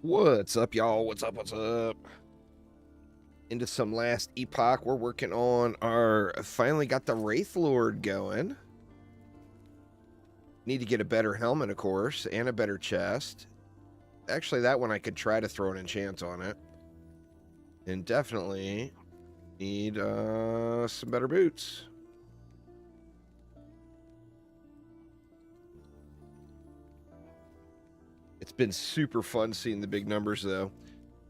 What's up, y'all? What's up? What's up? Into some last Epoch. We're working on our... Finally got the Wraith Lord going. Need to get a better helmet, of course, and a better chest. Actually, that one I could try to throw an enchant on it. And definitely need some better boots. It's been super fun seeing the big numbers, though.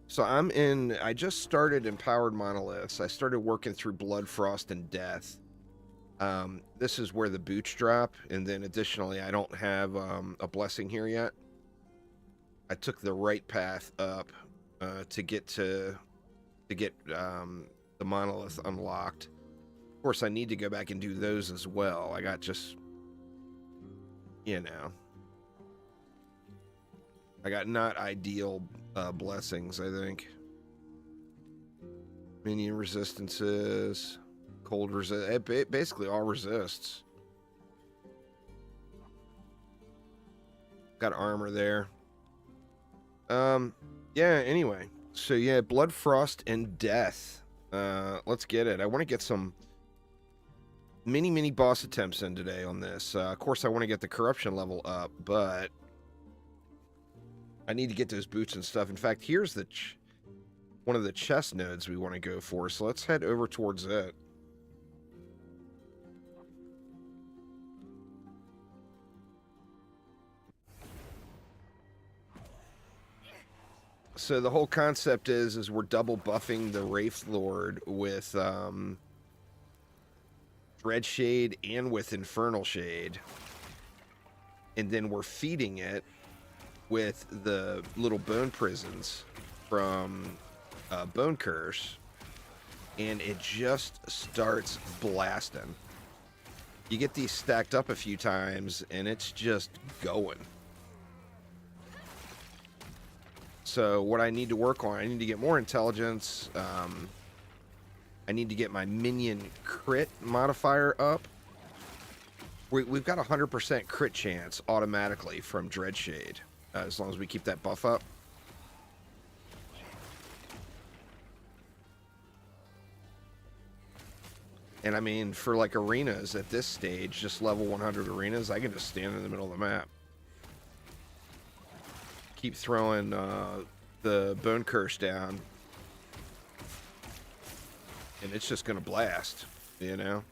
So I just started Empowered Monoliths. I started working through Blood, Frost, and Death. This is where the boots drop, and then additionally, I don't have a blessing here yet. I took the right path up to get the monolith unlocked. Of course, I need to go back and do those as well. I got just, you know, I got not ideal blessings, I think. Minion resistances, cold resist, basically all resists. Got armor there. Yeah, anyway. So yeah, Blood, Frost, and Death. Let's get it. I want to get some mini boss attempts in today on this. Of course, I want to get the corruption level up, but I need to get those boots and stuff. In fact, here's the one of the chest nodes we want to go for, so let's head over towards it. So the whole concept is we're double buffing the Wraith Lord with Dread Shade and with Infernal Shade. And then we're feeding it with the little bone prisons from Bone Curse. And it just starts blasting. You get these stacked up a few times and it's just going. So what I need to work on, I need to get more intelligence. I need to get my minion crit modifier up. We've got 100% crit chance automatically from Dread Shade, as long as we keep that buff up. And I mean, for like arenas at this stage, just level 100 arenas, I can just stand in the middle of the map. Keep throwing the Bone Curse down. And it's just going to blast, you know?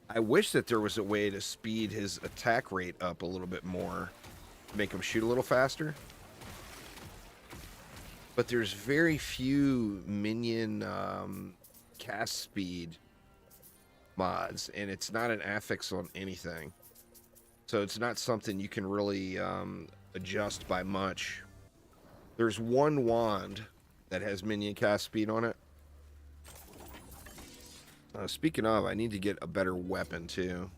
I wish that there was a way to speed his attack rate up a little bit more. Make him shoot a little faster. But there's very few minion cast speed mods. And it's not an affix on anything. So it's not something you can really adjust by much. There's one wand that has minion cast speed on it. Speaking of, I need to get a better weapon too.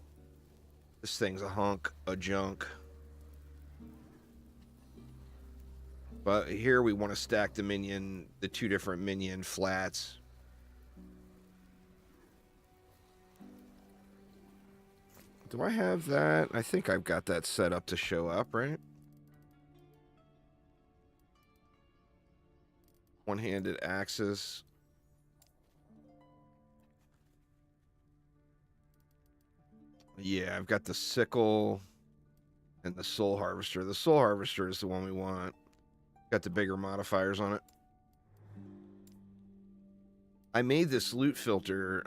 This thing's a hunk of junk. But here we want to stack the two different minion flats. Do I have that? I think I've got that set up to show up, right? One-handed axes. Yeah, I've got the sickle and the soul harvester. The soul harvester is the one we want. Got the bigger modifiers on it. I made this loot filter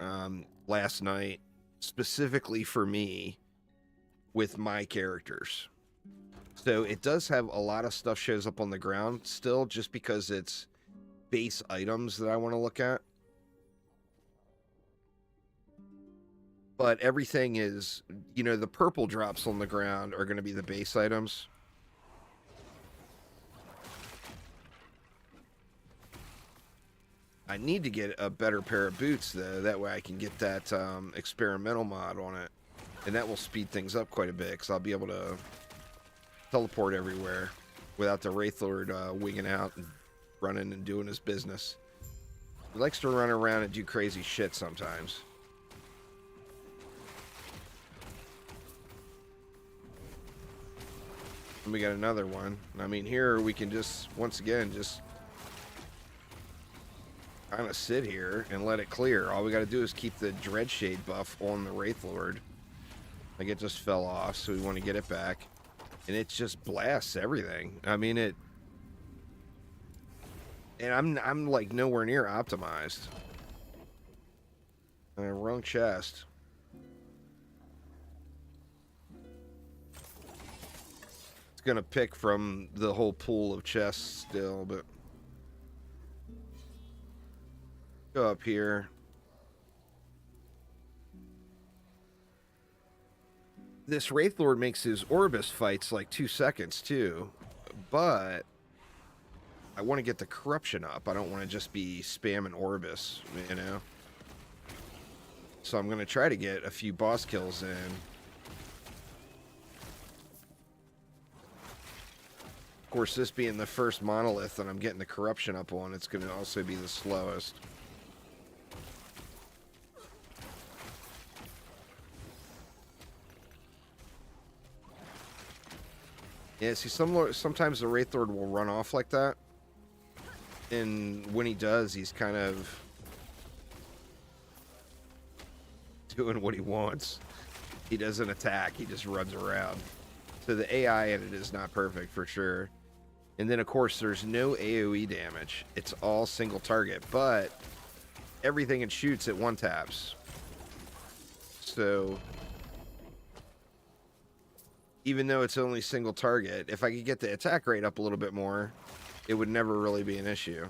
last night specifically for me with my characters. So it does have a lot of stuff shows up on the ground still, just because it's base items that I want to look at. But everything is, you know, the purple drops on the ground are going to be the base items. I need to get a better pair of boots, though. That way I can get that experimental mod on it. And that will speed things up quite a bit, because I'll be able to teleport everywhere without the Wraith Lord winging out and running and doing his business. He likes to run around and do crazy shit sometimes. And we got another one. I mean, here we can just, once again, just kind of sit here and let it clear. All we got to do is keep the Dreadshade buff on the Wraith Lord. Like, it just fell off, so we want to get it back. And it just blasts everything. I mean, it... And I'm like, nowhere near optimized. Wrong chest. It's gonna pick from the whole pool of chests still, but... Go up here. This Wraith Lord makes his Orbis fights like 2 seconds too, but I want to get the corruption up. I don't want to just be spamming Orbis, you know? So I'm going to try to get a few boss kills in. Of course, this being the first monolith that I'm getting the corruption up on, it's going to also be the slowest. Yeah, see, sometimes the Wraith Lord will run off like that. And when he does, he's kind of doing what he wants. He doesn't attack, he just runs around. So the AI in it is not perfect for sure. And then, of course, there's no AoE damage. It's all single target, but everything it shoots at one taps. So... even though it's only single target, if I could get the attack rate up a little bit more, it would never really be an issue.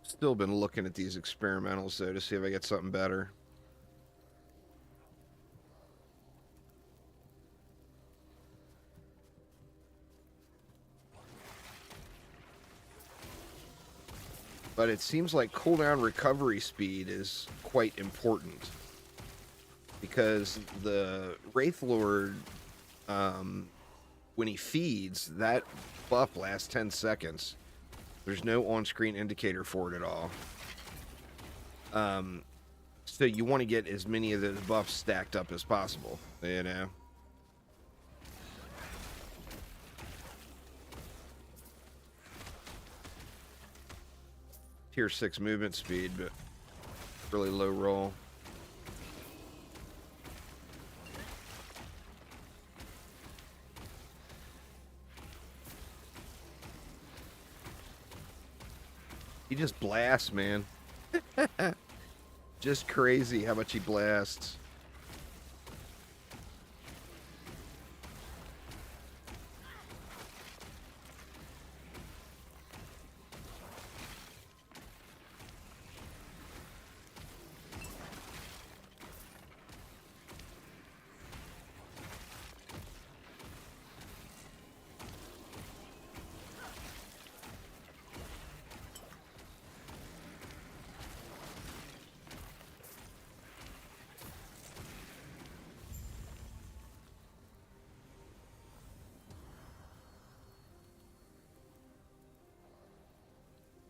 Still been looking at these experimentals, though, to see if I get something better. But it seems like cooldown recovery speed is quite important. Because the Wraith Lord, when he feeds, that buff lasts 10 seconds. There's no on-screen indicator for it at all. So you want to get as many of those buffs stacked up as possible, you know? Tier 6 movement speed, but really low roll. He just blasts, man. Just crazy how much he blasts.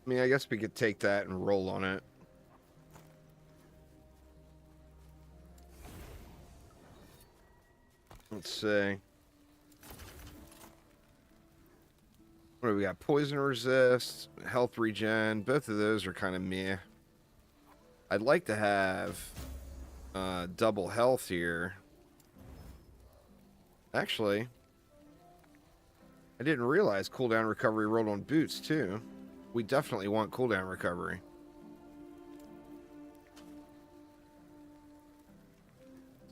I mean, I guess we could take that and roll on it. Let's see. What do we got? Poison resist, health regen. Both of those are kind of meh. I'd like to have double health here. Actually, I didn't realize cooldown recovery rolled on boots too. We definitely want cooldown recovery.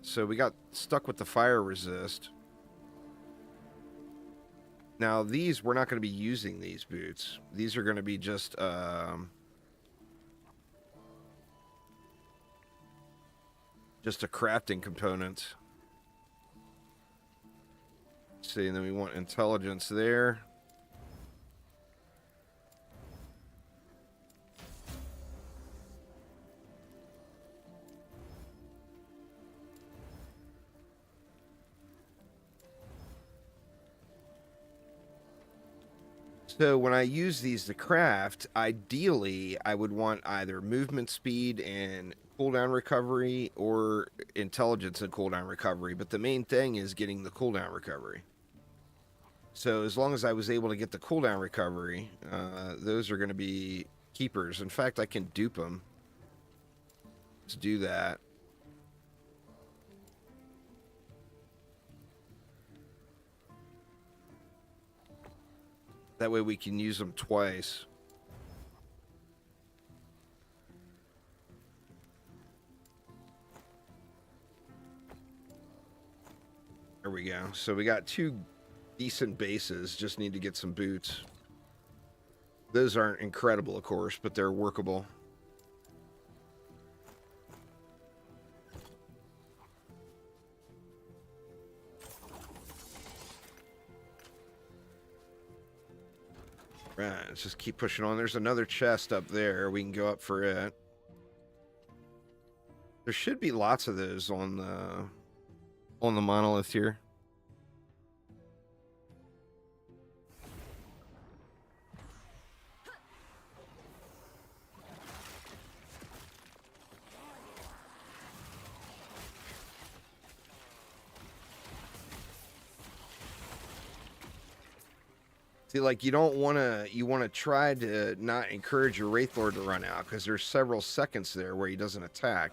So we got stuck with the fire resist. Now these, we're not going to be using these boots. These are going to be just a crafting component. Let's see, and then we want intelligence there. So when I use these to craft, ideally I would want either movement speed and cooldown recovery or intelligence and cooldown recovery. But the main thing is getting the cooldown recovery. So as long as I was able to get the cooldown recovery, those are going to be keepers. In fact, I can dupe them. Let's do that. That way we can use them twice. There we go. So we got 2 decent bases. Just need to get some boots. Those aren't incredible, of course, but they're workable. Right, let's just keep pushing on. There's another chest up there. We can go up for it. There should be lots of those on the monolith here. See, like, you want to try to not encourage your Wraith Lord to run out, because there's several seconds there where he doesn't attack.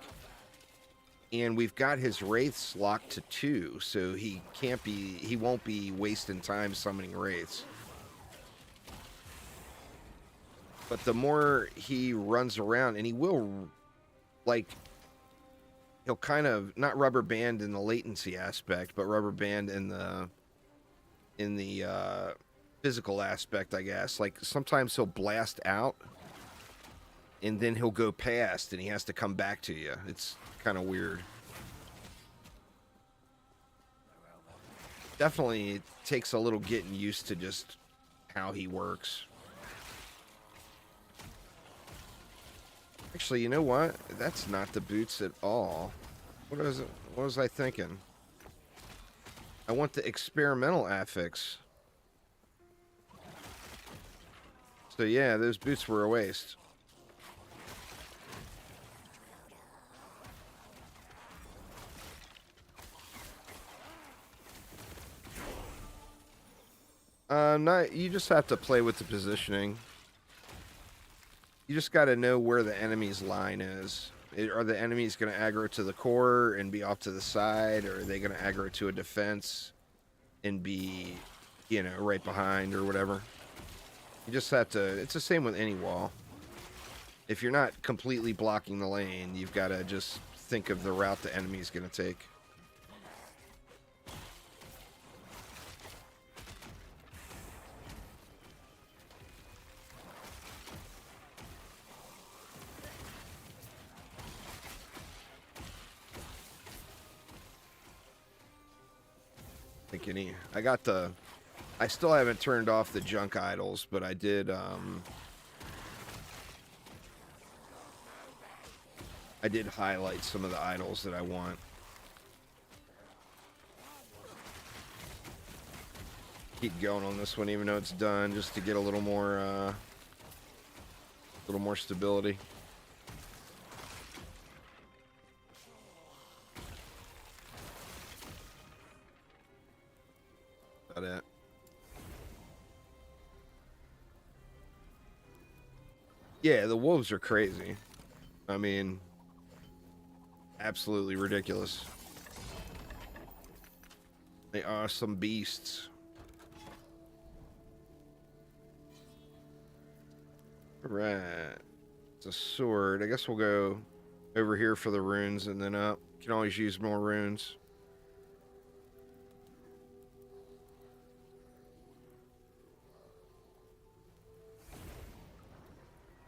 And we've got his Wraiths locked to 2, so he won't be wasting time summoning Wraiths. But the more he runs around, and he will, like, he'll kind of, not rubber band in the latency aspect, but rubber band in the physical aspect, I guess. Like, sometimes he'll blast out and then he'll go past and he has to come back to you. It's kind of weird. Definitely it takes a little getting used to just how he works. Actually, you know what? That's not the boots at all. What was I thinking? I want the experimental affix. So yeah, those boots were a waste. You just have to play with the positioning. You just got to know where the enemy's line is. Are the enemies going to aggro to the core and be off to the side, or are they going to aggro to a defense and be, right behind or whatever? You just have to, it's the same with any wall. If you're not completely blocking the lane, you've got to just think of the route the enemy's going to take. I still haven't turned off the junk idols, but I did highlight some of the idols that I want. Keep going on this one even though it's done, just to get a little more stability. About it. Yeah, the wolves are crazy. I mean, absolutely ridiculous. They are some beasts. Right. It's a sword. I guess we'll go over here for the runes and then up. Can always use more runes.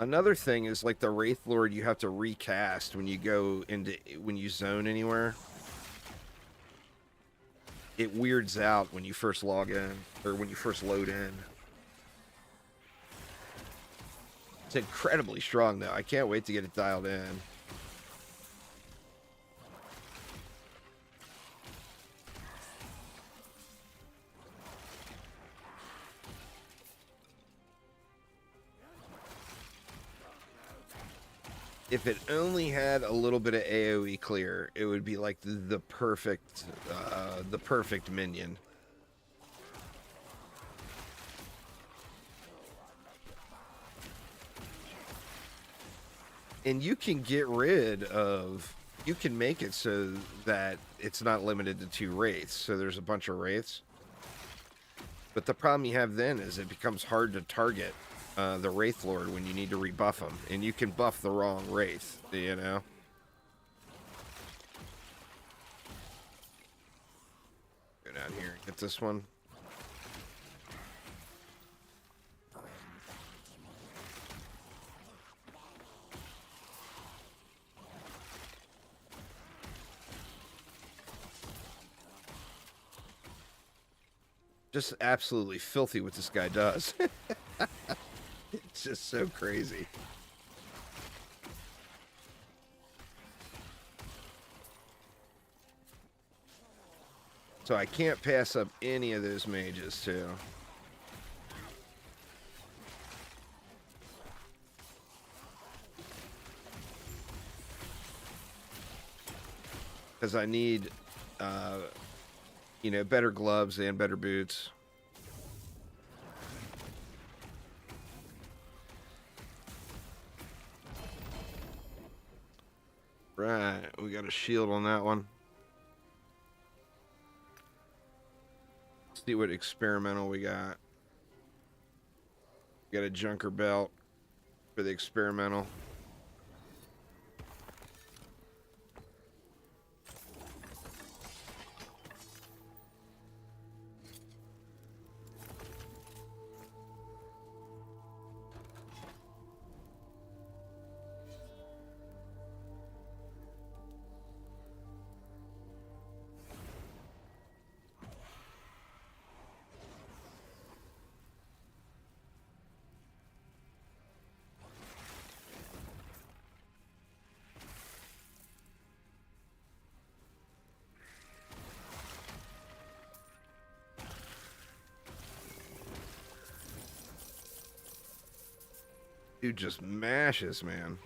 Another thing is, like, the Wraith Lord, you have to recast when you zone anywhere. It weirds out when you first log in, or when you first load in. It's incredibly strong, though. I can't wait to get it dialed in. If it only had a little bit of AoE clear, it would be like the perfect minion. And you can get rid of, you can make it so that it's not limited to 2 wraiths. So there's a bunch of wraiths. But the problem you have then is it becomes hard to target the Wraith Lord when you need to rebuff him. And you can buff the wrong Wraith, you know? Go down here and get this one. Just absolutely filthy what this guy does. It's just so crazy. So I can't pass up any of those mages, too. Because I need, you know, better gloves and better boots. Right, we got a shield on that one. Let's see what experimental we got. We got a junker belt for the experimental. Dude just mashes, man.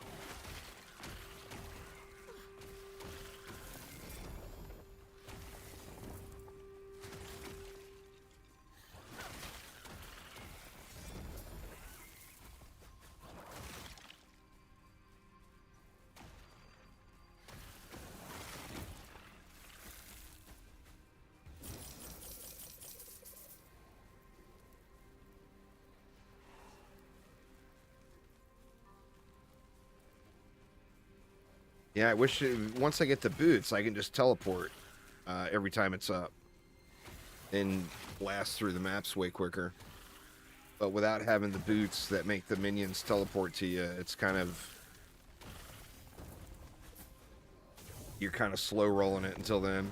Yeah, I wish once I get the boots, I can just teleport every time it's up and blast through the maps way quicker. But without having the boots that make the minions teleport to you, it's kind of, you're kind of slow rolling it until then.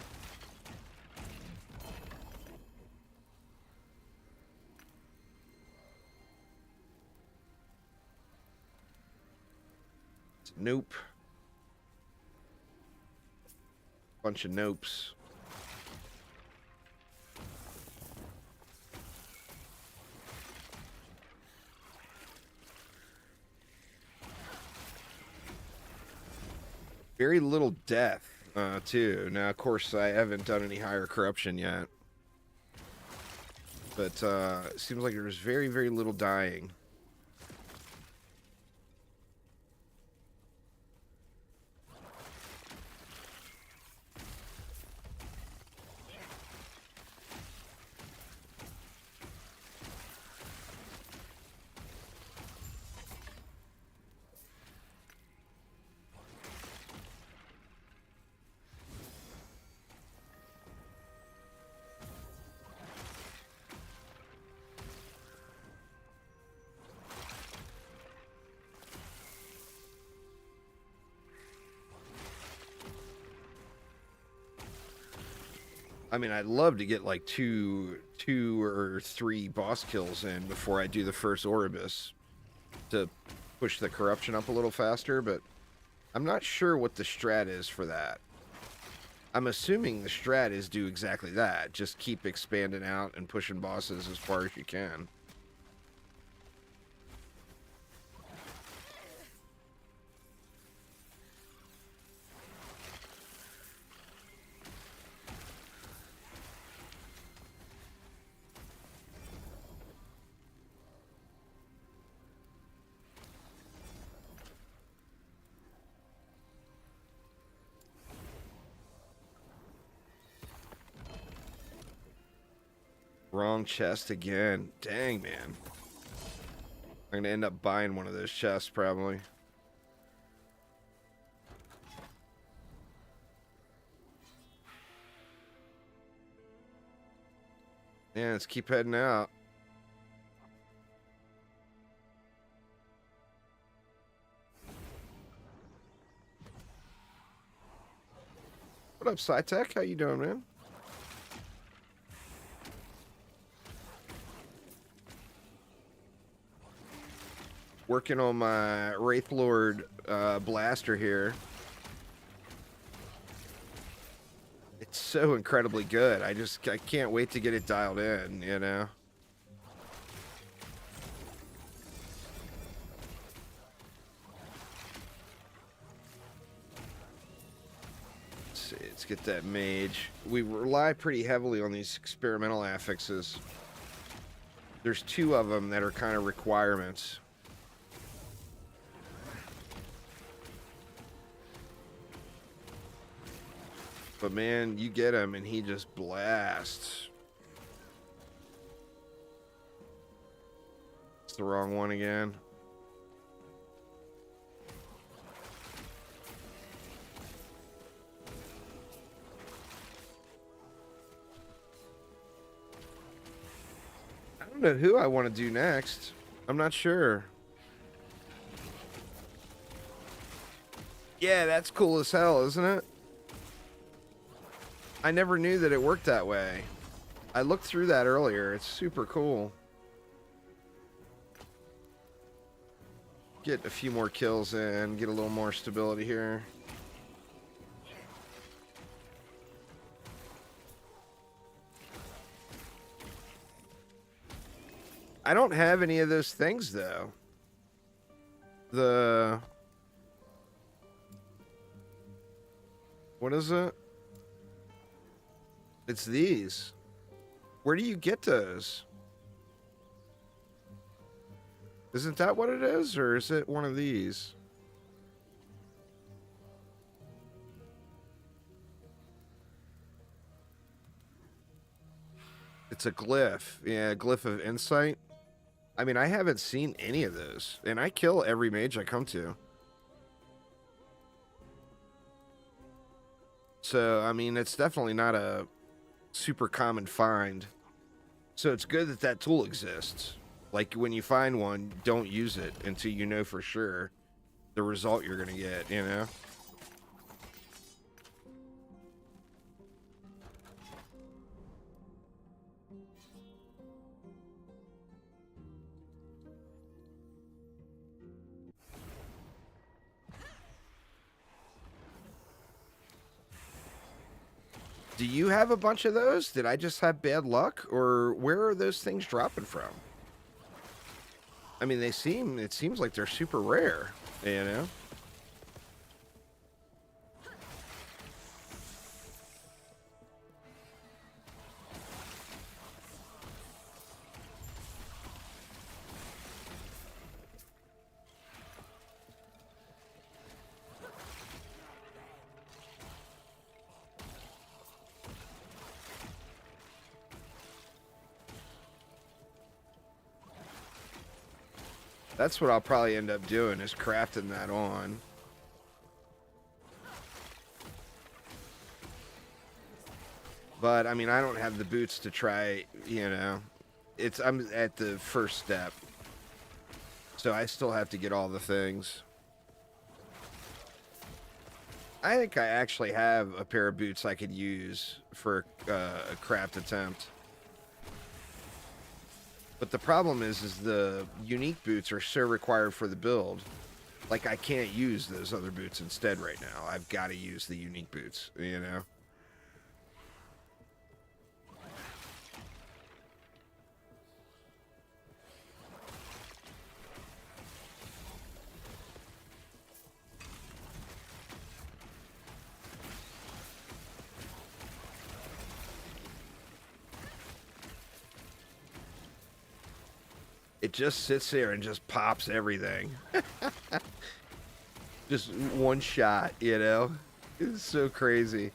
Nope. Bunch of nopes. Very little death, too. Now, of course, I haven't done any higher corruption yet. But it seems like there's very, very little dying. I mean, I'd love to get like two or three boss kills in before I do the first Oribus to push the corruption up a little faster, but I'm not sure what the strat is for that. I'm assuming the strat is do exactly that. Just keep expanding out and pushing bosses as far as you can. Wrong chest again. Dang, man. I'm gonna end up buying one of those chests, probably. Yeah, let's keep heading out. What up, SciTech? How you doing, man? Working on my Wraith Lord blaster here. It's so incredibly good. I can't wait to get it dialed in, you know? Let's see, let's get that mage. We rely pretty heavily on these experimental affixes. There's 2 of them that are kind of requirements. But man, you get him and he just blasts. It's the wrong one again. I don't know who I want to do next. I'm not sure. Yeah, that's cool as hell, isn't it? I never knew that it worked that way. I looked through that earlier. It's super cool. Get a few more kills in, get a little more stability here. I don't have any of those things, though. What is it? It's these. Where do you get those? Isn't that what it is? Or is it one of these? It's a glyph. Yeah, glyph of insight. I mean, I haven't seen any of those. And I kill every mage I come to. So, I mean, it's definitely not a super common find. So it's good that that tool exists. Like, when you find one, don't use it until you know for sure the result you're going to get, you know? Do you have a bunch of those? Did I just have bad luck? Or where are those things dropping from? I mean, it seems like they're super rare, you know? That's what I'll probably end up doing, is crafting that on. But, I mean, I don't have the boots to try, you know. I'm at the first step. So I still have to get all the things. I think I actually have a pair of boots I could use for a craft attempt. But the problem is the unique boots are so required for the build. Like, I can't use those other boots instead right now. I've got to use the unique boots, you know? It just sits there and just pops everything. Just one shot, you know? It's so crazy.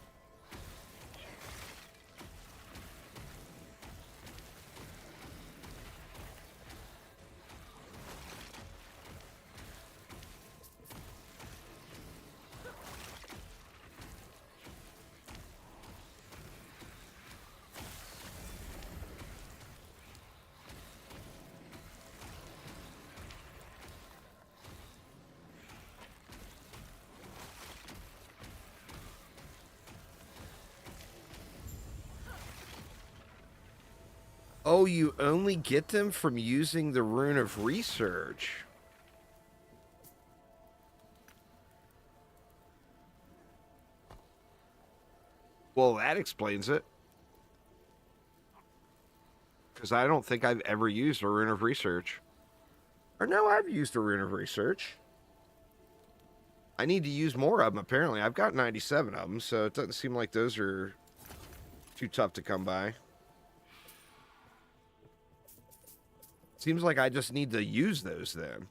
Oh, you only get them from using the Rune of Research. Well, that explains it. Because I don't think I've ever used a Rune of Research. Or no, I've used a Rune of Research. I need to use more of them, apparently. I've got 97 of them, so it doesn't seem like those are too tough to come by. Seems like I just need to use those then.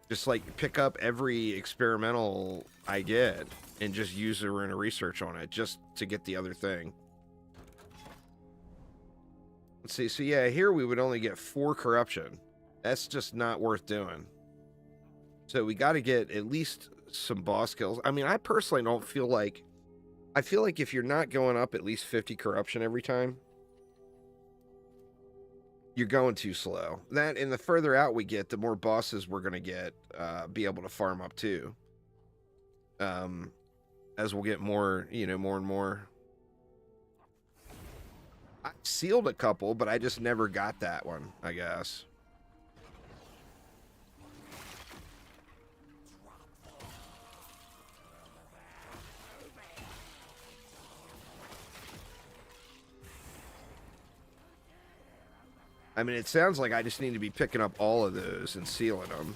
Just like pick up every experimental I get and just use a Rune of Research on it just to get the other thing. Let's see. So yeah, here we would only get 4 corruption. That's just not worth doing. So we got to get at least some boss kills. I mean, I personally don't feel like... I feel like if you're not going up at least 50 corruption every time, you're going too slow. That, and the further out we get, the more bosses we're going to get, be able to farm up too. As we'll get more, you know, more and more. I sealed a couple, but I just never got that one, I guess. I mean, it sounds like I just need to be picking up all of those and sealing them.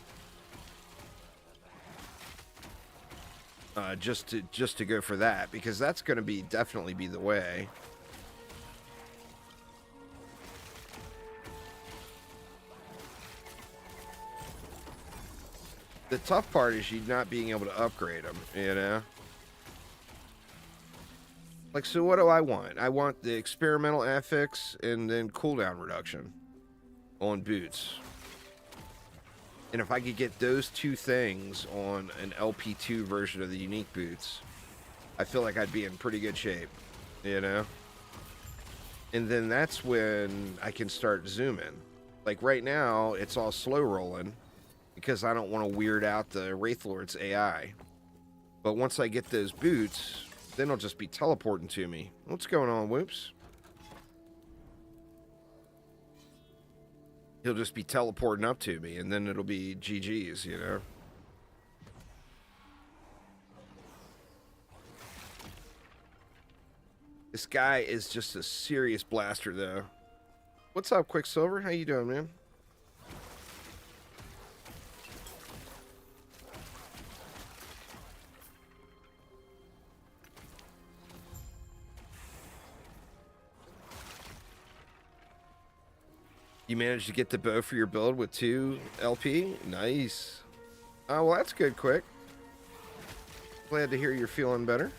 Just to go for that, because that's going to definitely be the way. The tough part is you not being able to upgrade them, you know? Like, so what do I want? I want the experimental affix and then cooldown reduction on boots. And if I could get those 2 things on an LP2 version of the unique boots, I feel like I'd be in pretty good shape, you know? And then that's when I can start zooming. Like right now, it's all slow rolling because I don't want to weird out the Wraith Lord's AI. But once I get those boots, then it'll just be teleporting to me. What's going on, Whoops? He'll just be teleporting up to me, and then it'll be GG's, you know? This guy is just a serious blaster, though. What's up, Quicksilver? How you doing, man? You managed to get the bow for your build with 2 LP? Nice. Oh, well, that's good, Quick. Glad to hear you're feeling better.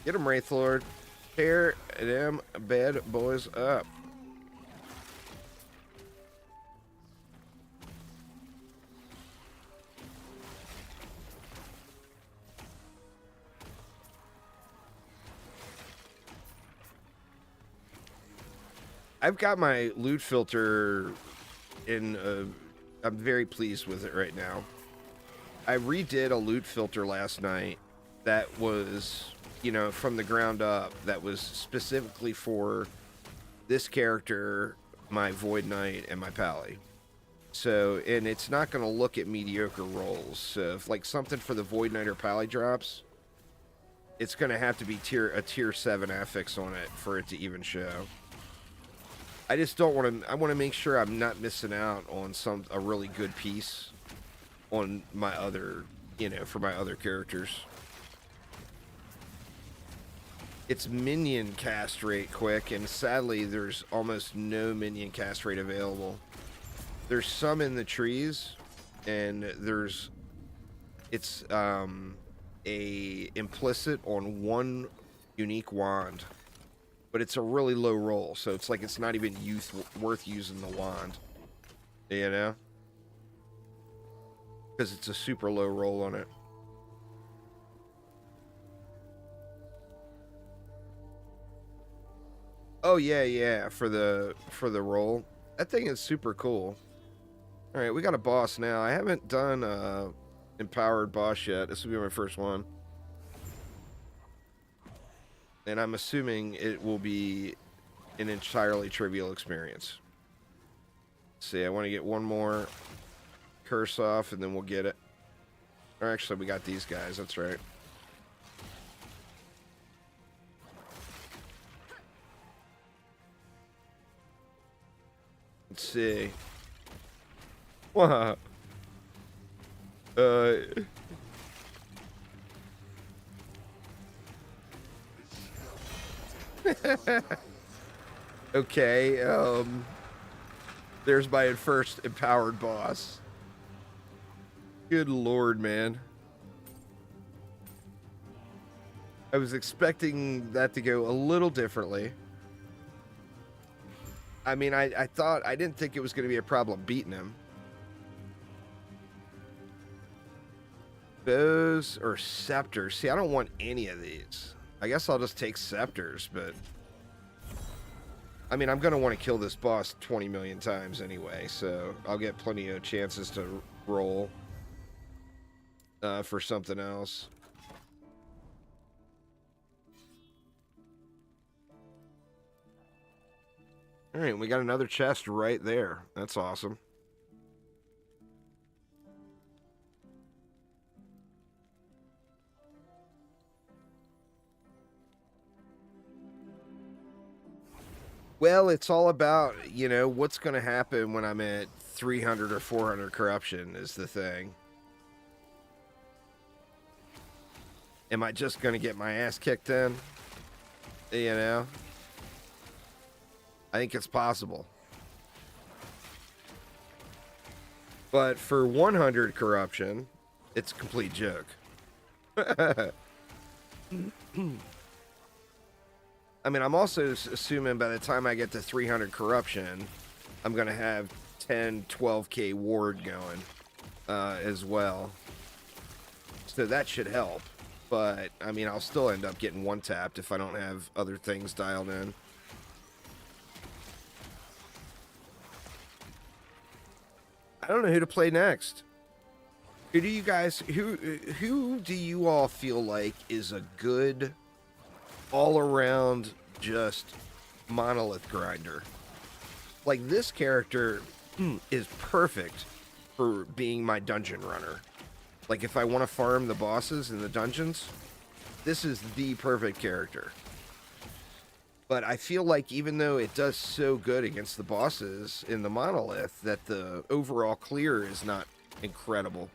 Get him, Wraith Lord. Tear them bad boys up. I've got my loot filter in I'm very pleased with it right now. I redid a loot filter last night that was, you know, from the ground up, that was specifically for this character, my Void Knight, and my Pally. So, and it's not going to look at mediocre rolls. So if like something for the Void Knight or Pally drops, it's going to have to be a tier 7 affix on it for it to even show. I just don't want to... I want to make sure I'm not missing out on a really good piece on my other, you know, for my other characters. It's minion cast rate quick, and sadly there's almost no minion cast rate available. There's some in the trees, and it's a implicit on 1 unique wand. But it's a really low roll, so it's like it's not even worth using the wand. You know? Because it's a super low roll on it. Oh, yeah, for the roll. That thing is super cool. Alright, we got a boss now. I haven't done empowered boss yet. This will be my first one. And I'm assuming it will be an entirely trivial experience. Let's see, I want to get one more curse off, and then we'll get it. Or actually, we got these guys. That's right. Let's see. What? Okay, there's my first empowered boss. Good lord, man. I was expecting that to go a little differently. I mean, I didn't think it was going to be a problem beating him. Bows or scepters? See, I don't want any of these. I guess I'll just take scepters, but... I mean, I'm going to want to kill this boss 20 million times anyway, so I'll get plenty of chances to roll for something else. Alright, we got another chest right there. That's awesome. Well, it's all about, you know, what's going to happen when I'm at 300 or 400 corruption is the thing. Am I just going to get my ass kicked in? You know? I think it's possible. But for 100 corruption, it's a complete joke. I mean, I'm also assuming by the time I get to 300 corruption, I'm going to have 10, 12k ward going as well. So that should help. But, I mean, I'll still end up getting one-tapped if I don't have other things dialed in. I don't know who to play next. Who do you guys... Who do you all feel like is a good... all-around just monolith grinder? Like, this character is perfect for being my dungeon runner. Like, if I want to farm the bosses in the dungeons, this is the perfect character. But I feel like even though it does so good against the bosses in the monolith, that the overall clear is not incredible.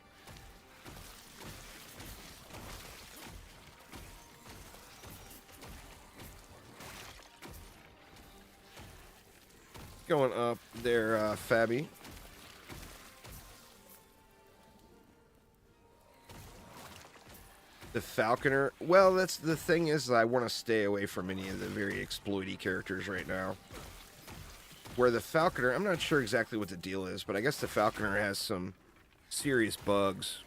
Going up there, Fabby. The Falconer. Well, that's the thing is I want to stay away from any of the very exploity characters right now. Where the Falconer, I'm not sure exactly what the deal is, but I guess the Falconer has some serious bugs.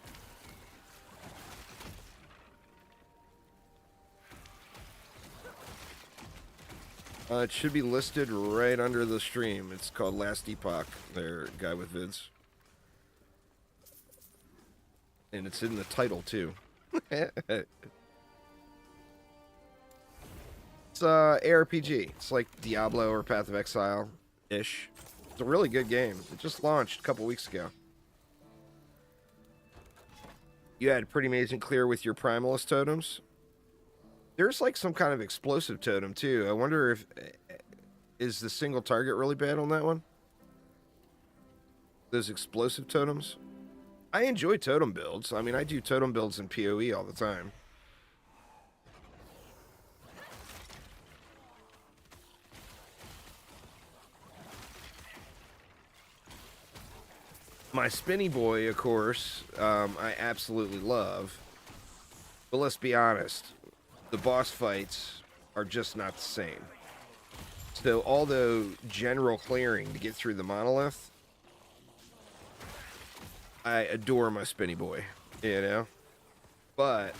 It should be listed right under the stream. It's called Last Epoch, there, guy with vids. And it's in the title, too. It's ARPG. It's like Diablo or Path of Exile-ish. It's a really good game. It just launched a couple weeks ago. You had pretty amazing clear with your Primalist totems. There's like some kind of explosive totem too. I wonder if... Is the single target really bad on that one? Those explosive totems? I enjoy totem builds. I mean, I do totem builds in PoE all the time. My Spinny Boy, of course, I absolutely love. But let's be honest. The boss fights are just not the same. So, although general clearing to get through the monolith, I adore my Spinny Boy, you know? But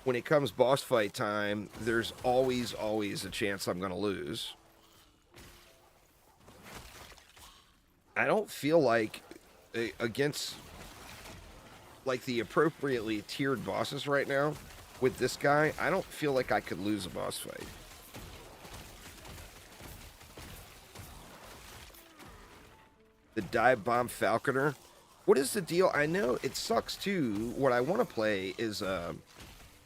when it comes boss fight time, there's always a chance I'm going to lose. I don't feel like against like the appropriately tiered bosses right now, with this guy, I don't feel like I could lose a boss fight. The Dive Bomb Falconer. What is the deal? I know it sucks too. What I want to play is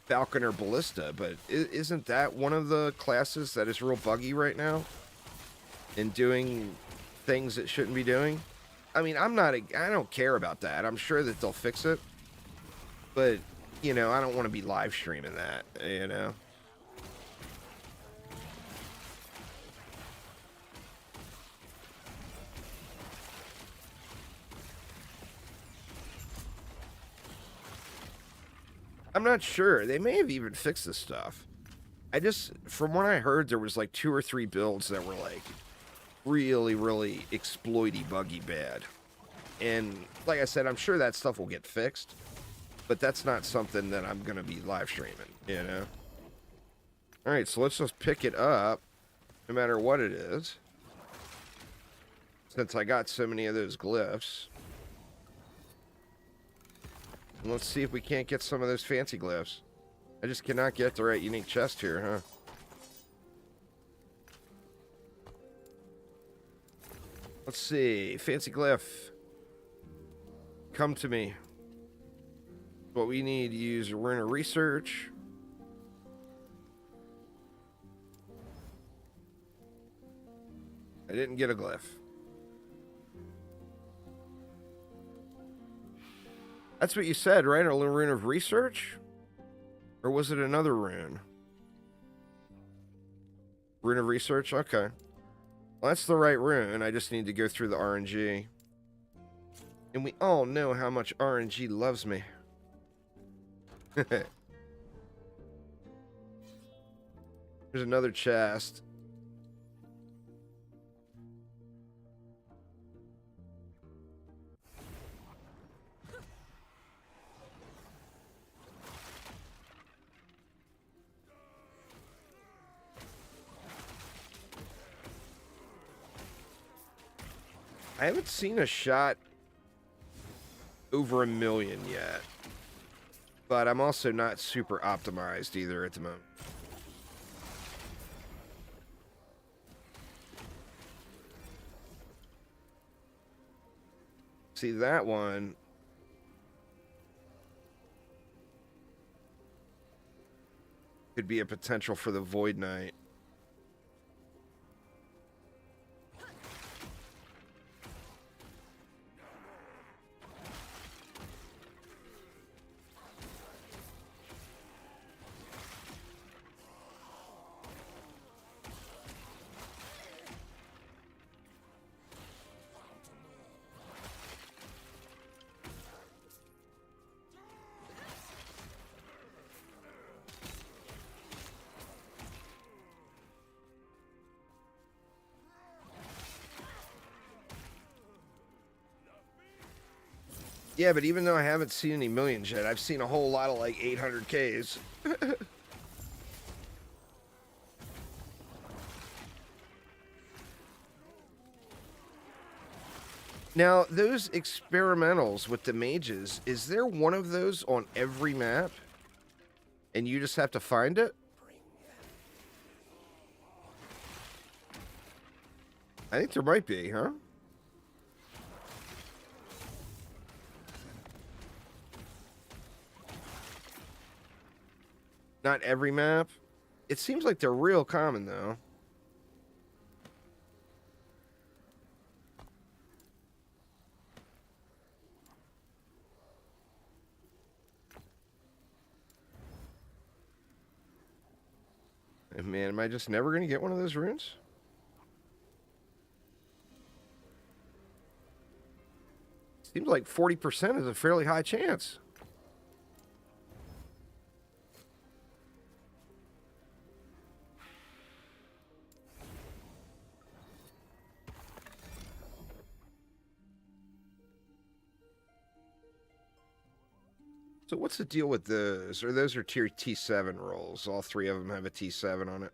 Falconer Ballista, but isn't that one of the classes that is real buggy right now? And doing things it shouldn't be doing? I mean, I don't care about that. I'm sure that they'll fix it. But, you know, I don't want to be live streaming that, you know? I'm not sure. They may have even fixed this stuff. From what I heard, there was like 2 or 3 builds that were like really, really exploity buggy bad. And like I said, I'm sure that stuff will get fixed. But that's not something that I'm going to be live streaming, you know? Alright, so let's just pick it up, no matter what it is. Since I got so many of those glyphs. And let's see if we can't get some of those fancy glyphs. I just cannot get the right unique chest here, huh? Let's see. Fancy glyph. Come to me. What we need to use a rune of research. I didn't get a glyph. That's what you said, right? A little rune of research? Or was it another rune? Rune of research? Okay. Well, that's the right rune. I just need to go through the RNG. And we all know how much RNG loves me. There's another chest. I haven't seen a shot over 1 million yet. But I'm also not super optimized either at the moment. See, that one... could be a potential for the Void Knight. Yeah, but even though I haven't seen any millions yet, I've seen a whole lot of like 800Ks. Now, those experimentals with the mages, is there one of those on every map? And you just have to find it? I think there might be, huh? Not every map. It seems like they're real common, though. And man, am I just never going to get one of those runes? Seems like 40% is a fairly high chance. So what's the deal with those? Or those are tier T7 rolls. All 3 of them have a T7 on it.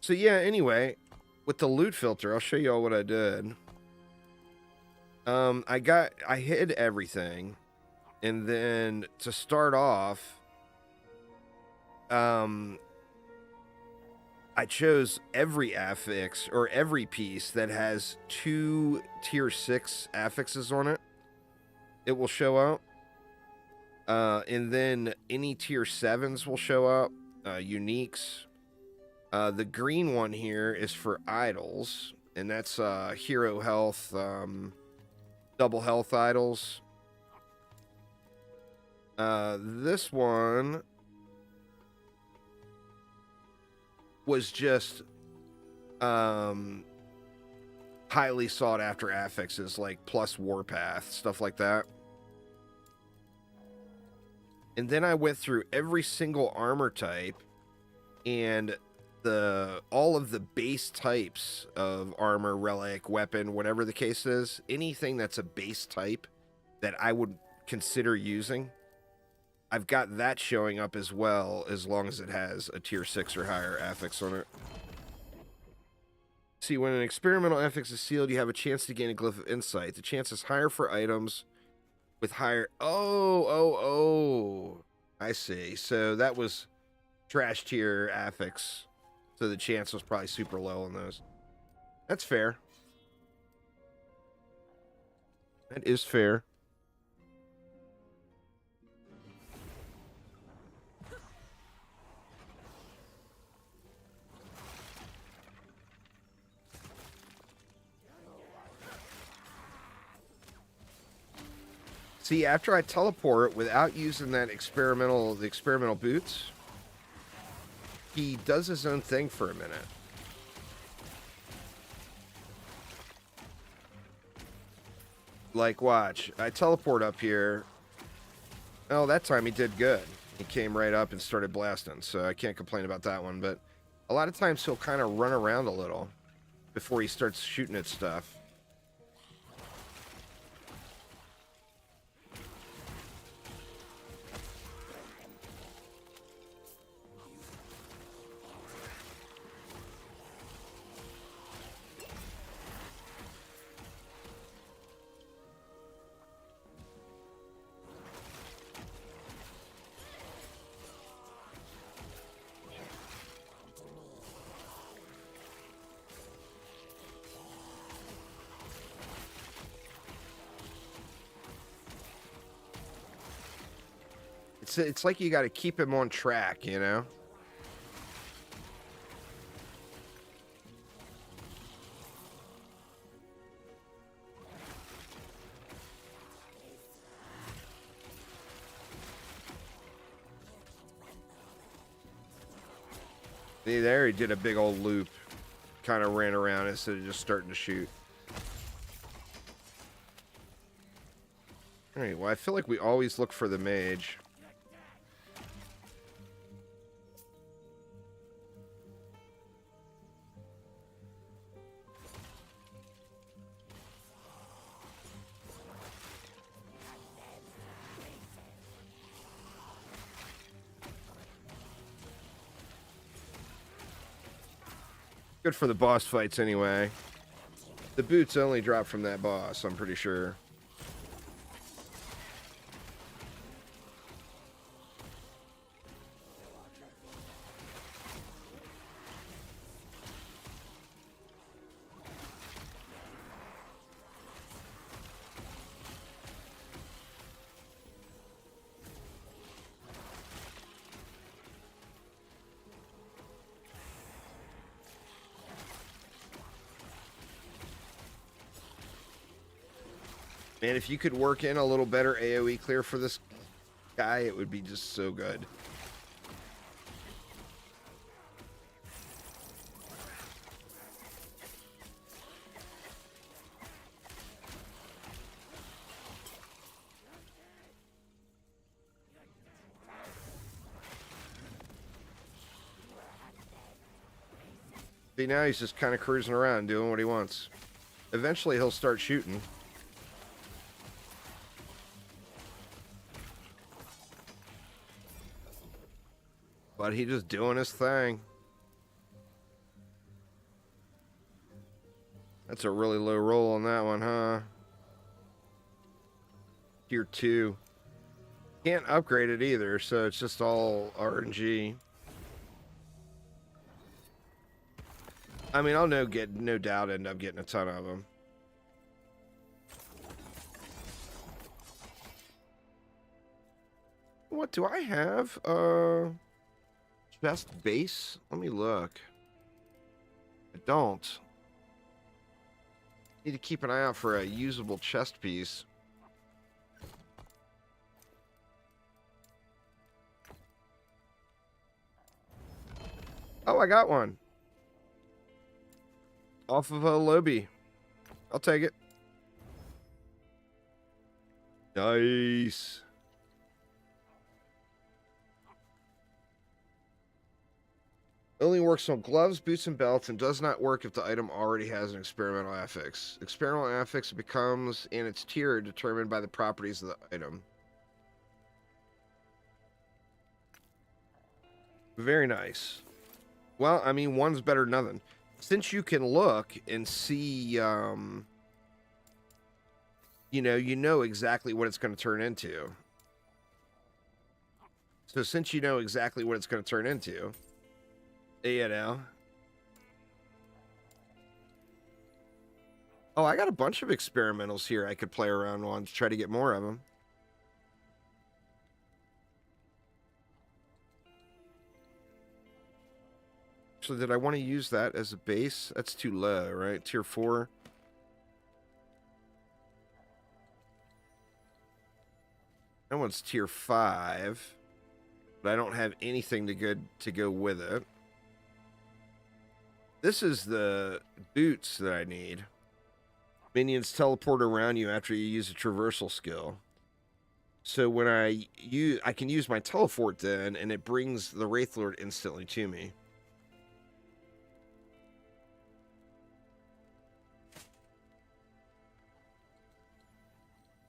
So yeah, anyway, with the loot filter, I'll show you all what I did. I hid everything, and then to start off, I chose every affix or every piece that has 2 tier 6 affixes on it. It will show up. And then any tier 7s will show up, uniques. The green one here is for idols, and that's hero health, double health idols. This one was just highly sought after affixes like plus warpath, stuff like that. And then I went through every single armor type and all of the base types of armor, relic, weapon, whatever the case is, anything that's a base type that I would consider using, I've got that showing up as well, as long as it has a tier 6 or higher affix on it. See, when an experimental affix is sealed, you have a chance to gain a glyph of insight. The chance is higher for items with higher... Oh, I see. So that was trash tier affix. So the chance was probably super low on those. That's fair. That is fair. See, after I teleport without using the experimental boots, he does his own thing for a minute. Like, watch. I teleport up here. Oh, that time he did good. He came right up and started blasting, so I can't complain about that one. But a lot of times he'll kind of run around a little before he starts shooting at stuff. It's like you got to keep him on track, you know? See, there he did a big old loop. Kind of ran around instead of just starting to shoot. Alright, well, I feel like we always look for the mage. Good for the boss fights anyway. The boots only drop from that boss, I'm pretty sure. Man, if you could work in a little better AoE clear for this guy, it would be just so good. See, now he's just kind of cruising around doing what he wants. Eventually he'll start shooting. But he just doing his thing. That's a really low roll on that one, huh? Tier 2. Can't upgrade it either, so it's just all RNG. I mean, I'll no doubt end up getting a ton of them. What do I have? Chest base? Let me look. I don't. Need to keep an eye out for a usable chest piece. Oh, I got one. Off of a Lobby. I'll take it. Nice. Only works on gloves, boots, and belts, and does not work if the item already has an experimental affix. Experimental affix becomes in its tier determined by the properties of the item. Very nice. Well, I mean, one's better than nothing. Since you can look and see, you know exactly what it's going to turn into. So since you know exactly what it's going to turn into, you know. Oh, I got a bunch of experimentals here I could play around on to try to get more of them. So did I want to use that as a base? That's too low, right? Tier 4. That one's tier 5. But I don't have anything to go with it. This is the boots that I need. Minions teleport around you after you use a traversal skill. So when I can use my teleport then, and it brings the Wraith Lord instantly to me.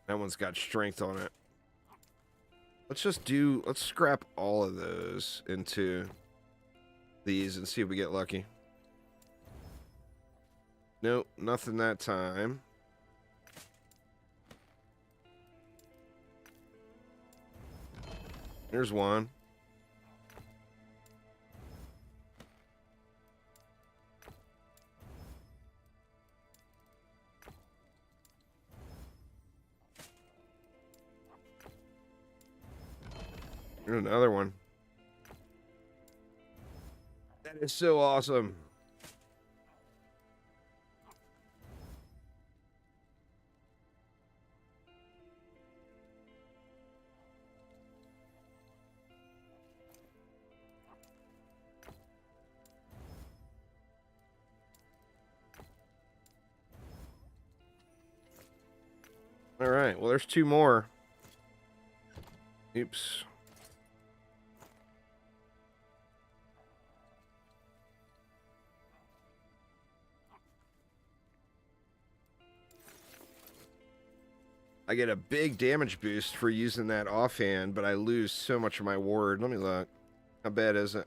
That one's got strength on it. Let's scrap all of those into these and see if we get lucky. Nope, nothing that time. There's one. There's another one. That is so awesome. All right, well, there's two more. Oops. I get a big damage boost for using that offhand, but I lose so much of my ward. Let me look. How bad is it?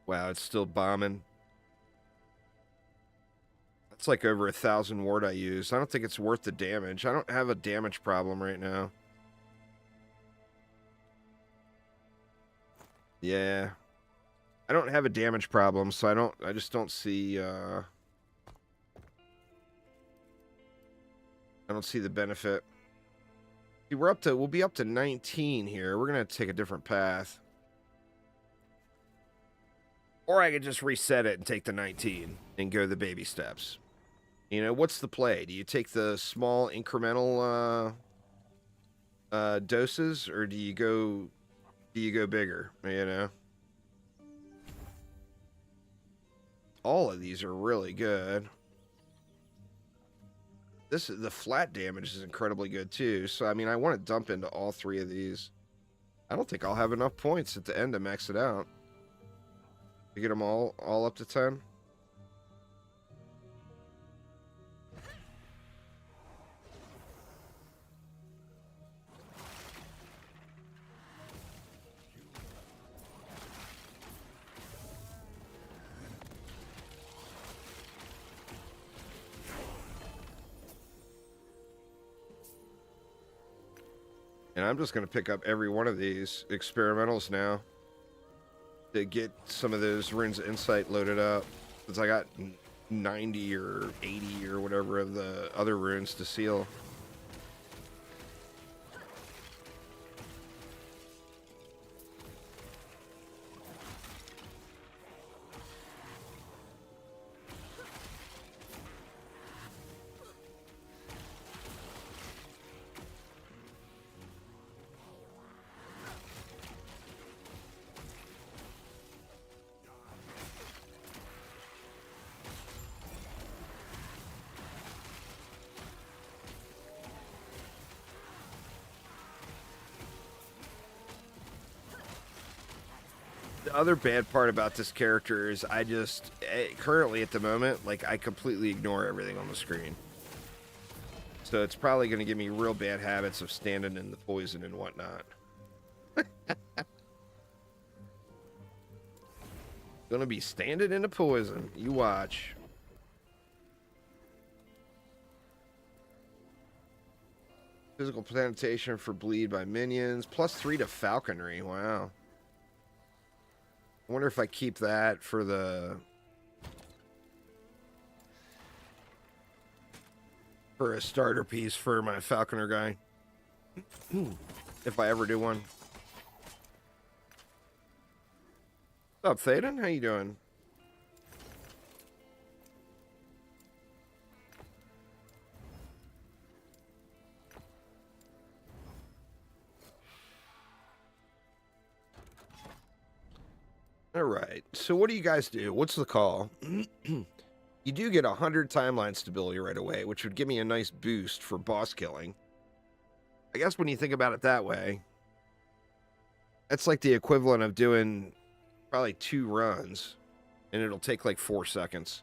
Wow, it's still bombing. That's like over 1,000 ward I use. I don't think it's worth the damage. I don't have a damage problem right now. Yeah. I don't have a damage problem, so I just don't see, I don't see the benefit. See, we'll be up to 19 here. We're gonna take a different path. Or I could just reset it and take the 19 and go the baby steps. You know, what's the play? Do you take the small incremental doses, or do you go bigger, you know? All of these are really good. The flat damage is incredibly good too. So I mean, I want to dump into all three of these. I don't think I'll have enough points at the end to max it out. You get them all up to 10. And I'm just going to pick up every one of these experimentals now to get some of those runes of insight loaded up. Because I got 90 or 80 or whatever of the other runes to seal. The other bad part about this character is I just, currently at the moment, like, I completely ignore everything on the screen. So it's probably going to give me real bad habits of standing in the poison and whatnot. Gonna be standing in the poison. You watch. Physical penetration for bleed by minions. +3 to falconry. Wow. I wonder if I keep that for a starter piece for my falconer guy. If I ever do one. What's up, Thaden? How you doing? All right. So what do you guys do? What's the call? You do get 100 timeline stability right away, which would give me a nice boost for boss killing. I guess when you think about it that way, that's like the equivalent of doing probably 2 runs, and it'll take like 4 seconds.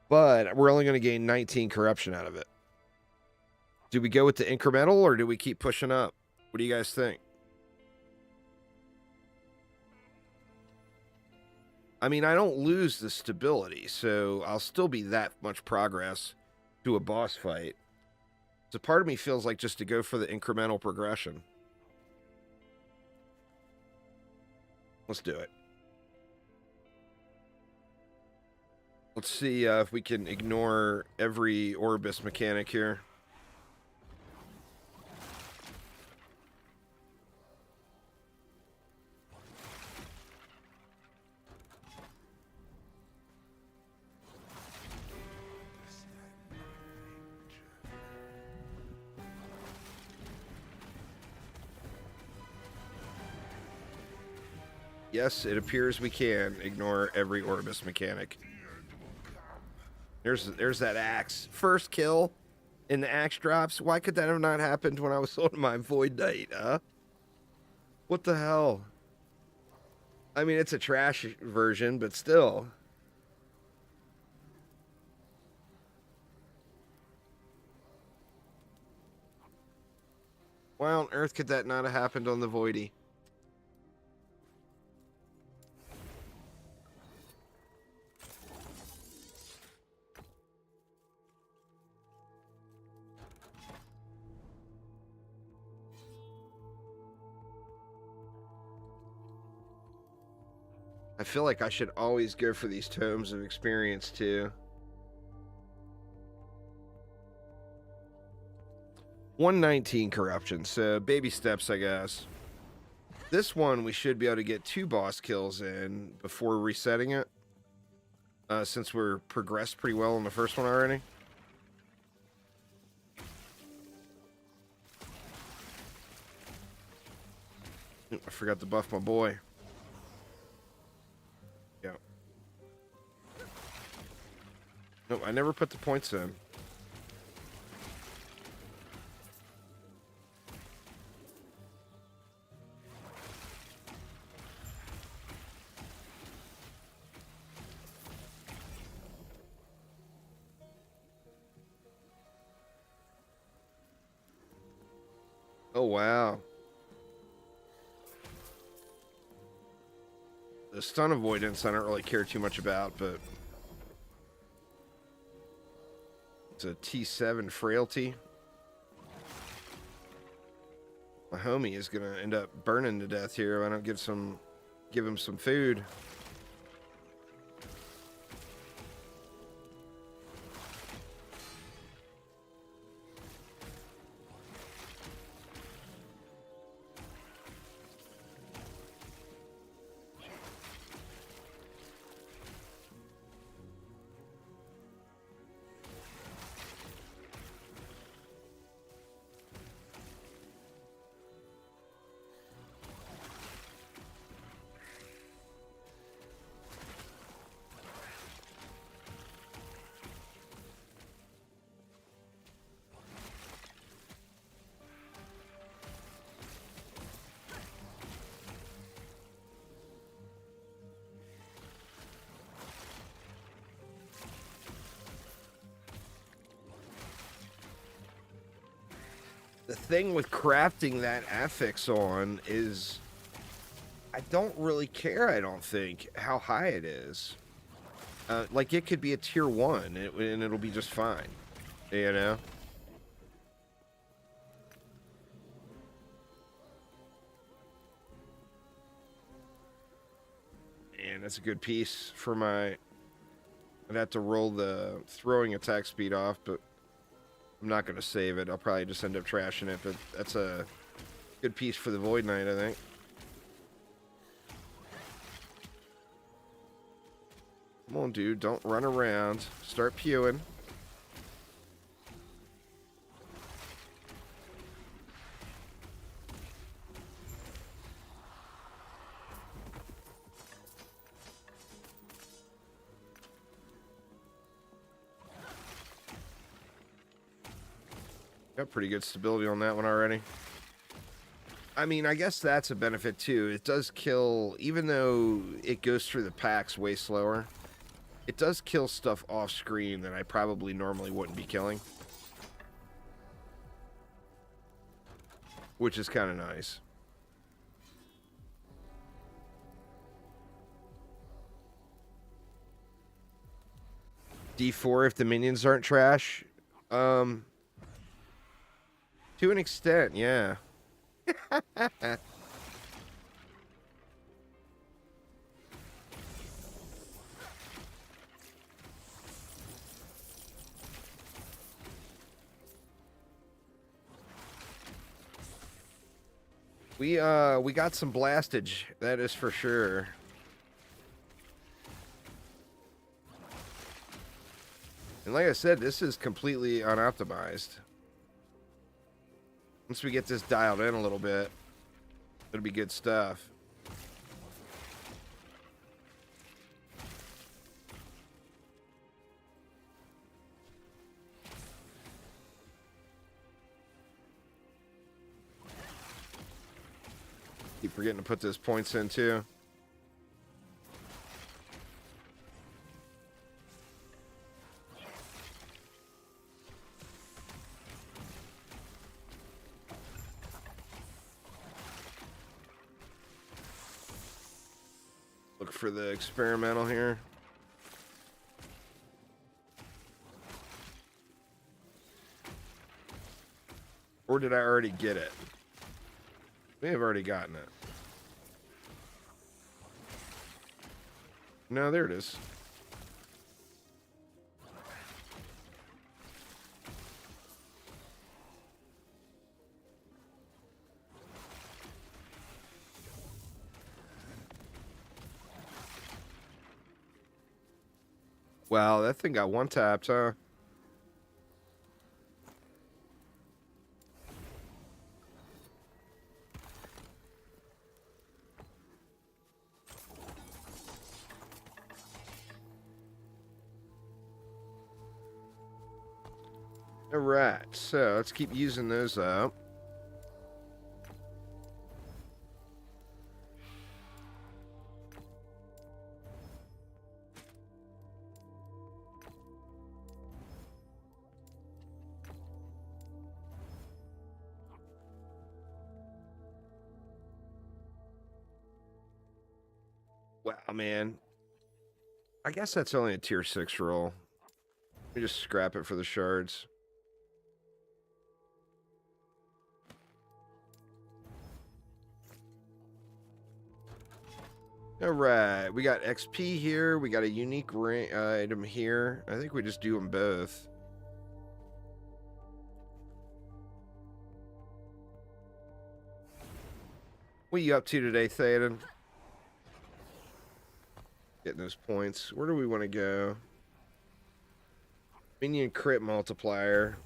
But we're only going to gain 19 corruption out of it. Do we go with the incremental, or do we keep pushing up? What do you guys think? I mean, I don't lose the stability, so I'll still be that much progress to a boss fight. So part of me feels like just to go for the incremental progression. Let's do it. Let's see if we can ignore every Orbis mechanic here. Yes, it appears we can ignore every Orbis mechanic. There's that axe. First kill in the axe drops. Why could that have not happened when I was on my Void Knight, huh? What the hell? I mean, it's a trash version, but still. Why on earth could that not have happened on the Voidy? I feel like I should always go for these tomes of experience too. 119 corruption, so baby steps, I guess. This one we should be able to get 2 boss kills in before resetting it, since we're progressed pretty well in the first one already. I forgot to buff my boy. Yeah. Nope, I never put the points in. Oh, wow. The stun avoidance I don't really care too much about, but It's a T7 frailty. My homie is gonna end up burning to death here if I don't give him some food. The thing with crafting that affix on is I don't really care, I don't think, how high it is. Like, it could be a tier 1, and it'll be just fine. You know? And that's a good piece for my... I'd have to roll the throwing attack speed off, but I'm not going to save it. I'll probably just end up trashing it, but that's a good piece for the Void Knight, I think. Come on, dude. Don't run around. Start pewing. Got pretty good stability on that one already. I mean, I guess that's a benefit too. It does kill, even though it goes through the packs way slower, it does kill stuff off screen that I probably normally wouldn't be killing. Which is kind of nice. D4 if the minions aren't trash. To an extent, yeah. We got some blastage, that is for sure. And like I said, this is completely unoptimized. Once we get this dialed in a little bit, it'll be good stuff. Keep forgetting to put those points in too. Look for the experimental here. Or did I already get it? May have already gotten it. No, there it is. Wow, that thing got one tapped, huh? Alright, so let's keep using those up. Wow, man. I guess that's only a tier 6 roll. We just scrap it for the shards. All right, we got XP here. We got a unique item here. I think we just do them both. What are you up to today, Theoden? Getting those points. Where do we want to go? Minion crit multiplier.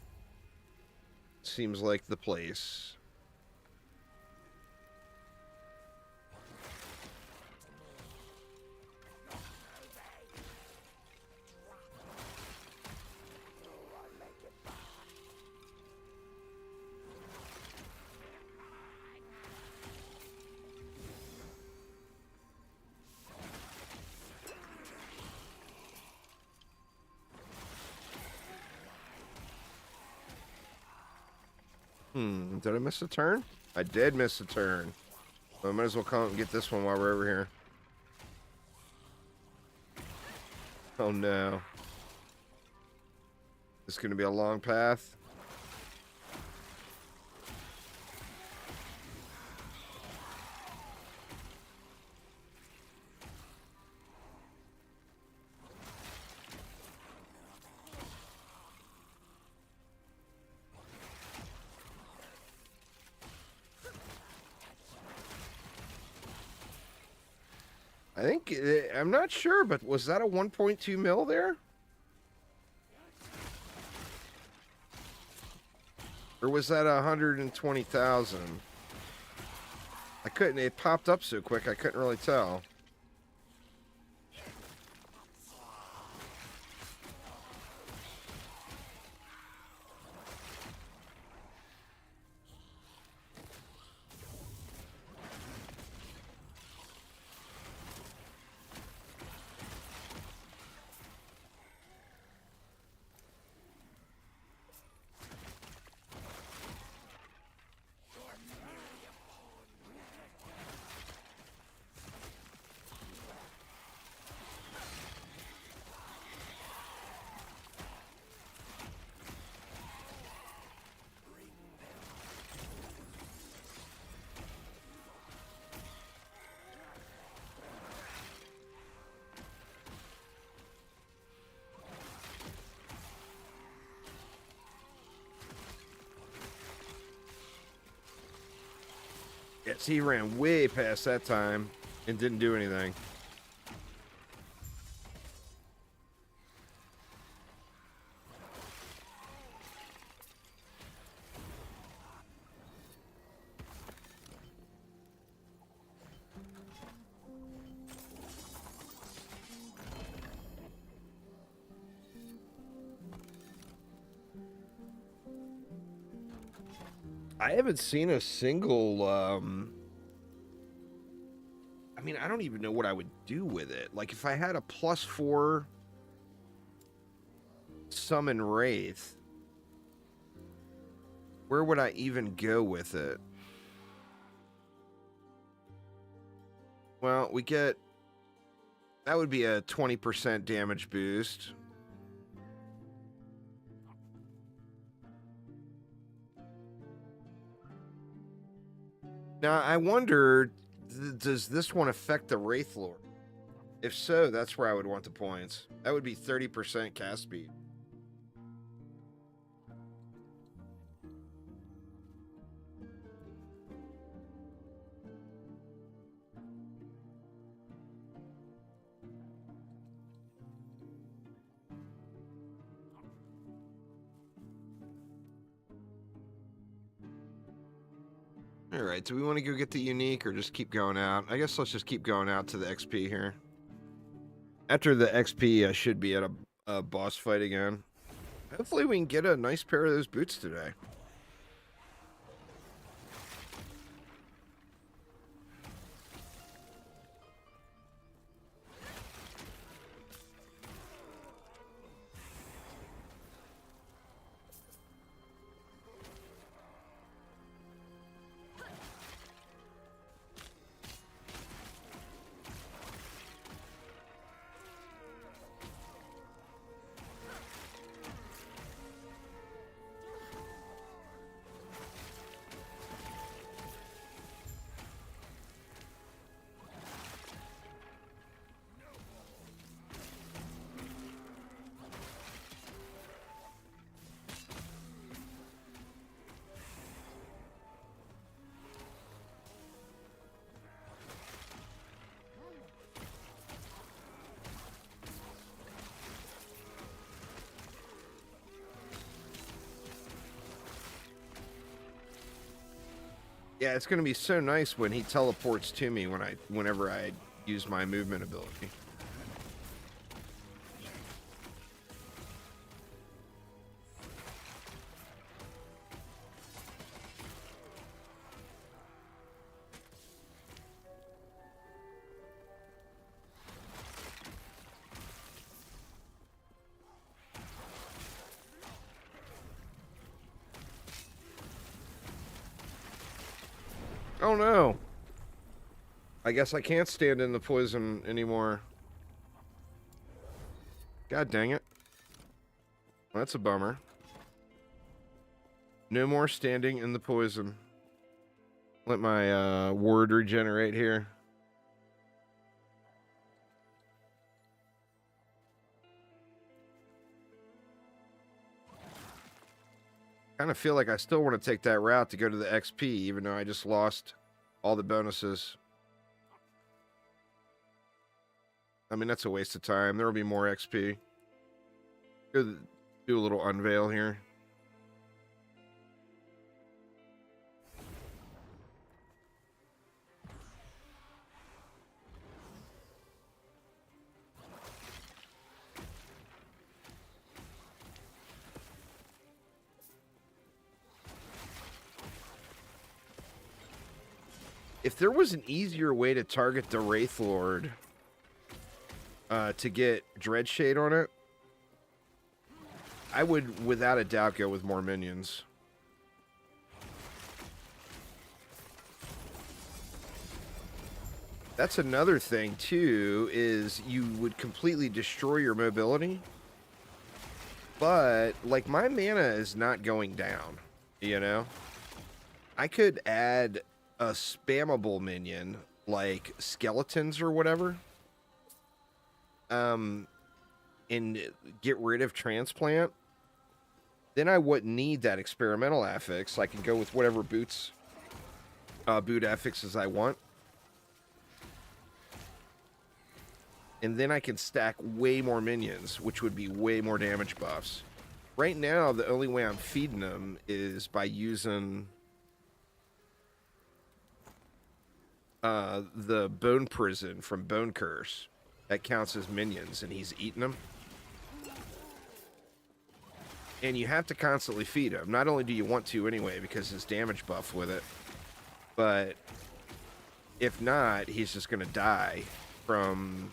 Seems like the place. Did I miss a turn? I did miss a turn. Well, I might as well come and get this one while we're over here. Oh no. This is going to be a long path. I think, I'm not sure, but was that a 1.2 mil there? Or was that 120,000? I couldn't, it popped up so quick, I couldn't really tell. Yes, he ran way past that time and didn't do anything. I haven't seen a single, I mean, I don't even know what I would do with it. Like, if I had a +4 summon Wraith, where would I even go with it? Well, we get, that would be a 20% damage boost. Now, I wonder, does this one affect the Wraith Lord? If so, that's where I would want the points. That would be 30% cast speed. Alright, do we want to go get the unique or just keep going out? I guess let's just keep going out to the XP here. After the XP, I should be at a boss fight again. Hopefully we can get a nice pair of those boots today. Yeah, it's gonna be so nice when he teleports to me whenever I use my movement ability. Oh no! I guess I can't stand in the poison anymore. God dang it. That's a bummer. No more standing in the poison. Let my word regenerate here. Kind of feel like I still want to take that route to go to the XP, even though I just lost all the bonuses. I mean, that's a waste of time. There will be more XP. Go do a little unveil here. If there was an easier way to target the Wraith Lord to get Dreadshade on it, I would, without a doubt, go with more minions. That's another thing, too, is you would completely destroy your mobility. But, like, my mana is not going down, you know? I could add a spammable minion, like skeletons or whatever, and get rid of transplant. Then I wouldn't need that experimental affix. I can go with whatever boot affixes I want. And then I can stack way more minions, which would be way more damage buffs. Right now, the only way I'm feeding them is by using the Bone Prison from Bone Curse. That counts as minions, and he's eating them. And you have to constantly feed him. Not only do you want to anyway, because his damage buff with it, but if not, he's just going to die from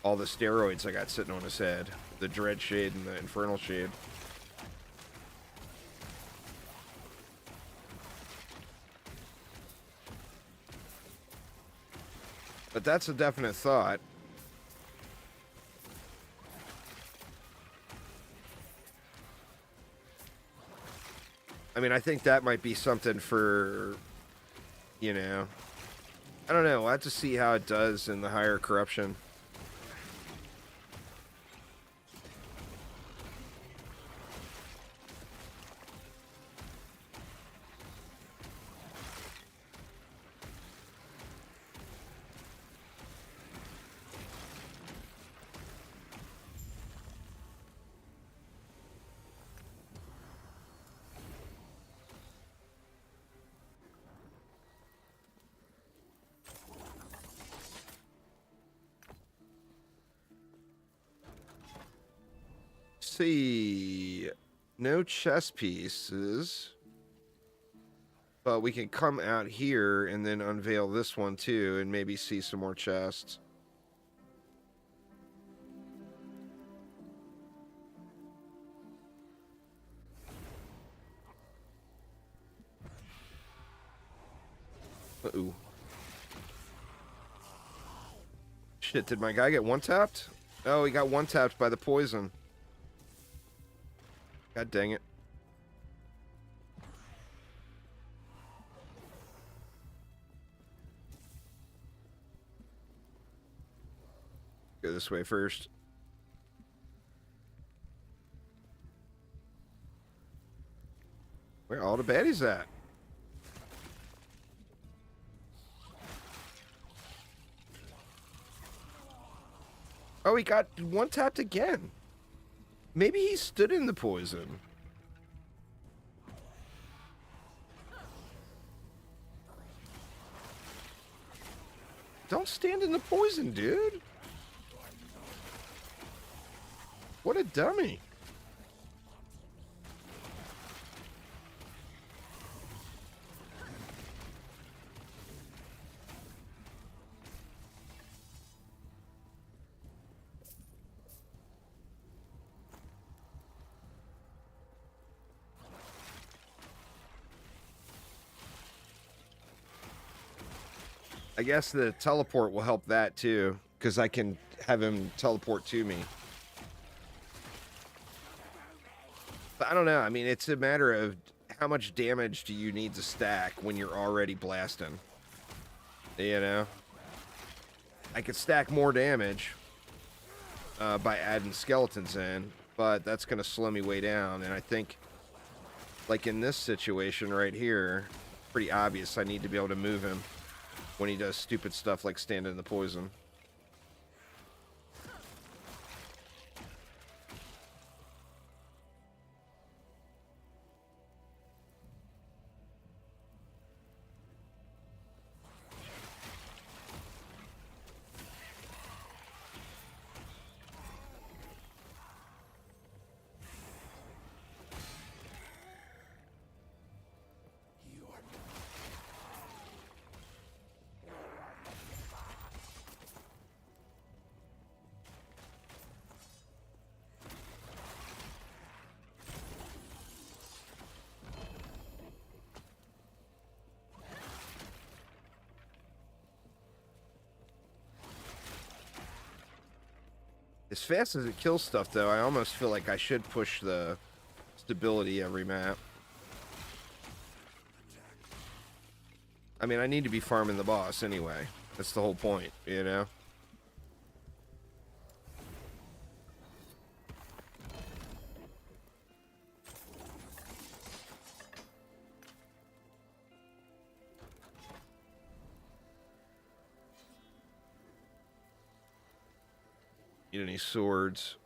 all the steroids I got sitting on his head. The Dread Shade and the Infernal Shade. But that's a definite thought. I mean, I think that might be something for, you know, I don't know. We'll have to see how it does in the higher corruption. See, no chess pieces, but we can come out here and then unveil this one too and maybe see some more chests. Uh-oh. Shit, did my guy get one-tapped? Oh, he got one-tapped by the poison. God dang it. Go this way first. Where are all the baddies at? Oh, he got one-tapped again. Maybe he stood in the poison. Don't stand in the poison, dude. What a dummy. I guess the teleport will help that too, because I can have him teleport to me. But I don't know. I mean, it's a matter of how much damage do you need to stack when you're already blasting. You know? I could stack more damage by adding skeletons in, but that's going to slow me way down. And I think, like in this situation right here, pretty obvious I need to be able to move him when he does stupid stuff like stand in the poison. As fast as it kills stuff, though, I almost feel like I should push the stability every map. I mean, I need to be farming the boss anyway. That's the whole point, you know? Need any swords?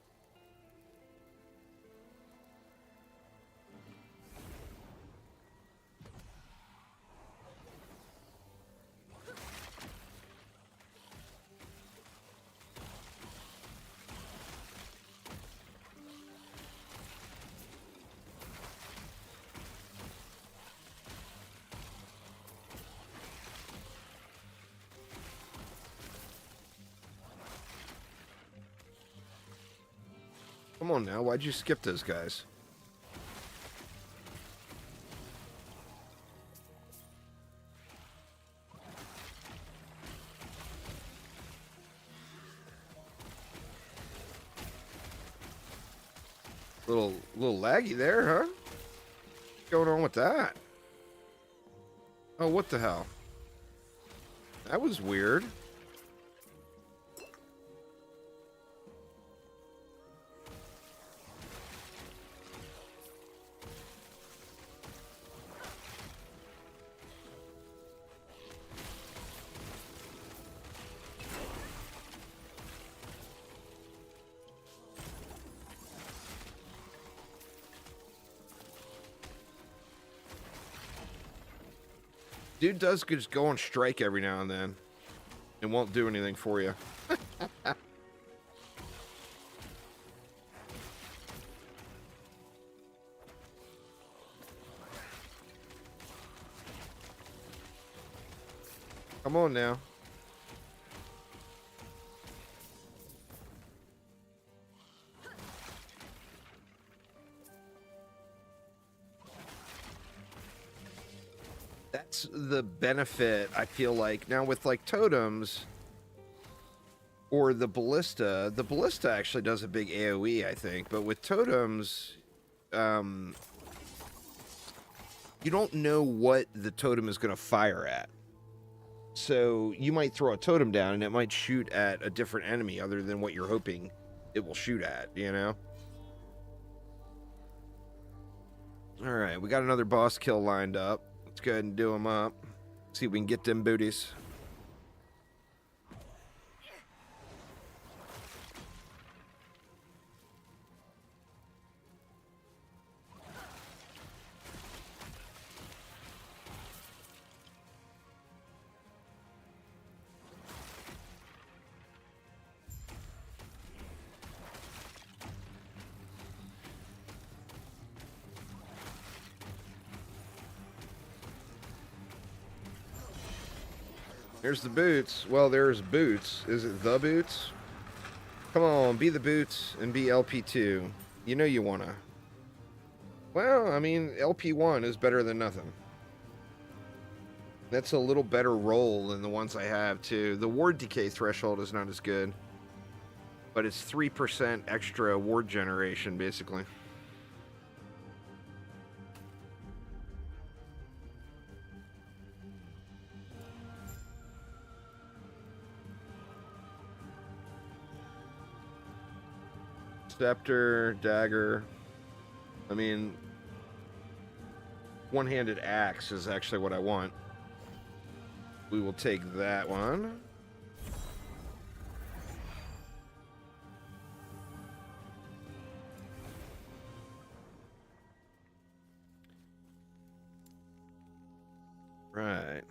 Come on now, why'd you skip those guys? Little laggy there, huh? What's going on with that? Oh, what the hell? That was weird. Dude does just go on strike every now and then. It won't do anything for you. Come on now. That's the benefit, I feel like. Now with like totems or the ballista actually does a big AoE, I think. But with totems, you don't know what the totem is going to fire at. So you might throw a totem down and it might shoot at a different enemy other than what you're hoping it will shoot at, you know? Alright, we got another boss kill lined up. Let's go ahead and do them up. See if we can get them booties. There's the boots. Well, there's boots. Is it the boots? Come on, be the boots and be LP2. You know you wanna. Well, I mean, LP1 is better than nothing. That's a little better roll than the ones I have, too. The ward decay threshold is not as good. But it's 3% extra ward generation, basically. Scepter, dagger. I mean, one-handed axe is actually what I want. We will take that one. Right.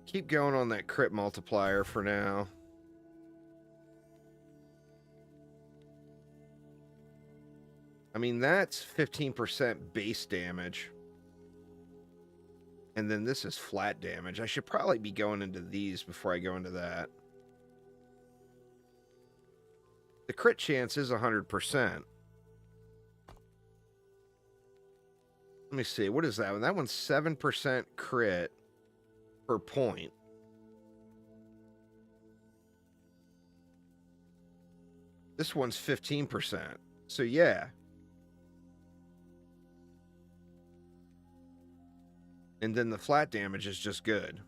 Keep going on that crit multiplier for now. I mean, that's 15% base damage. And then this is flat damage. I should probably be going into these before I go into that. The crit chance is 100%. Let me see. What is that one? That one's 7% crit per point. This one's 15%. So, yeah. And then the flat damage is just good.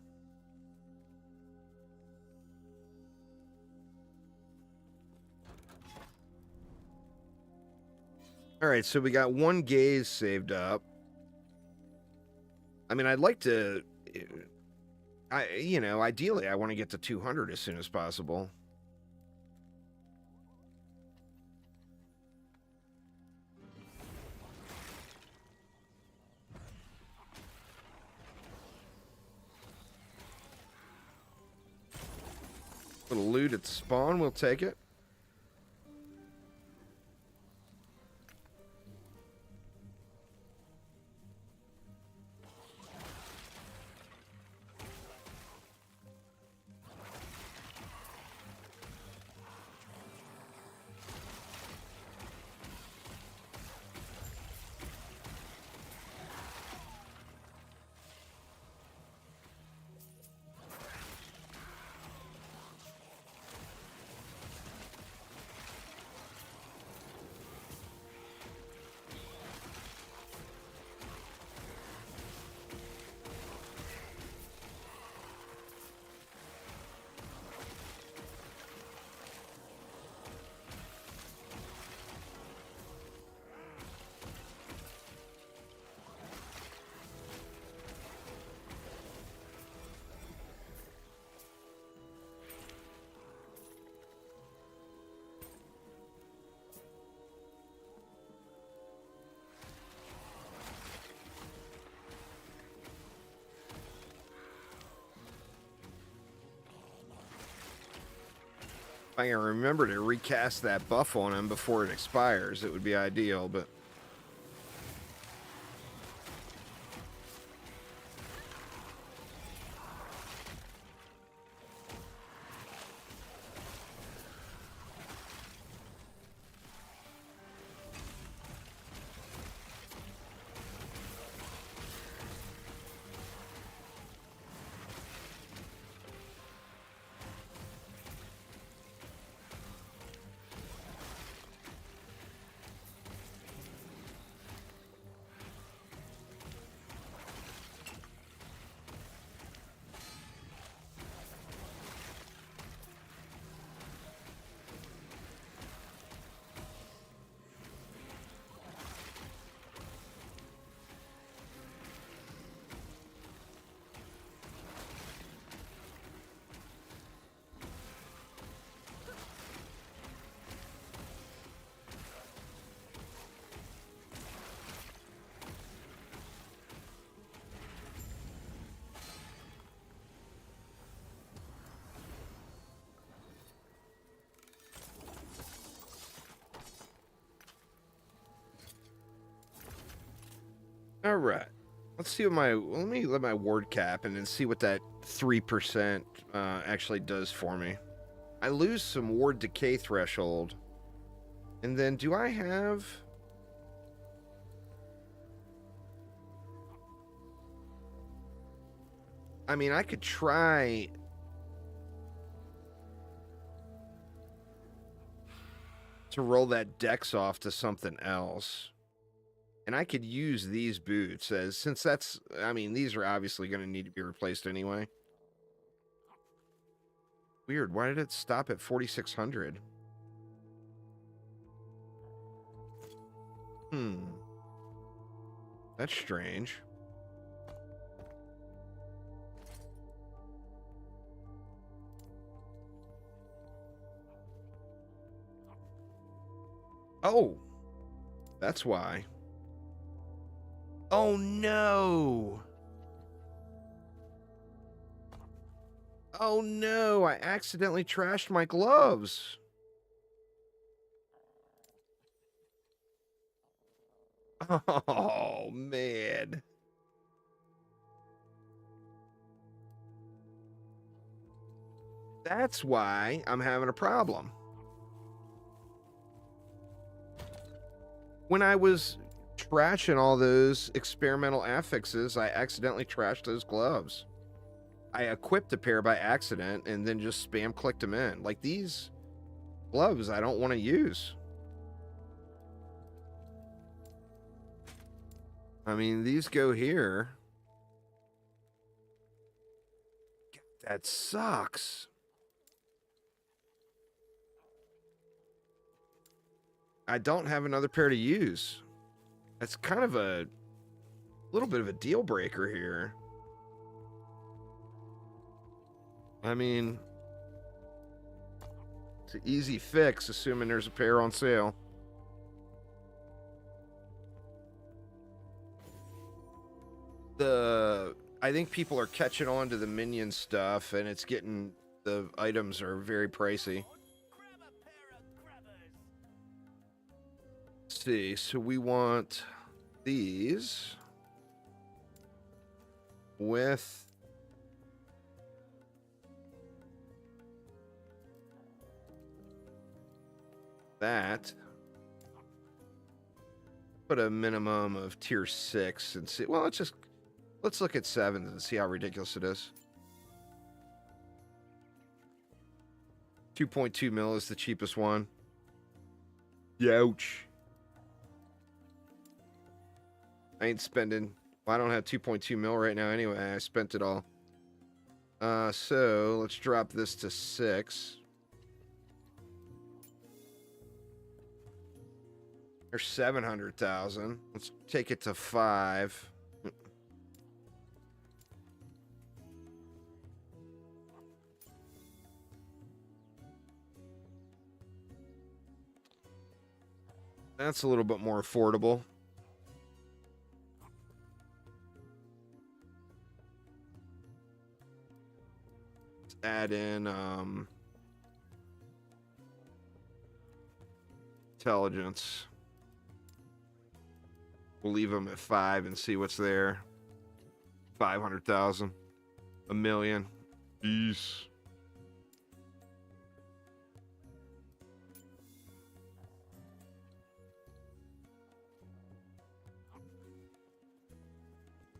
All right, so we got one gaze saved up. I mean, I'd like to... ideally, I want to get to 200 as soon as possible. Little loot at spawn, we'll take it. If I can remember to recast that buff on him before it expires, it would be ideal, but... All right. Let's see what let me let my ward cap and then see what that 3% actually does for me. I lose some ward decay threshold. And then do I have... I mean, I could try... to roll that dex off to something else. And I could use these boots as... Since that's... I mean, these are obviously going to need to be replaced anyway. Weird. Why did it stop at 4,600? That's strange. Oh, that's why. Oh, no. Oh, no. I accidentally trashed my gloves. Oh, man. That's why I'm having a problem. When I was trashing all those experimental affixes, I accidentally trashed those gloves. I equipped a pair by accident and then just spam clicked them in. Like, these gloves I don't want to use. I mean, these go here. That sucks. I don't have another pair to use. That's kind of a little bit of a deal breaker here. I mean, it's an easy fix, assuming there's a pair on sale. I think people are catching on to the minion stuff, and it's getting... The items are very pricey. Let's see, so we want these with that. Put a minimum of tier 6 and see. Well, let's look at 7 and see how ridiculous it is. 2.2 mil is the cheapest one. Youch. I ain't spending... Well, I don't have 2.2 mil right now anyway. I spent it all. So, let's drop this to 6. There's 700,000. Let's take it to 5. That's a little bit more affordable. Add in intelligence. We'll leave them at 5 and see what's there. 500,000. A million. Peace.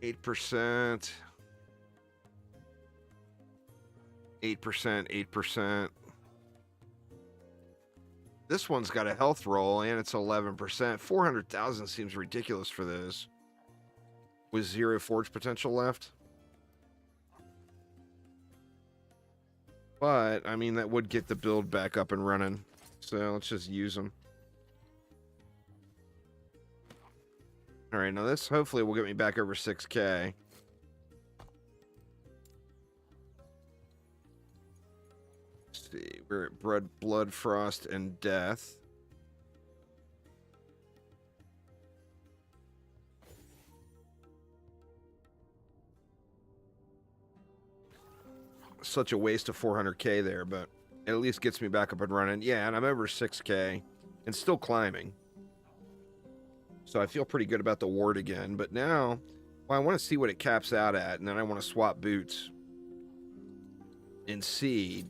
Eight percent. 8%, 8%. This one's got a health roll and it's 11%. 400,000 seems ridiculous for this. With 0 forge potential left. But, I mean, that would get the build back up and running. So, let's just use them. Alright, now this hopefully will get me back over 6K. See, we're at blood, frost, and death. Such a waste of 400K there, but it at least gets me back up and running. Yeah, and I'm over 6K and still climbing. So I feel pretty good about the ward again. But now, well, I want to see what it caps out at, and then I want to swap boots. and see,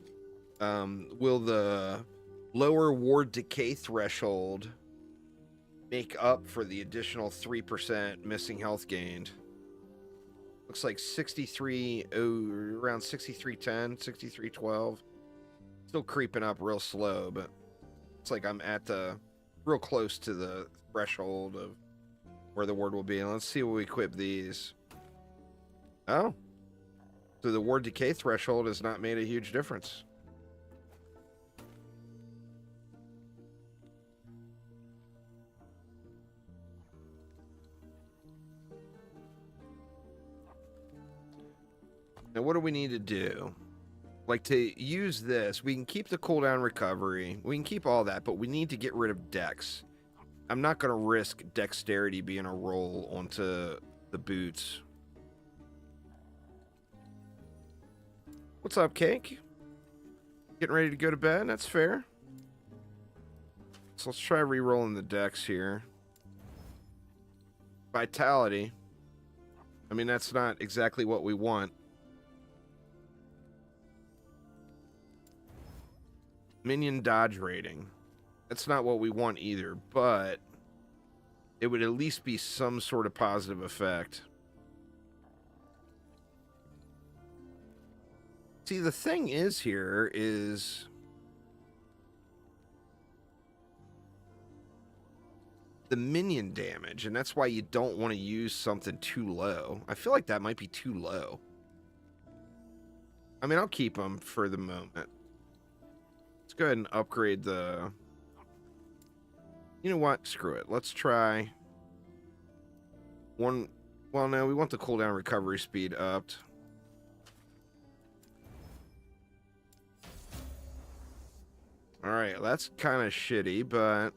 will the lower ward decay threshold make up for the additional 3% missing health gained? Looks like 63, around 6310, 6312. Still creeping up real slow, but it's like I'm at the real close to the threshold of where the ward will be. And let's see what we equip these. Oh, so the ward decay threshold has not made a huge difference. Now, what do we need to do? Like, to use this, we can keep the cooldown recovery. We can keep all that, but we need to get rid of dex. I'm not going to risk dexterity being a roll onto the boots. What's up, Cake? Getting ready to go to bed? That's fair. So let's try re-rolling the dex here. Vitality. I mean, that's not exactly what we want. Minion dodge rating. That's not what we want either, but it would at least be some sort of positive effect. See, the thing is here is the minion damage, and that's why you don't want to use something too low. I feel like that might be too low. I mean, I'll keep them for the moment. Let's go ahead and upgrade the... You know what? Screw it. Let's try one... Well, no, we want the cooldown recovery speed upped. Alright, that's kind of shitty, but...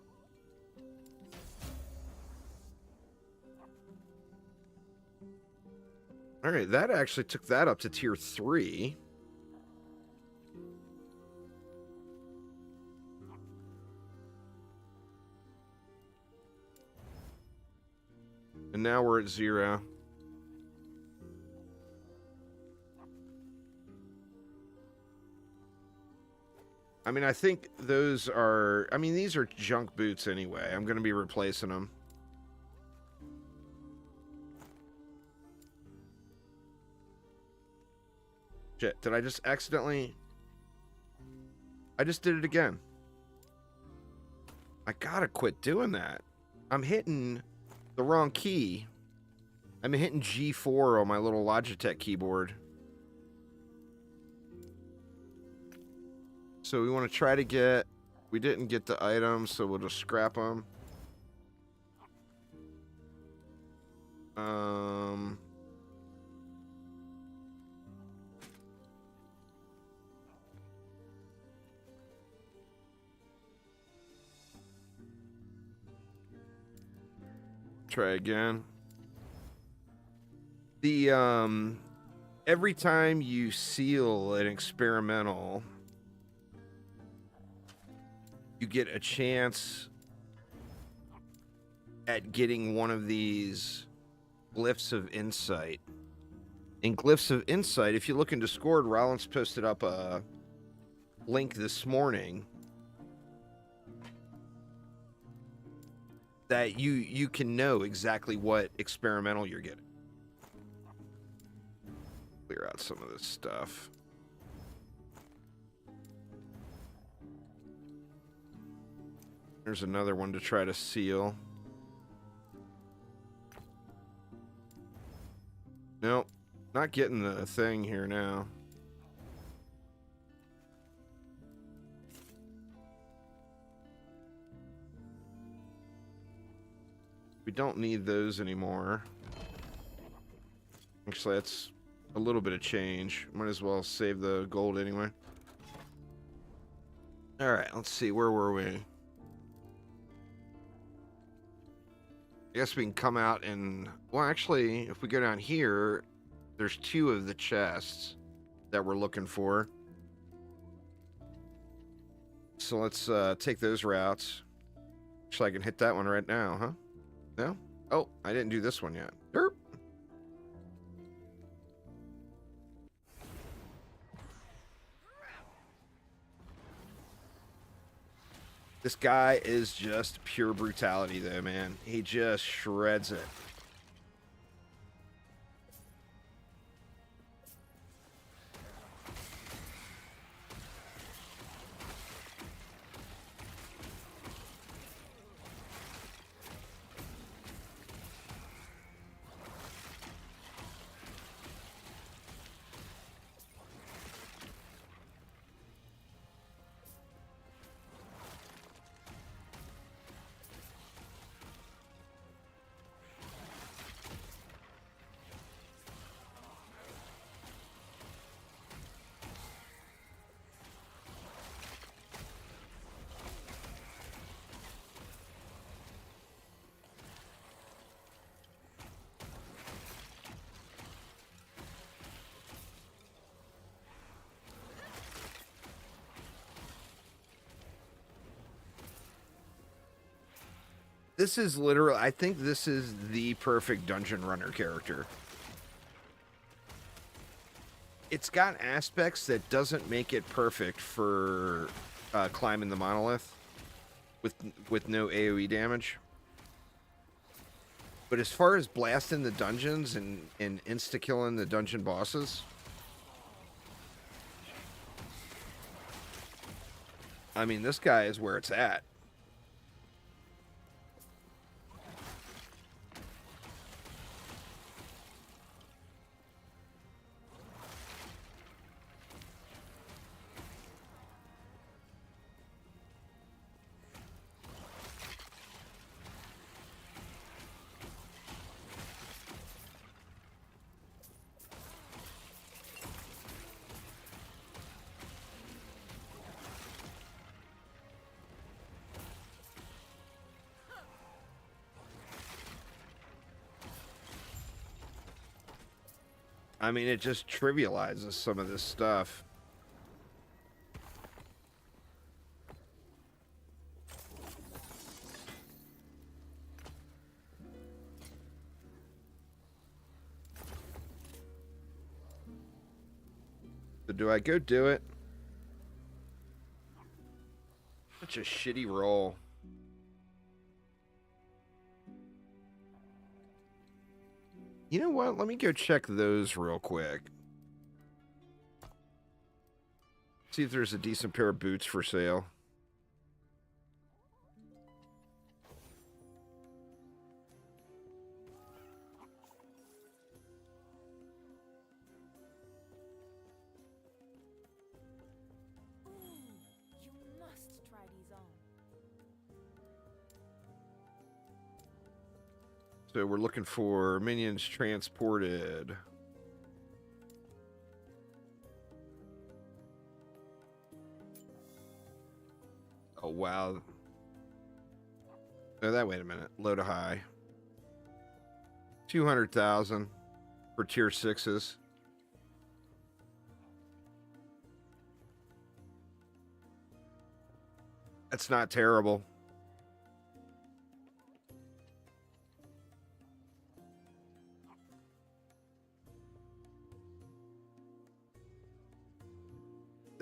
Alright, that actually took that up to tier 3. And now we're at 0. I mean, I think those are... I mean, these are junk boots anyway. I'm going to be replacing them. Shit, did I just accidentally... I just did it again. I gotta quit doing that. I'm hitting the wrong key. I'm hitting G4 on my little Logitech keyboard. So we want to try to get... We didn't get the items, so we'll just scrap them. Try again. The, every time you seal an experimental, you get a chance at getting one of these glyphs of insight. In glyphs of insight, if you look in Discord, Rollins posted up a link this morning that you can know exactly what experimental you're getting. Clear out some of this stuff. There's another one to try to seal. Nope, not getting the thing here now. We don't need those anymore. Actually, that's a little bit of change. Might as well save the gold anyway. Alright, let's see. Where were we? I guess we can come out and... Well, actually, if we go down here, there's 2 of the chests that we're looking for. So let's take those routes. Actually, I can hit that one right now, huh? No? Oh, I didn't do this one yet. Derp. This guy is just pure brutality, though, man. He just shreds it. This is literally, I think this is the perfect dungeon runner character. It's got aspects that doesn't make it perfect for climbing the monolith with no AoE damage. But as far as blasting the dungeons and insta-killing the dungeon bosses, I mean, this guy is where it's at. I mean, it just trivializes some of this stuff. So do I go do it? Such a shitty roll. You know what? Let me go check those real quick. See if there's a decent pair of boots for sale. So we're looking for minions transported. Oh, wow. Oh, wait a minute. Low to high. 200,000 for tier 6s. That's not terrible.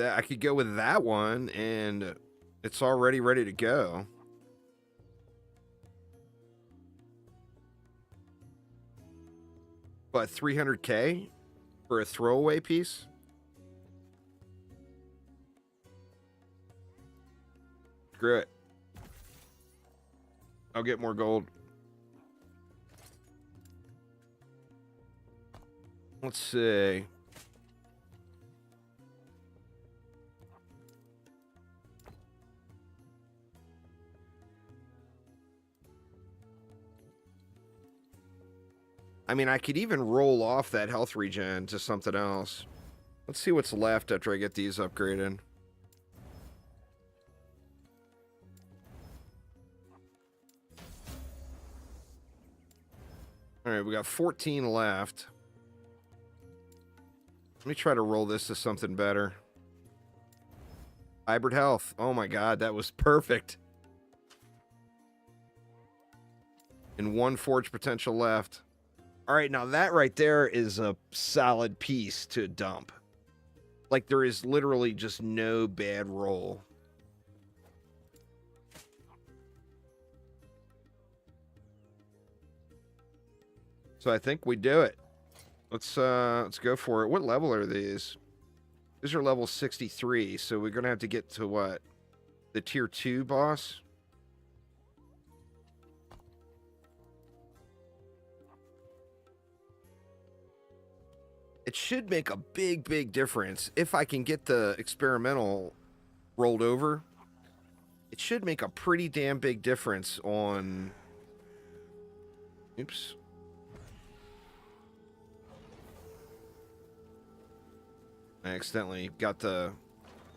I could go with that one, and it's already ready to go. But 300K for a throwaway piece? Screw it. I'll get more gold. Let's see. I mean, I could even roll off that health regen to something else. Let's see what's left after I get these upgraded. All right, we got 14 left. Let me try to roll this to something better. Hybrid health. Oh my god, that was perfect. And 1 forge potential left. All right, now that right there is a solid piece to dump. Like, there is literally just no bad roll. So I think we do it. Let's go for it. What level are these? These are level 63, so we're gonna have to get to what? The tier 2 boss? It should make a big difference if I can get the experimental rolled over. It should make a pretty damn big difference on... Oops. I accidentally got the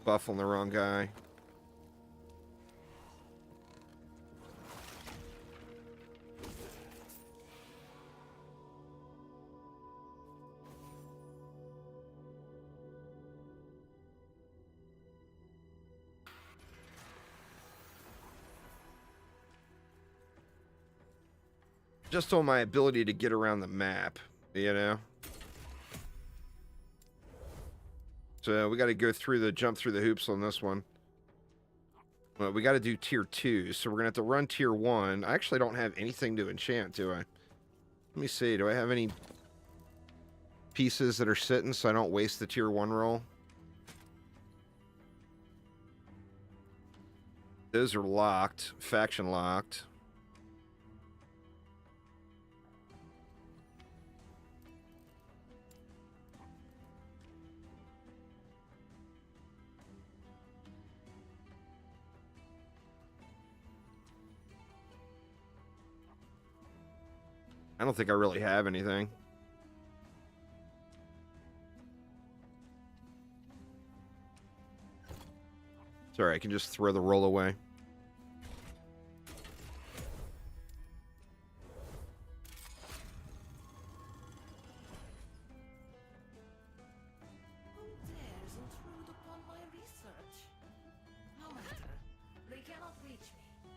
buff on the wrong guy. Just on my ability to get around the map, you know? So we got to go through the jump through the hoops on this one. Well, we got to do tier 2, so we're going to have to run tier 1. I actually don't have anything to enchant, do I? Let me see. Do I have any pieces that are sitting so I don't waste the tier 1 roll? Those are locked. Faction locked. I don't think I really have anything. Sorry, I can just throw the roll away. Who dares intrude upon my research? No matter. They cannot reach me.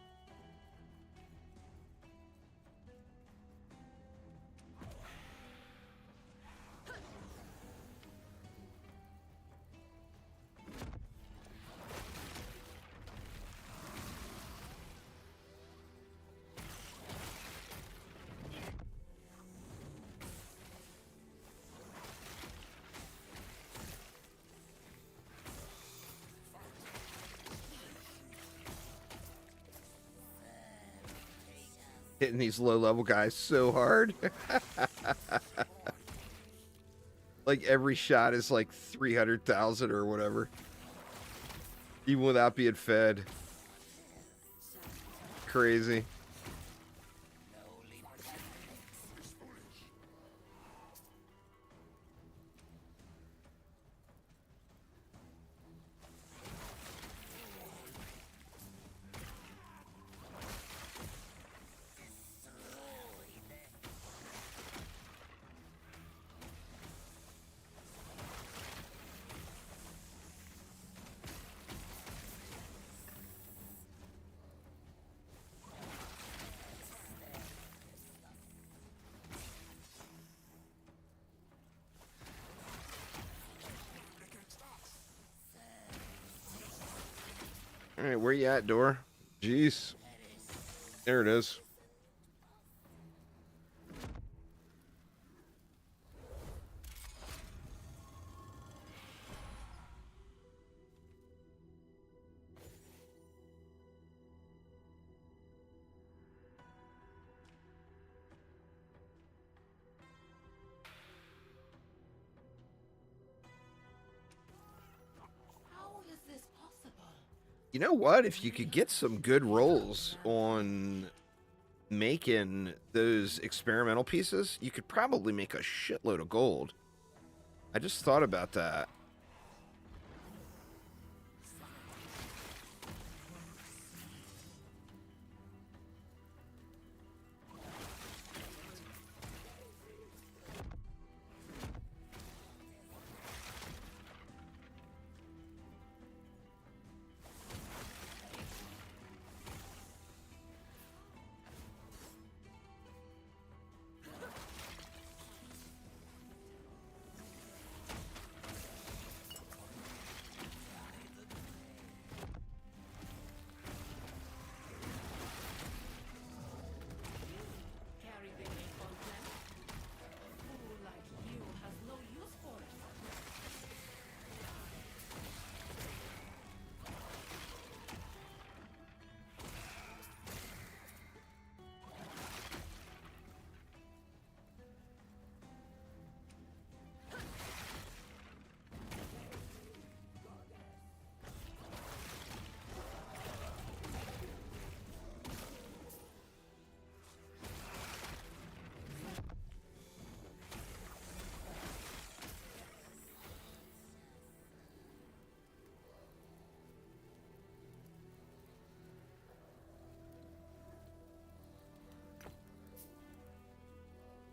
Hitting these low-level guys so hard. Like, every shot is like 300,000 or whatever. Even without being fed. Crazy. Alright, where you at, door? Jeez. There it is. How is this possible? You know what? If you could get some good rolls on making those experimental pieces, you could probably make a shitload of gold. I just thought about that.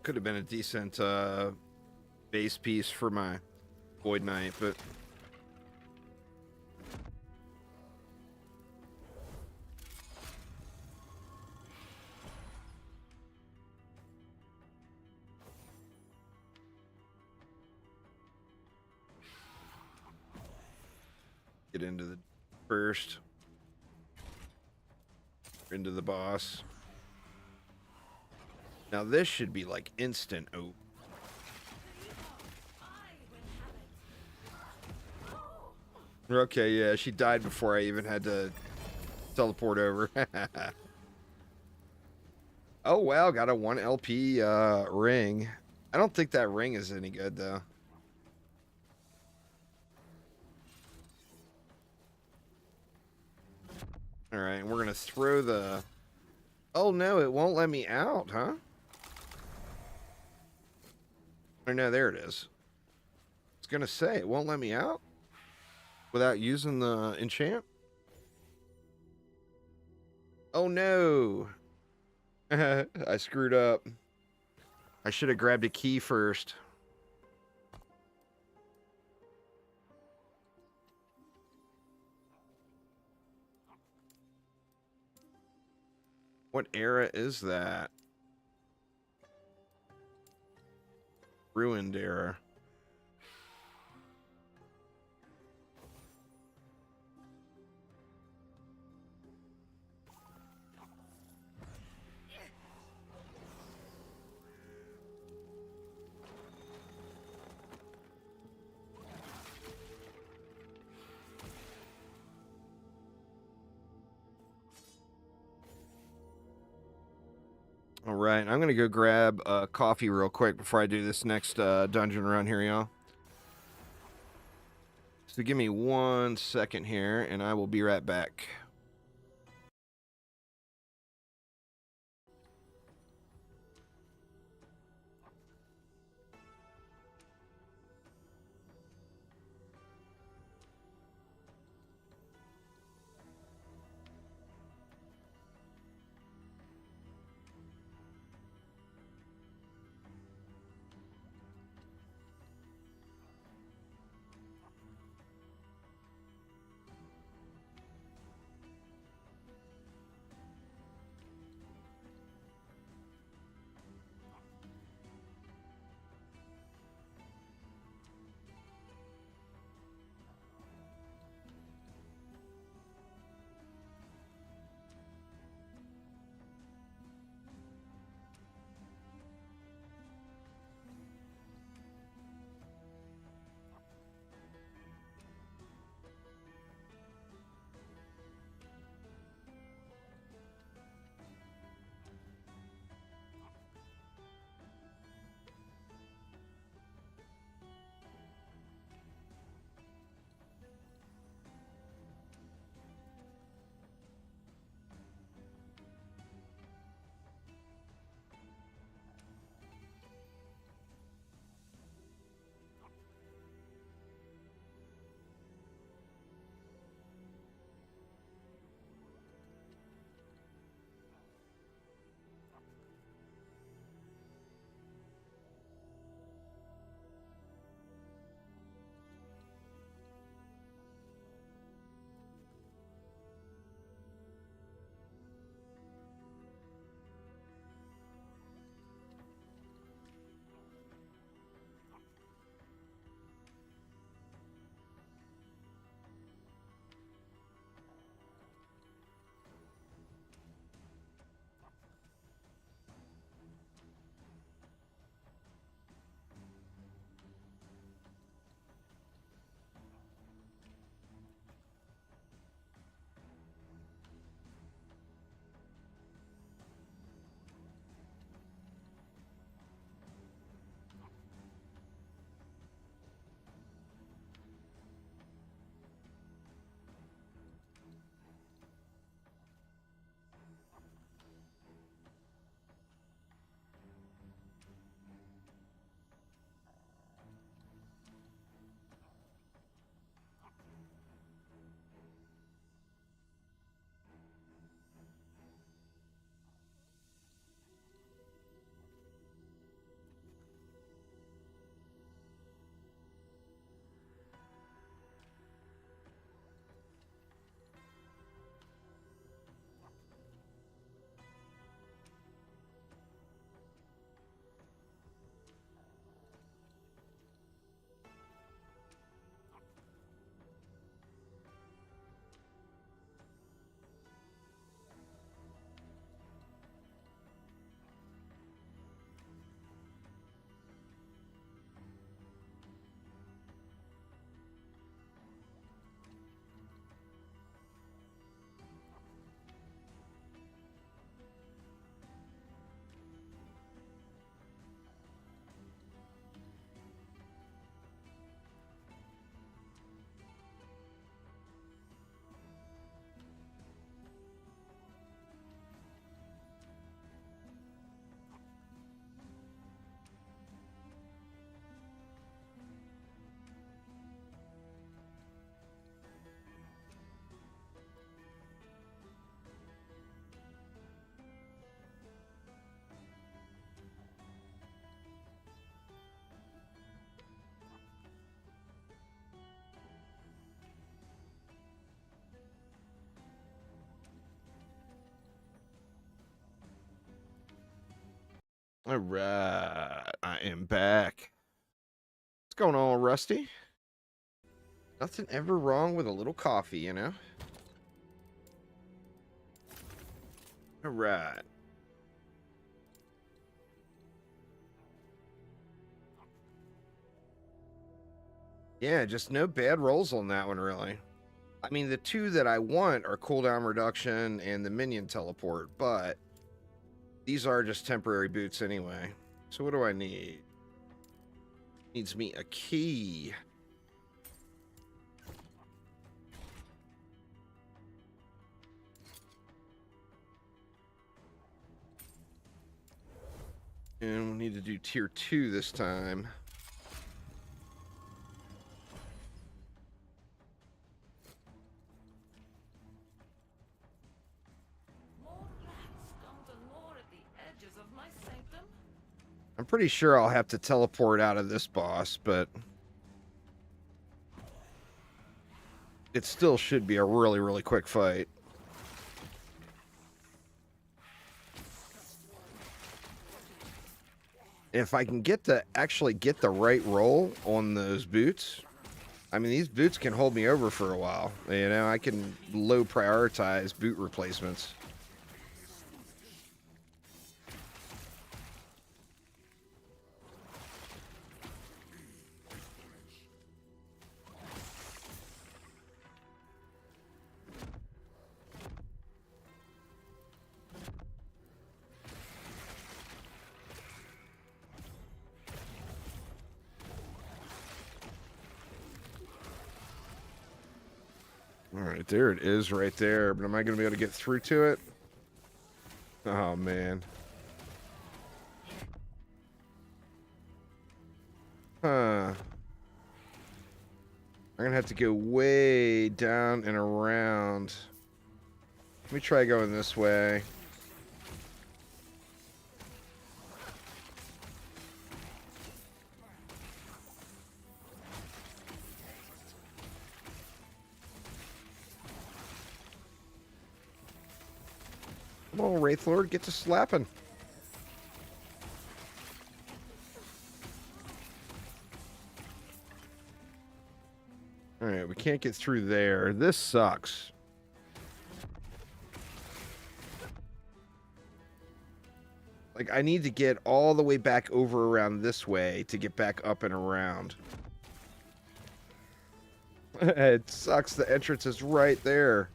Could have been a decent base piece for my Void Knight, but get into the first, into the boss. Now this should be like instant. Oh, okay, yeah, she died before I even had to teleport over. Oh wow, got a 1 LP ring. I don't think that ring is any good though. All right, we're gonna throw the. Oh no, it won't let me out, huh? Oh no, there it is. I was gonna say it won't let me out without using the enchant. Oh no, I screwed up. I should have grabbed a key first. What era is that? Ruined era. All right, I'm gonna go grab coffee real quick before I do this next dungeon run here, y'all. So give me 1 second here, and I will be right back. All right, I am back. What's going on, Rusty? Nothing ever wrong with a little coffee, you know? All right. Yeah, just no bad rolls on that one, really. I mean, the two that I want are cooldown reduction and the minion teleport, but these are just temporary boots anyway. So what do I need? Needs me a key. And we need to do tier 2 this time. More rats come to gnaw at the edges of my sanctum. I'm pretty sure I'll have to teleport out of this boss, but it still should be a really, really quick fight. If I can actually get the right roll on those boots, I mean, these boots can hold me over for a while. You know, I can low prioritize boot replacements. All right, there it is right there. But am I going to be able to get through to it? Oh, man. Huh. I'm going to have to go way down and around. Let me try going this way. Come on, Wraith Lord, get to slapping. Alright, we can't get through there. This sucks. Like, I need to get all the way back over around this way to get back up and around. It sucks. The entrance is right there.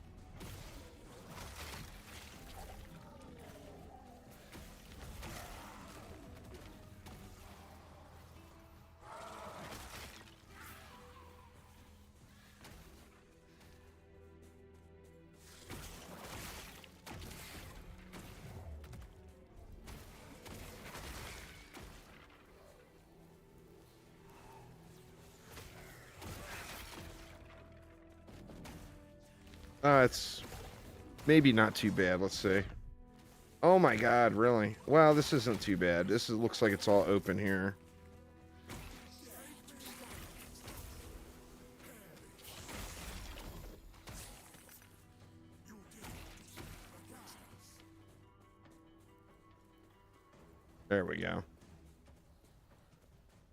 It's maybe not too bad. Let's see. Oh my god, really? Well, this isn't too bad. Looks like it's all open here. There we go.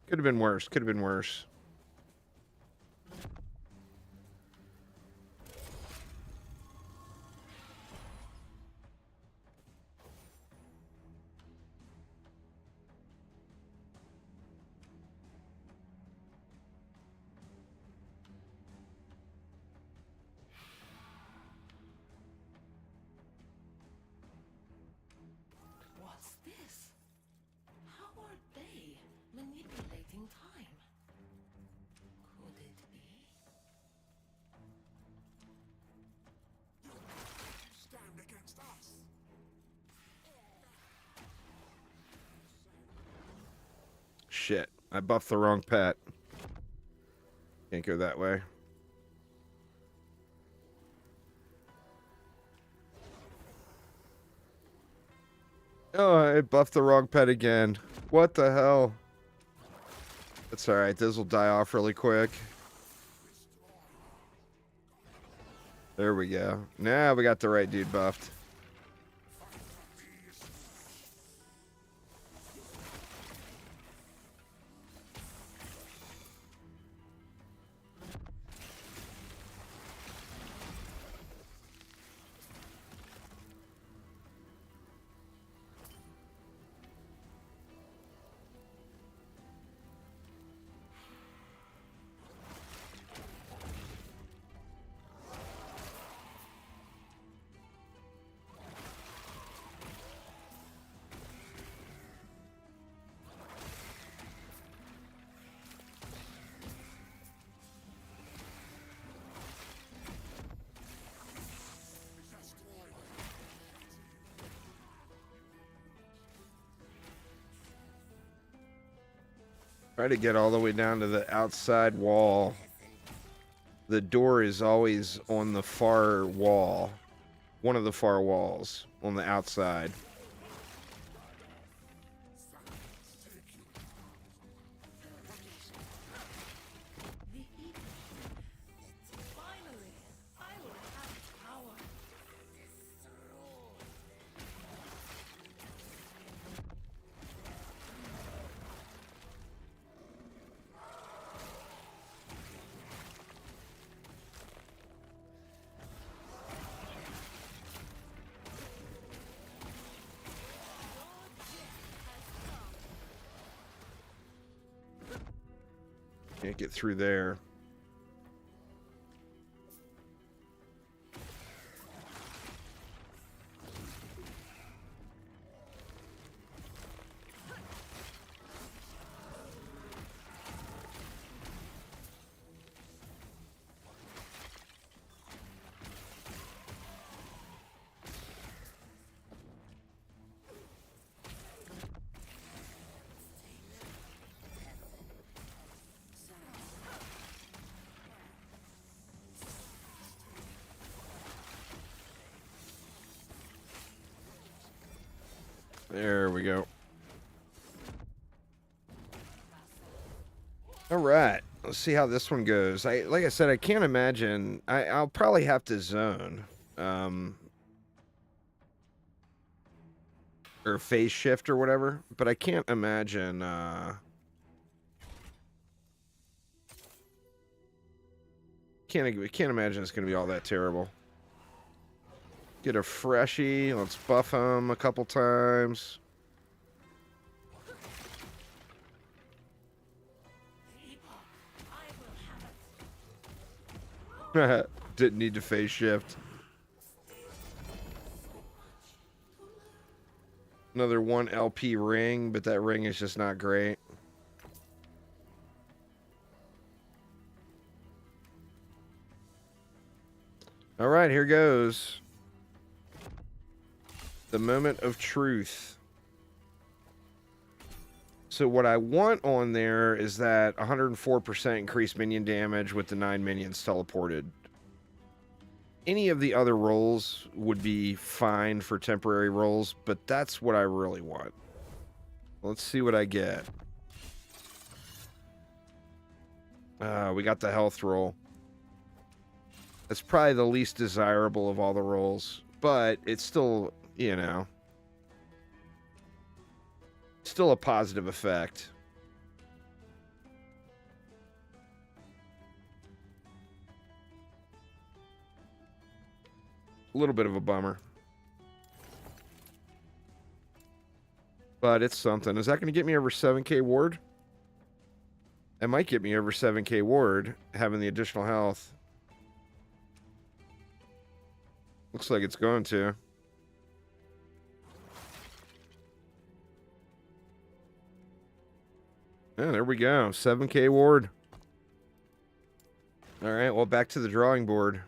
Could have been worse. Could have been worse. What's this? How are they manipulating time? Could it be? Stand against us. Shit. I buffed the wrong pet. Can't go that way. Oh, I buffed the wrong pet again. What the hell? That's alright. This will die off really quick. There we go. Now we got the right dude buffed. Try to get all the way down to the outside wall. The door is always on the far wall. One of the far walls on the outside. The evening. Finally, I will have power. Can't get through there. There we go. All right, let's see how this one goes. Like I said, I can't imagine. I'll probably have to zone, or phase shift or whatever. But I can't imagine. Can't imagine it's gonna be all that terrible. Get a freshie. Let's buff him a couple times. Didn't need to phase shift. Another 1 LP ring, but that ring is just not great. All right, here goes. The moment of truth. So what I want on there is that 104% increased minion damage with the 9 minions teleported. Any of the other rolls would be fine for temporary rolls, but that's what I really want. Let's see what I get. We got the health roll. That's probably the least desirable of all the rolls, but it's still, you know, still a positive effect. A little bit of a bummer. But it's something. Is that going to get me over 7k ward? It might get me over 7k ward, having the additional health. Looks like it's going to. Yeah, there we go. 7k ward. All right, well, back to the drawing board.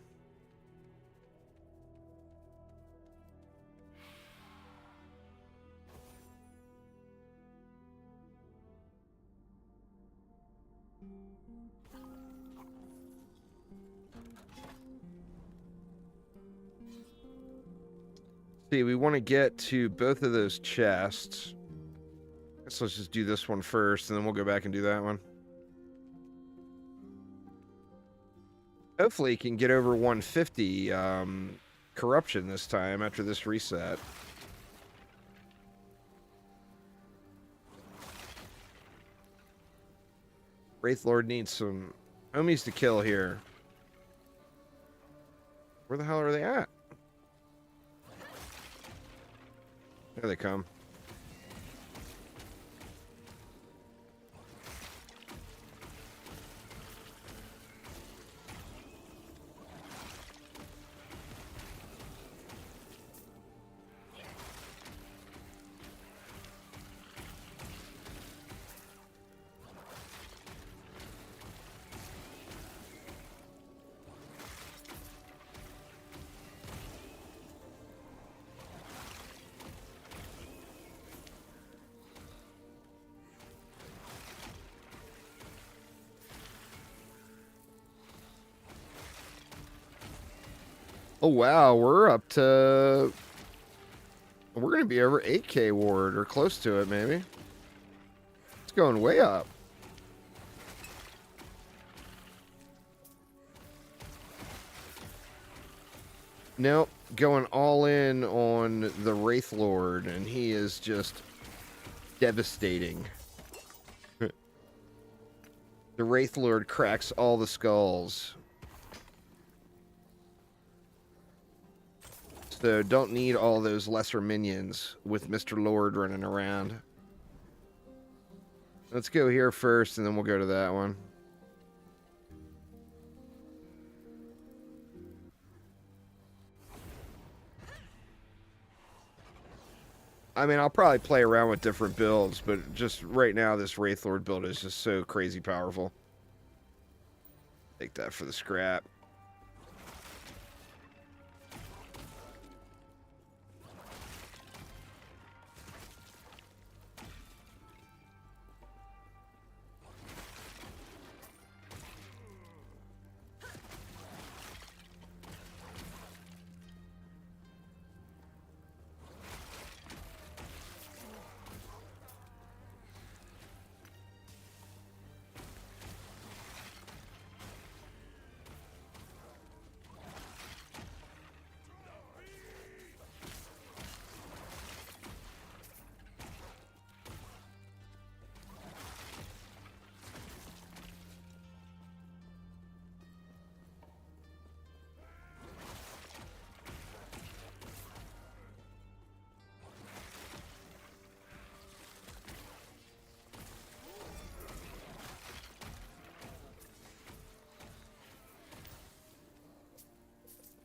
See, we want to get to both of those chests. So let's just do this one first, and then we'll go back and do that one. Hopefully, you can get over 150 corruption this time after this reset. Wraith Lord needs some homies to kill here. Where the hell are they at? There they come. Oh wow, we're up to. We're gonna be over 8K ward or close to it, maybe. It's going way up. Nope, going all in on the Wraith Lord, and he is just devastating. The Wraith Lord cracks all the skulls. So don't need all those lesser minions with Mr. Lord running around. Let's go here first, and then we'll go to that one. I mean, I'll probably play around with different builds, but just right now, this Wraith Lord build is just so crazy powerful. Take that for the scrap.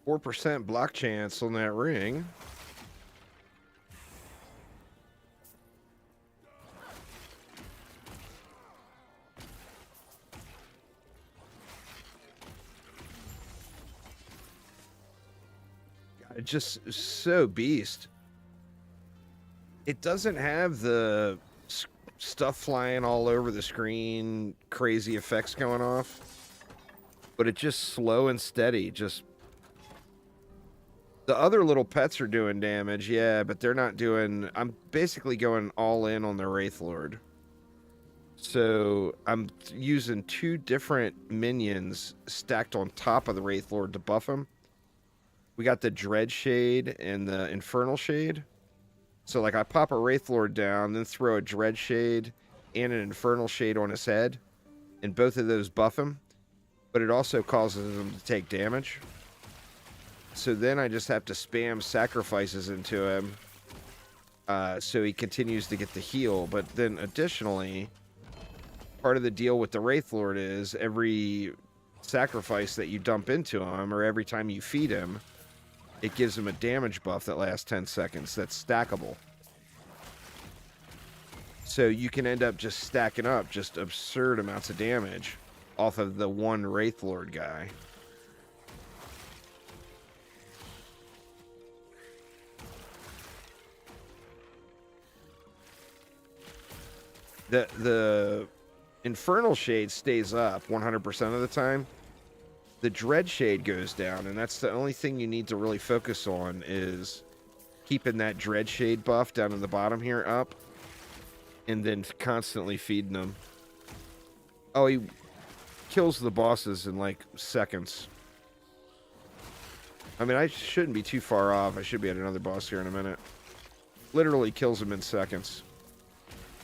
%4 block chance on that ring. God, it's just so beast. It doesn't have the stuff flying all over the screen, crazy effects going off, but it's just slow and steady. Just the other little pets are doing damage, yeah, but they're not doing. I'm basically going all in on the Wraith Lord. So I'm using 2 different minions stacked on top of the Wraith Lord to buff him. We got the Dread Shade and the Infernal Shade. So like I pop a Wraith Lord down, then throw a Dread Shade and an Infernal Shade on his head, and both of those buff him, but it also causes him to take damage. So then I just have to spam sacrifices into him, so he continues to get the heal. But then additionally, part of the deal with the Wraith Lord is every sacrifice that you dump into him, or every time you feed him, it gives him a damage buff that lasts 10 seconds that's stackable. So you can end up just stacking up just absurd amounts of damage off of the one Wraith Lord guy. The Infernal Shade stays up 100% of the time. The Dread Shade goes down, and that's the only thing you need to really focus on is keeping that Dread Shade buff down in the bottom here up, and then constantly feeding them. Oh, he kills the bosses in like seconds. I mean, I shouldn't be too far off. I should be at another boss here in a minute. Literally kills them in seconds.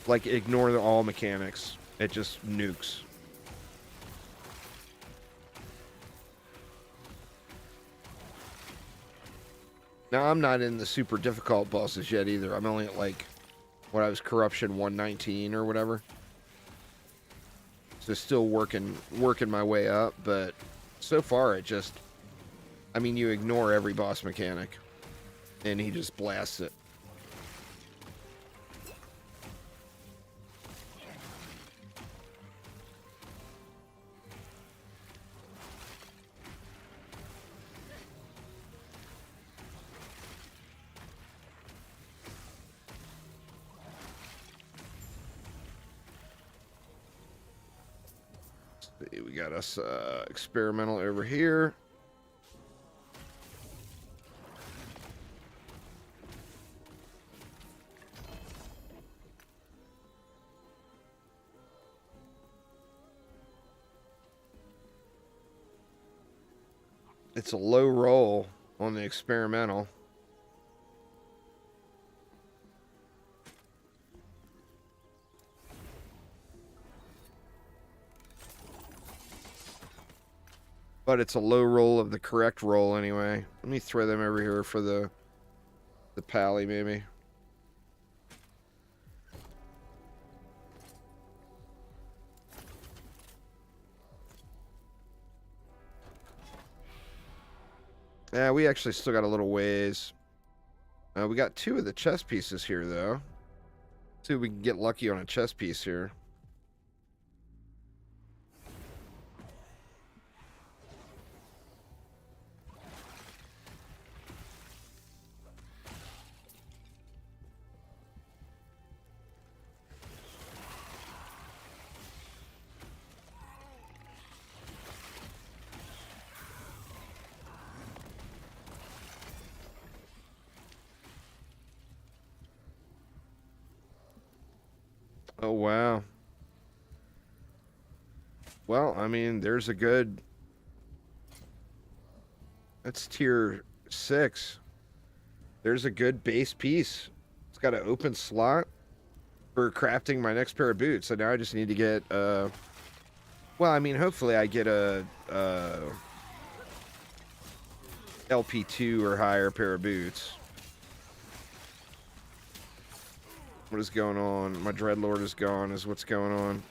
Like, ignore all mechanics. It just nukes. Now, I'm not in the super difficult bosses yet either. I'm only at, like, what I was Corruption 119 or whatever. So still working my way up, but so far it just... I mean, you ignore every boss mechanic, and he just blasts it. We got us experimental over here. It's a low roll on the experimental. But it's a low roll of the correct roll anyway. Let me throw them over here for the pally maybe. Yeah, we actually still got a little ways. We got 2 of the chess pieces here, though. See if we can get lucky on a chess piece here. Oh, wow. Well, I mean, there's a good... That's tier 6. There's a good base piece. It's got an open slot for crafting my next pair of boots. So now I just need to get... well, I mean, hopefully I get a... LP2 or higher pair of boots. What is going on? My Dreadlord is gone, is what's going on.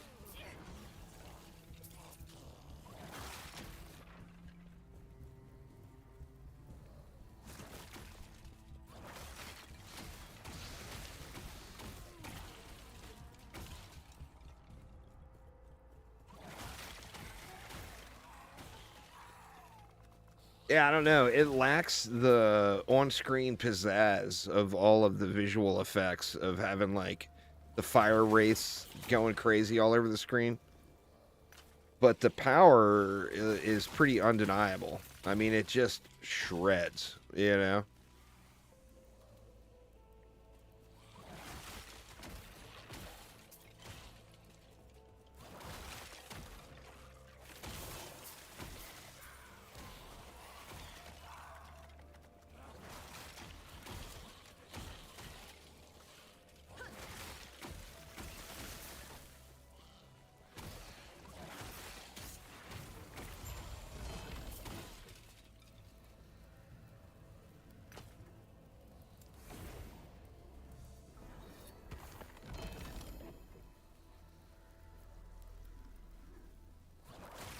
Yeah, I don't know. It lacks the on-screen pizzazz of all of the visual effects of having, like, the fire wraiths going crazy all over the screen. But the power is pretty undeniable. I mean, it just shreds, you know?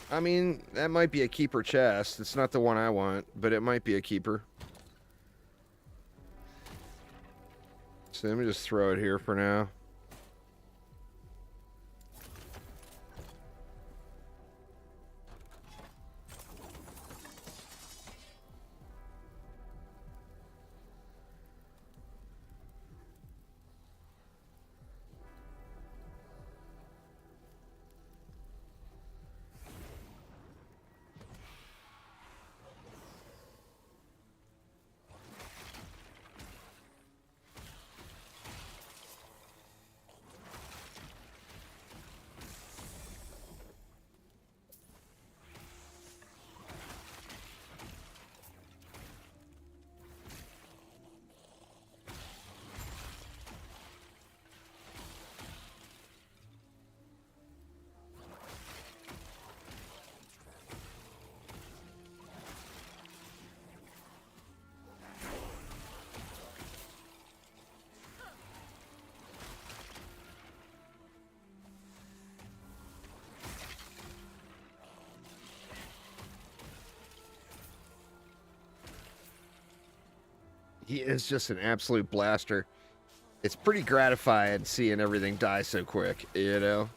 I mean, that might be a keeper chest. It's not the one I want, but it might be a keeper. So let me just throw it here for now. He is just an absolute blaster. It's pretty gratifying seeing everything die so quick, you know?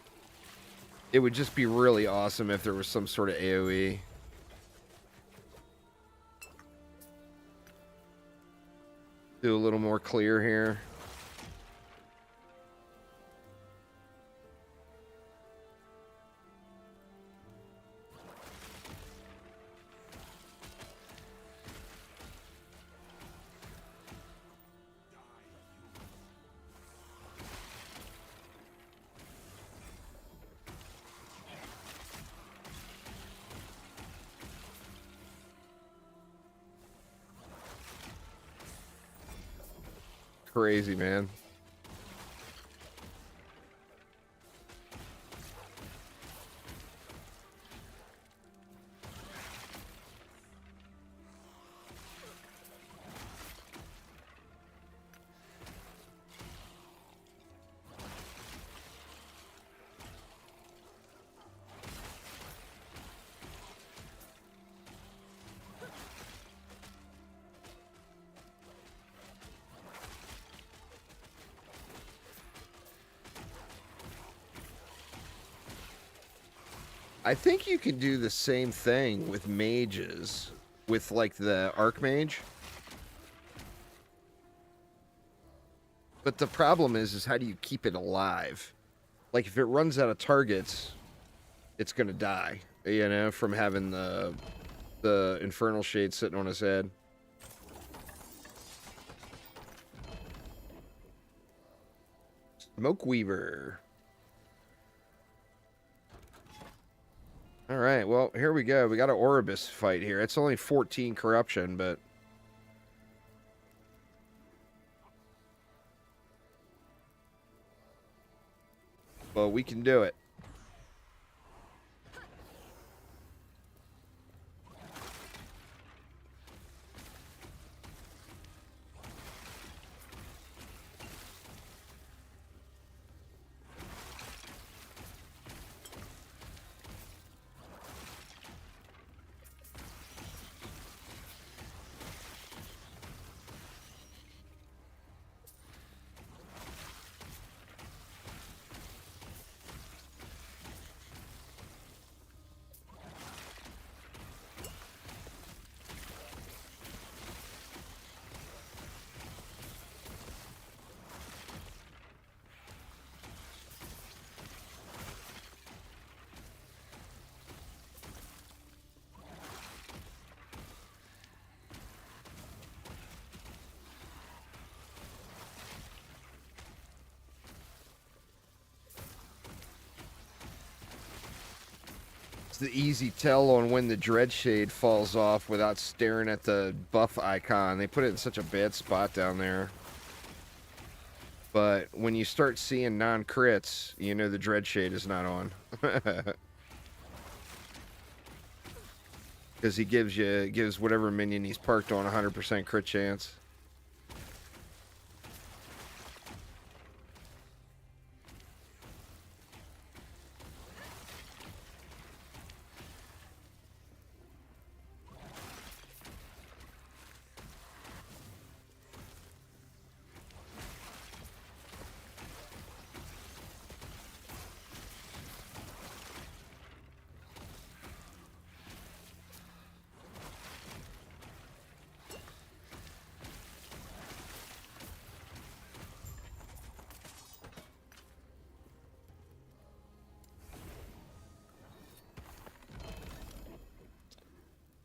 It would just be really awesome if there was some sort of AoE. Do a little more clear here. crazy, man. I think you can do the same thing with mages, with like the Archmage. But the problem is how do you keep it alive? Like if it runs out of targets, it's gonna die, you know, from having the Infernal Shade sitting on his head. Smoke Weaver. All right, well, here we go. We got an Oribus fight here. It's only 14 corruption, but... well, we can do it. The easy tell on when the Dread Shade falls off without staring at the buff icon. They put it in such a bad spot down there. But when you start seeing non-crits, you know the Dread Shade is not on. Because he gives whatever minion he's parked on 100% crit chance.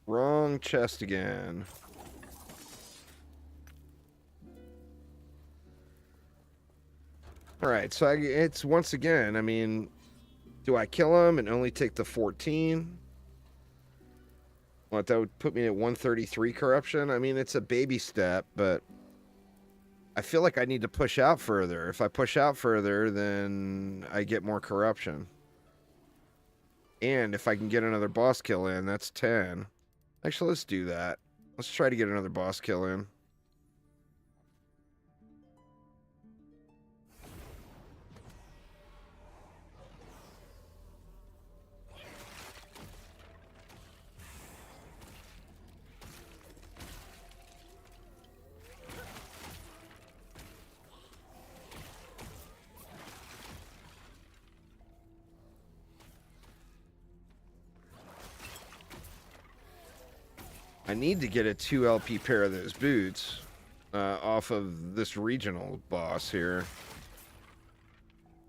Wrong chest again. Alright, so it's once again, I mean, do I kill him and only take the 14? What, that would put me at 133 corruption? I mean, it's a baby step, but I feel like I need to push out further. If I push out further, then I get more corruption. And if I can get another boss kill in, that's 10. Actually, let's do that. Let's try to get another boss kill in. I need to get a 2 LP pair of those boots off of this regional boss here.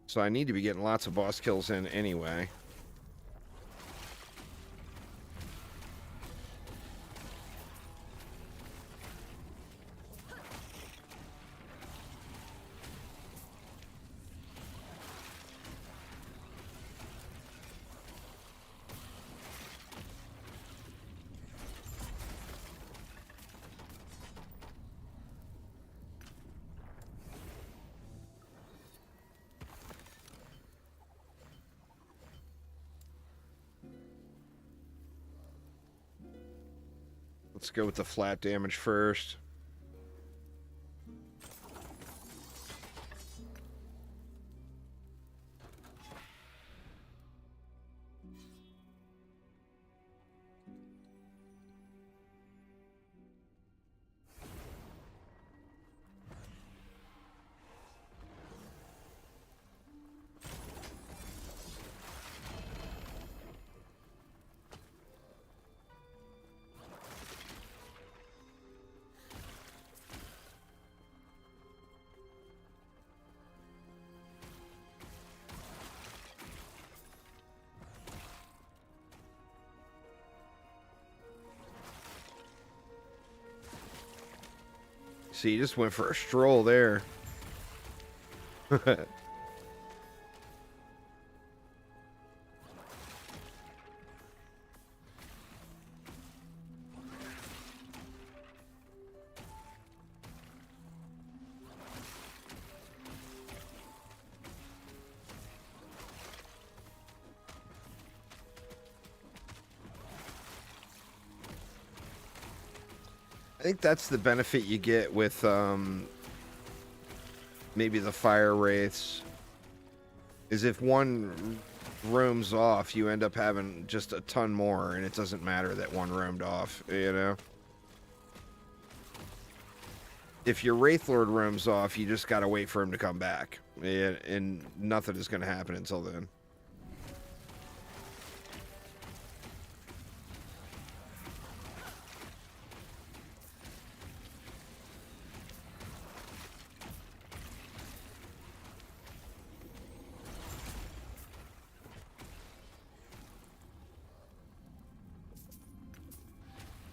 So I need to be getting lots of boss kills in anyway. Let's go with the flat damage first. See, you just went for a stroll there. I think that's the benefit you get with maybe the fire wraiths, is if one roams off, you end up having just a ton more, and it doesn't matter that one roamed off, you know? If your Wraith Lord roams off, you just gotta wait for him to come back, and nothing is gonna happen until then.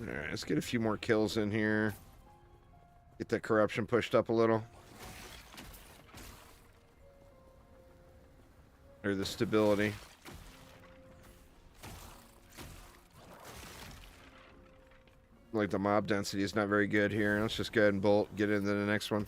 Alright, let's get a few more kills in here. Get that corruption pushed up a little. Or the stability. Like the mob density is not very good here. Let's just go ahead and bolt, get into the next one.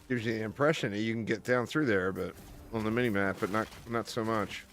Gives you the impression that you can get down through there, but on the mini-map, but not so much.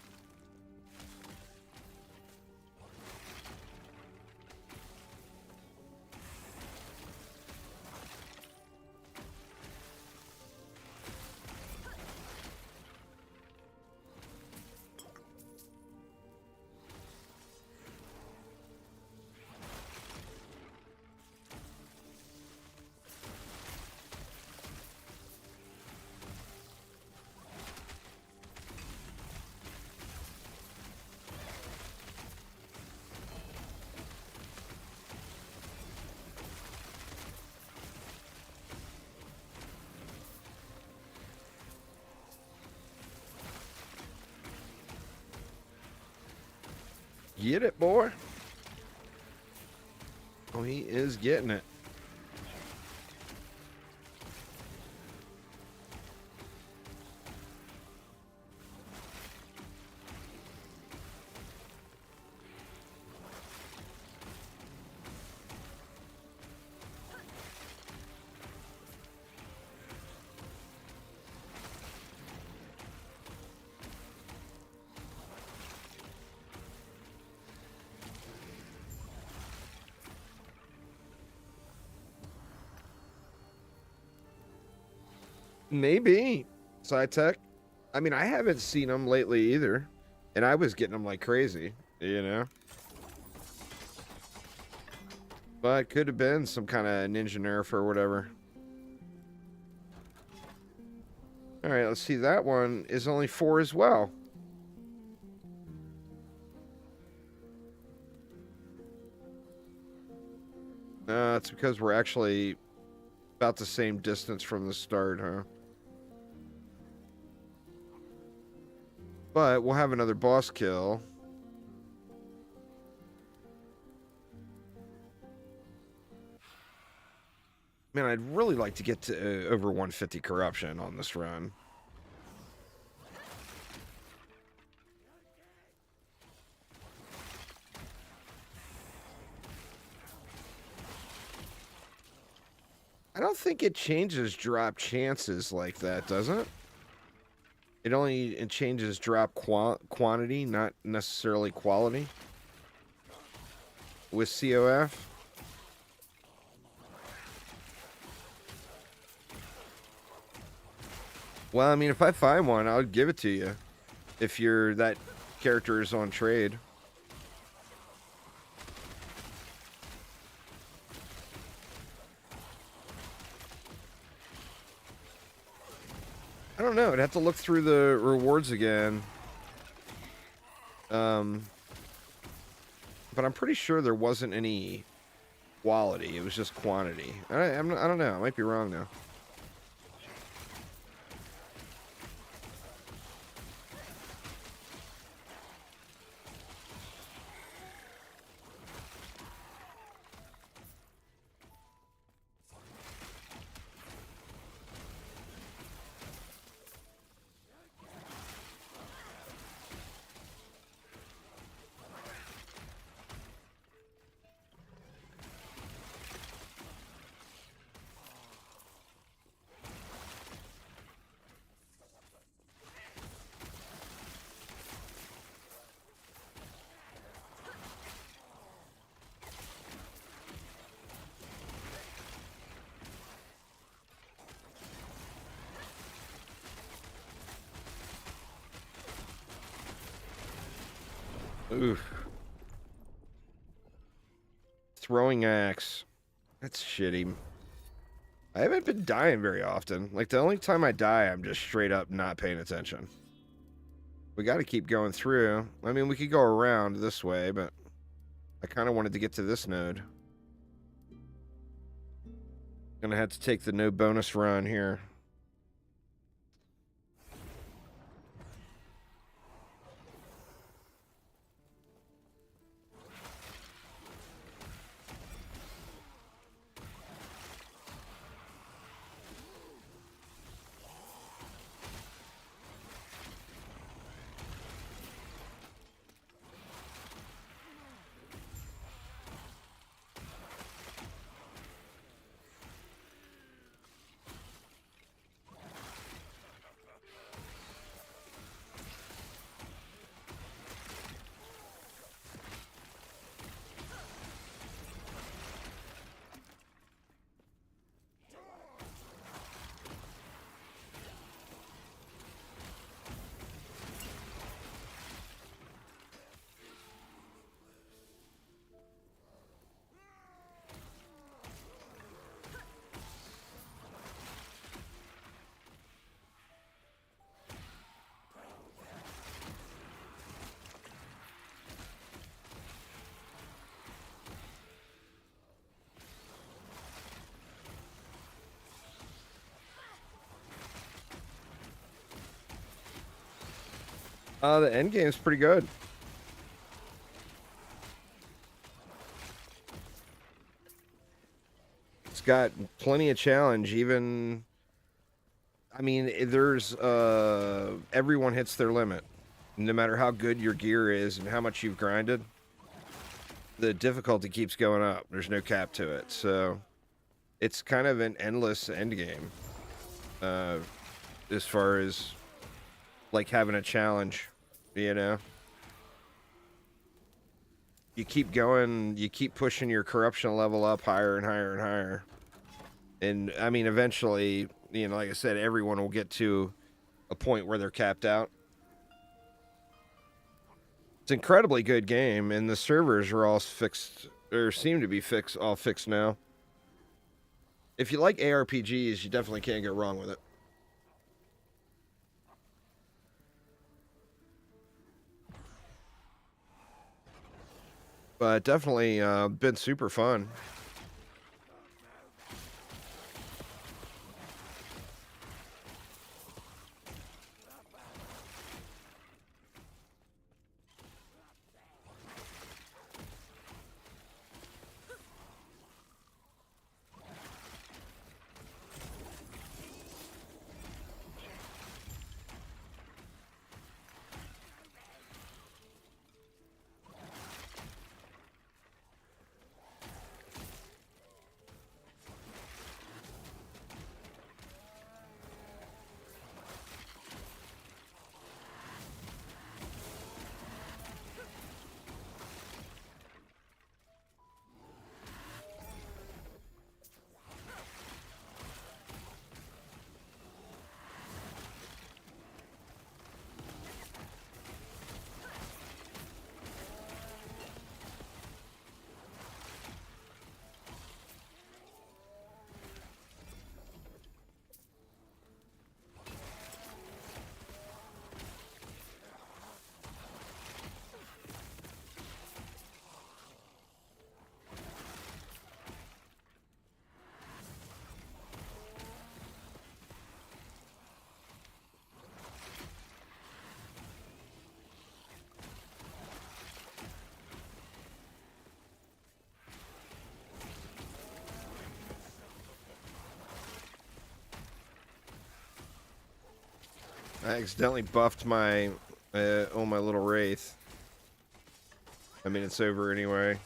Get it, boy. Oh, he is getting it. Maybe. Side tech. I mean, I haven't seen them lately either. And I was getting them like crazy, you know? But could have been some kind of ninja nerf or whatever. Alright, let's see. That one is only 4 as well. It's because we're actually about the same distance from the start, huh? But we'll have another boss kill. Man, I'd really like to get to over 150 corruption on this run. I don't think it changes drop chances like that, does it? It changes drop quantity, not necessarily quality. With COF. Well, I mean, if I find one, I'll give it to you. If that character is on trade. I don't know. I'd have to look through the rewards again. But I'm pretty sure there wasn't any quality. It was just quantity. I don't know. I might be wrong now. Oof. Throwing axe. That's shitty. I haven't been dying very often. Like, the only time I die, I'm just straight up not paying attention. We got to keep going through. I mean, we could go around this way, but I kind of wanted to get to this node. Gonna have to take the no bonus run here. The end game's pretty good. It's got plenty of challenge, even... I mean, there's, everyone hits their limit. No matter how good your gear is and how much you've grinded, the difficulty keeps going up. There's no cap to it, so... It's kind of an endless end game. As far as, like, having a challenge, you know? You keep going, you keep pushing your corruption level up higher and higher and higher. And, I mean, eventually, you know, like I said, everyone will get to a point where they're capped out. It's an incredibly good game, and the servers are all fixed, or seem to be all fixed now. If you like ARPGs, you definitely can't go wrong with it. But definitely been super fun. I accidentally buffed my my little Wraith. I mean, it's over anyway.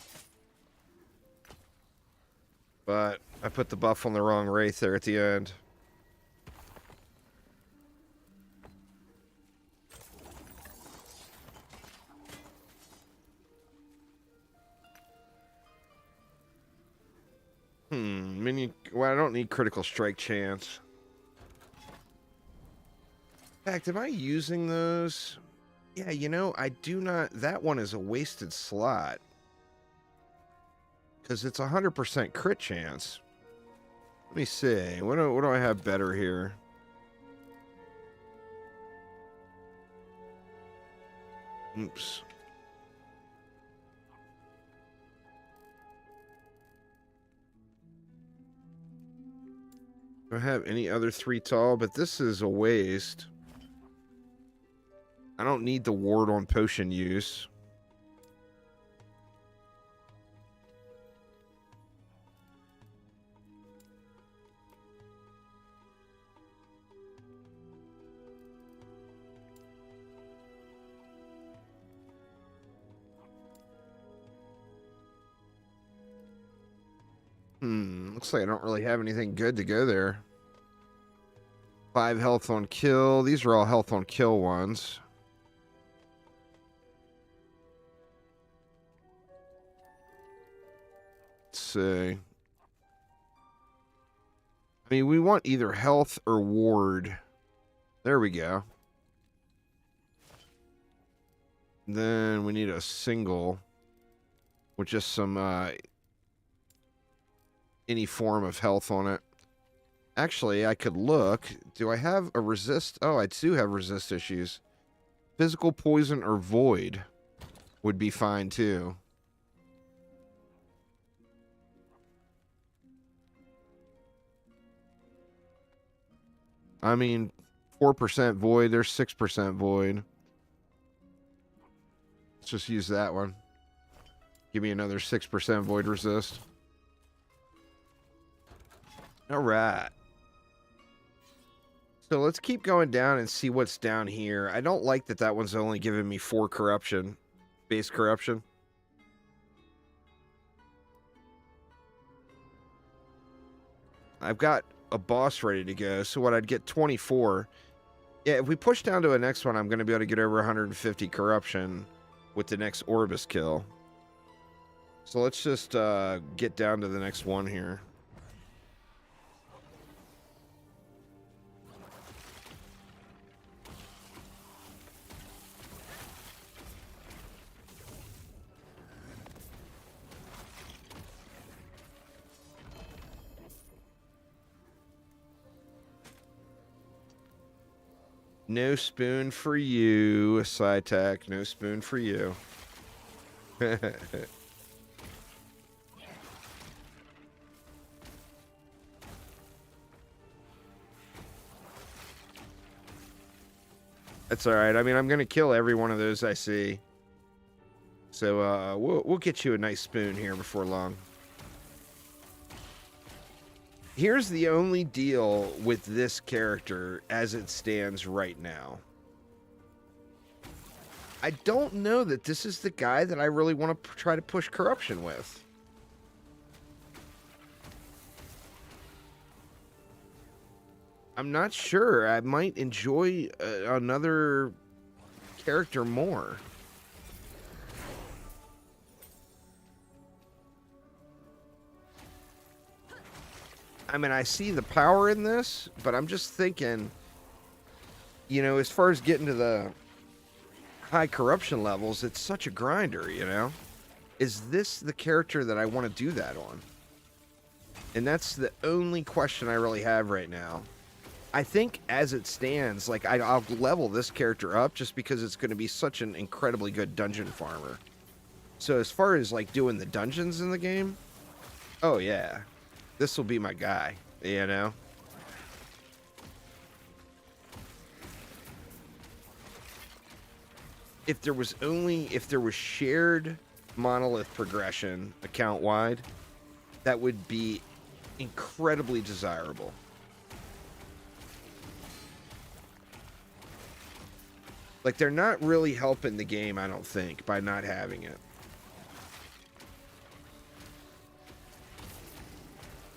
But I put the buff on the wrong Wraith there at the end. Well, I don't need critical strike chance. In fact, am I using those? Yeah, you know, I do not. That one is a wasted slot. Because it's 100% crit chance. Let me see. What do I have better here? Oops. Do I have any other 3 tall? But this is a waste. I don't need the ward on potion use. Looks like I don't really have anything good to go there. 5 health on kill. These are all health on kill ones. Let's see. I mean, we want either health or ward. There we go. Then we need a single with just some any form of health on it. Actually, I could look. Do I have a resist? Oh, I do have resist issues. Physical poison or void would be fine too. I mean, 4% void. There's 6% void. Let's just use that one. Give me another 6% void resist. All right. So let's keep going down and see what's down here. I don't like that that one's only giving me 4 corruption. Base corruption. I've got a boss ready to go. So what, I'd get 24. Yeah, if we push down to the next one, I'm going to be able to get over 150 corruption with the next Orbis kill. So let's just get down to the next one here. No spoon for you, Psytech. No spoon for you. That's all right. I mean, I'm gonna kill every one of those I see. So we'll get you a nice spoon here before long. Here's the only deal with this character as it stands right now. I don't know that this is the guy that I really want to try to push corruption with. I'm not sure. I might enjoy another character more. I mean, I see the power in this, but I'm just thinking, you know, as far as getting to the high corruption levels, it's such a grinder, you know? Is this the character that I want to do that on? And that's the only question I really have right now. I think as it stands, like, I'll level this character up just because it's going to be such an incredibly good dungeon farmer. So as far as, like, doing the dungeons in the game, oh, yeah. This will be my guy, you know? If there was shared monolith progression account-wide, that would be incredibly desirable. Like, they're not really helping the game, I don't think, by not having it.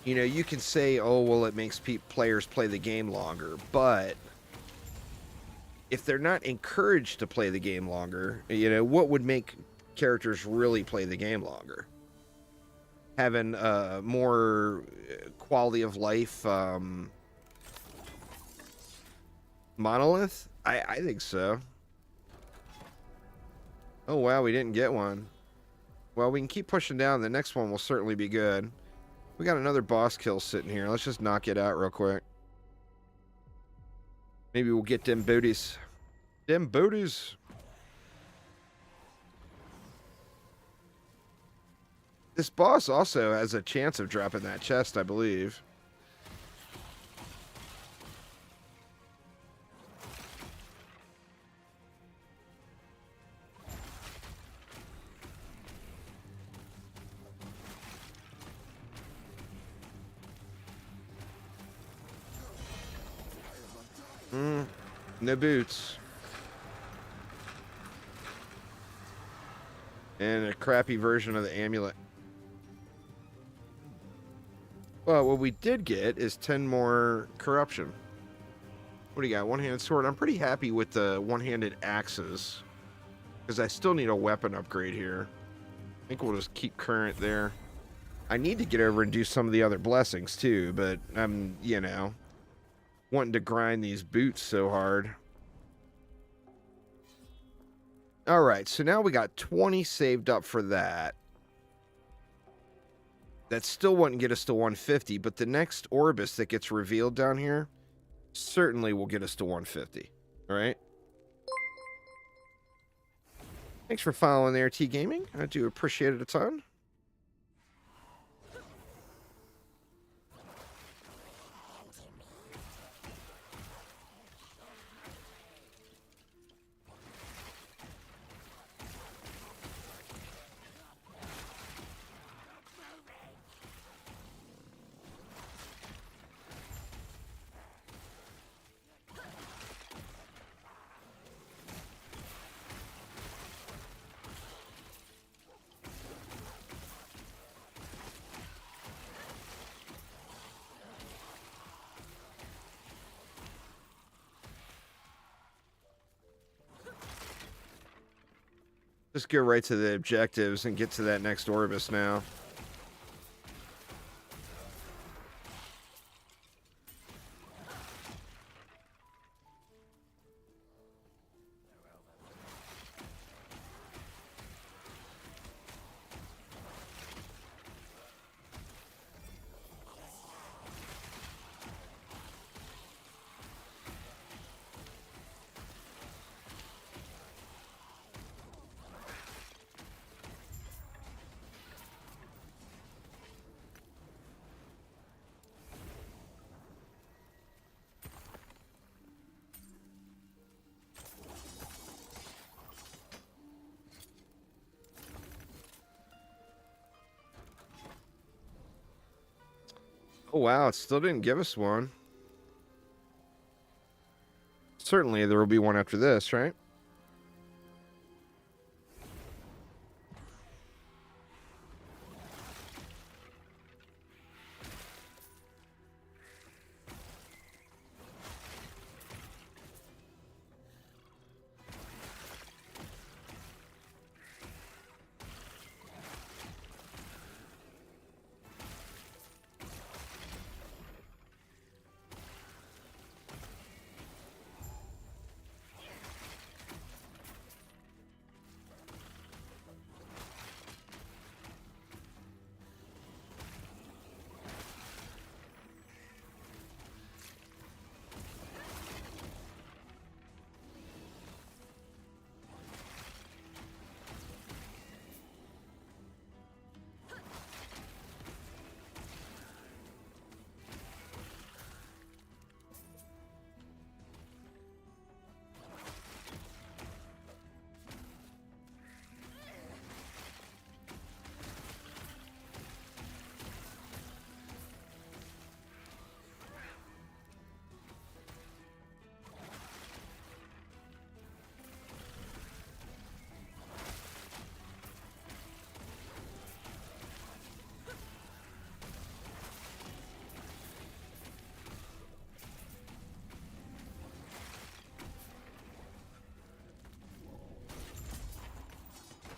You know, you can say, oh, well, it makes players play the game longer, but if they're not encouraged to play the game longer, you know, what would make characters really play the game longer? Having more quality of life monolith? I think so. Oh, wow, we didn't get one. Well, we can keep pushing down. The next one will certainly be good. We got another boss kill sitting here. Let's just knock it out real quick. Maybe we'll get them booties. Them booties. This boss also has a chance of dropping that chest, I believe. No boots. And a crappy version of the amulet. Well, what we did get is 10 more corruption. What do you got? One-handed sword. I'm pretty happy with the one-handed axes. Because I still need a weapon upgrade here. I think we'll just keep current there. I need to get over and do some of the other blessings too, but I'm, you know, wanting to grind these boots so hard. Alright, so now we got 20 saved up for that. That still wouldn't get us to 150, but the next Orbis that gets revealed down here certainly will get us to 150. Alright? Thanks for following there, T Gaming. I do appreciate it a ton. Just go right to the objectives and get to that next Orbis now. Oh, wow. It still didn't give us one. Certainly there will be one after this, right?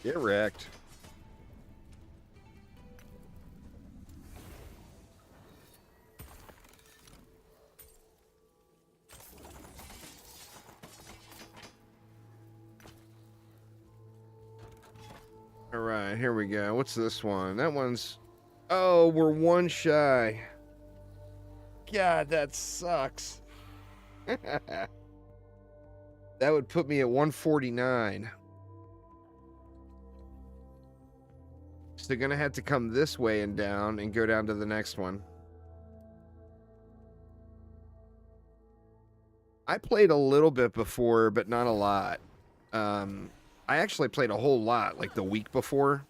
Get wrecked. All right, here we go. What's this one? That one's... Oh, we're one shy. God, that sucks. That would put me at 149. So they're going to have to come this way and down and go down to the next one. I played a little bit before, but not a lot. I actually played a whole lot, like the week before.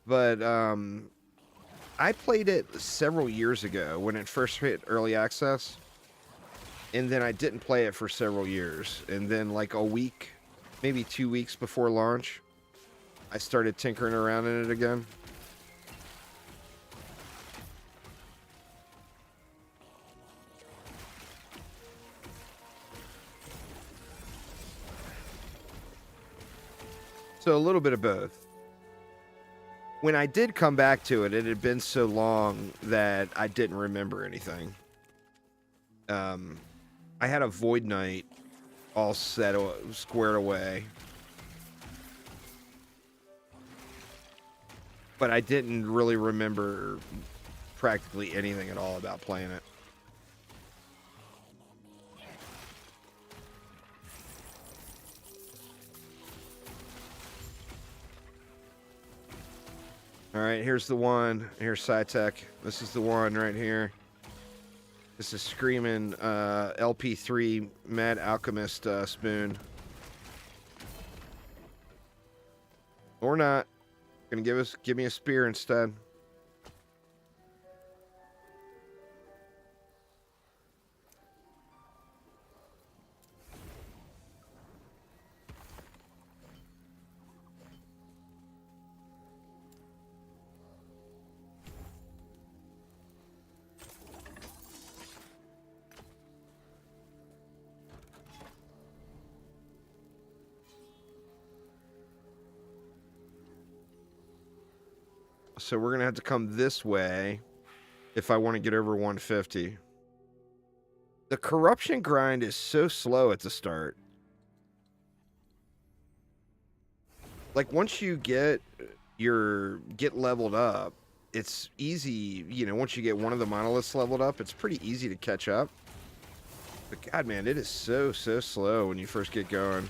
But I played it several years ago when it first hit early access. And then I didn't play it for several years. And then like a week, maybe 2 weeks before launch, I started tinkering around in it again. So a little bit of both. When I did come back to it, it had been so long that I didn't remember anything. I had a Void Knight all squared away. But I didn't really remember practically anything at all about playing it. All right, here's the one. Here's SciTech. This is the one right here. This is Screaming LP3 Mad Alchemist spoon. Or not. Gonna give me a spear instead. So we're going to have to come this way if I want to get over 150. The corruption grind is so slow at the start. Like once you get leveled up, it's easy, you know, once you get one of the monoliths leveled up, it's pretty easy to catch up. But god man, it is so slow when you first get going.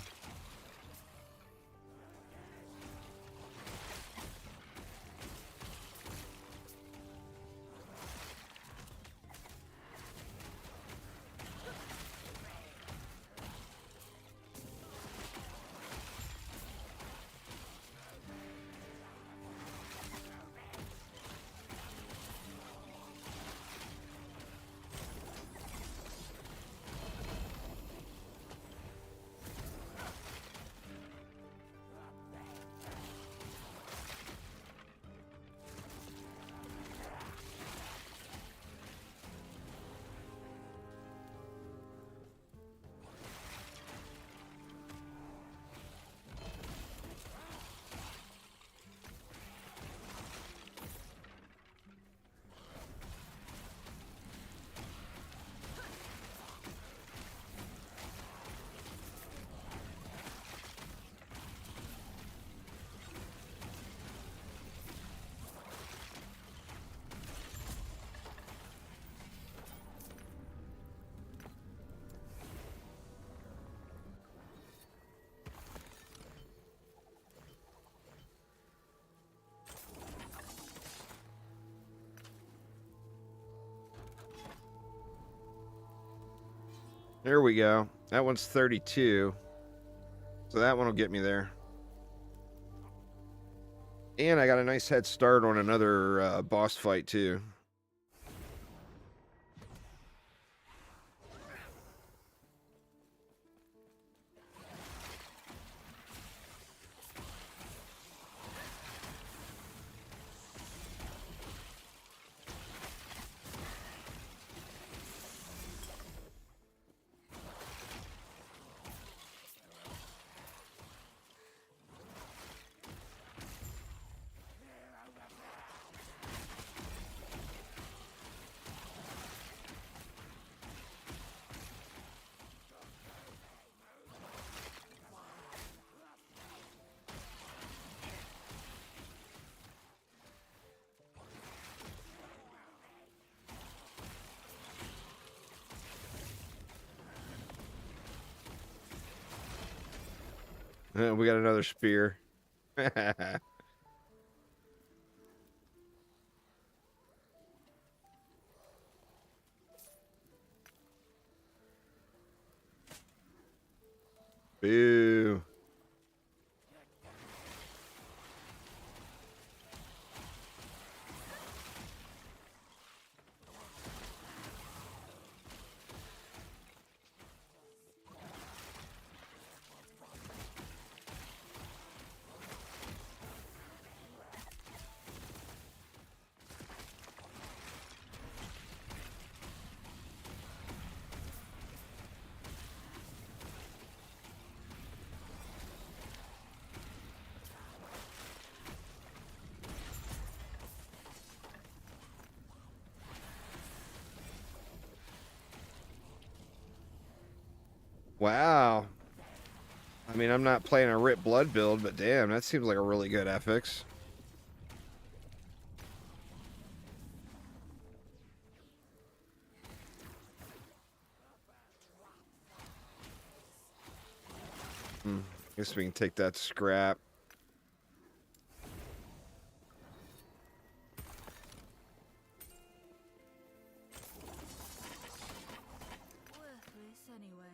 There we go. That one's 32. So that one will get me there. And I got a nice head start on another boss fight, too. We got another spear. Boo. Wow. I mean, I'm not playing a Rip Blood build, but damn, that seems like a really good FX. Guess we can take that scrap. Worthless anyway.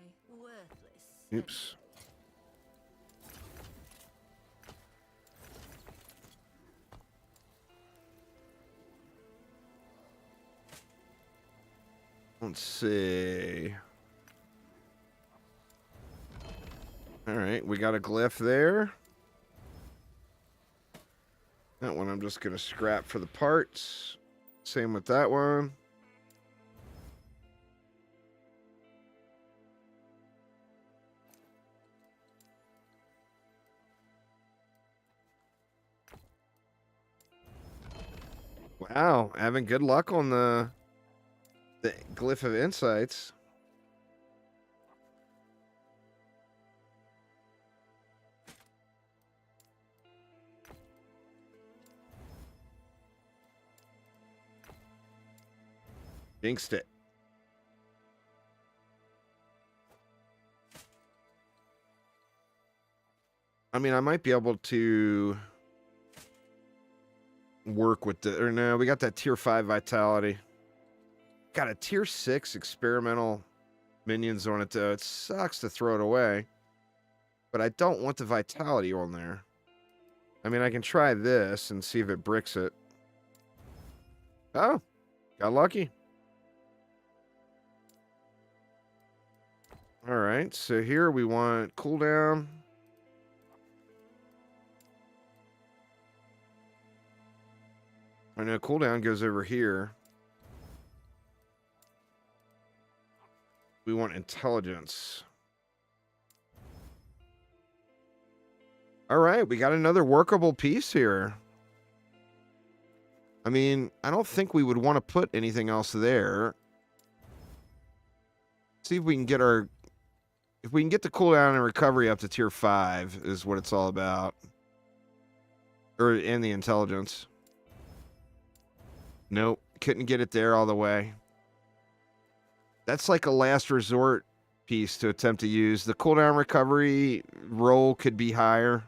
Worthless. Oops. Let's see. All right, we got a glyph there. That one I'm just going to scrap for the parts. Same with that one. Wow, having good luck on the glyph of insights. Jinxed it. I mean, I might be able to work with the... Or no, we got that tier 5 vitality. Got a tier 6 experimental minions on it, though. It sucks to throw it away. But I don't want the vitality on there. I mean, I can try this and see if it bricks it. Oh, got lucky. All right, so here we want cooldown. I know cooldown goes over here. We want intelligence. All right, we got another workable piece here. I mean, I don't think we would want to put anything else there. See if we can get our... If we can get the cooldown and recovery up to tier 5 is what it's all about. Or in the intelligence. Nope, couldn't get it there all the way. That's like a last resort piece to attempt to use. The cooldown recovery roll could be higher.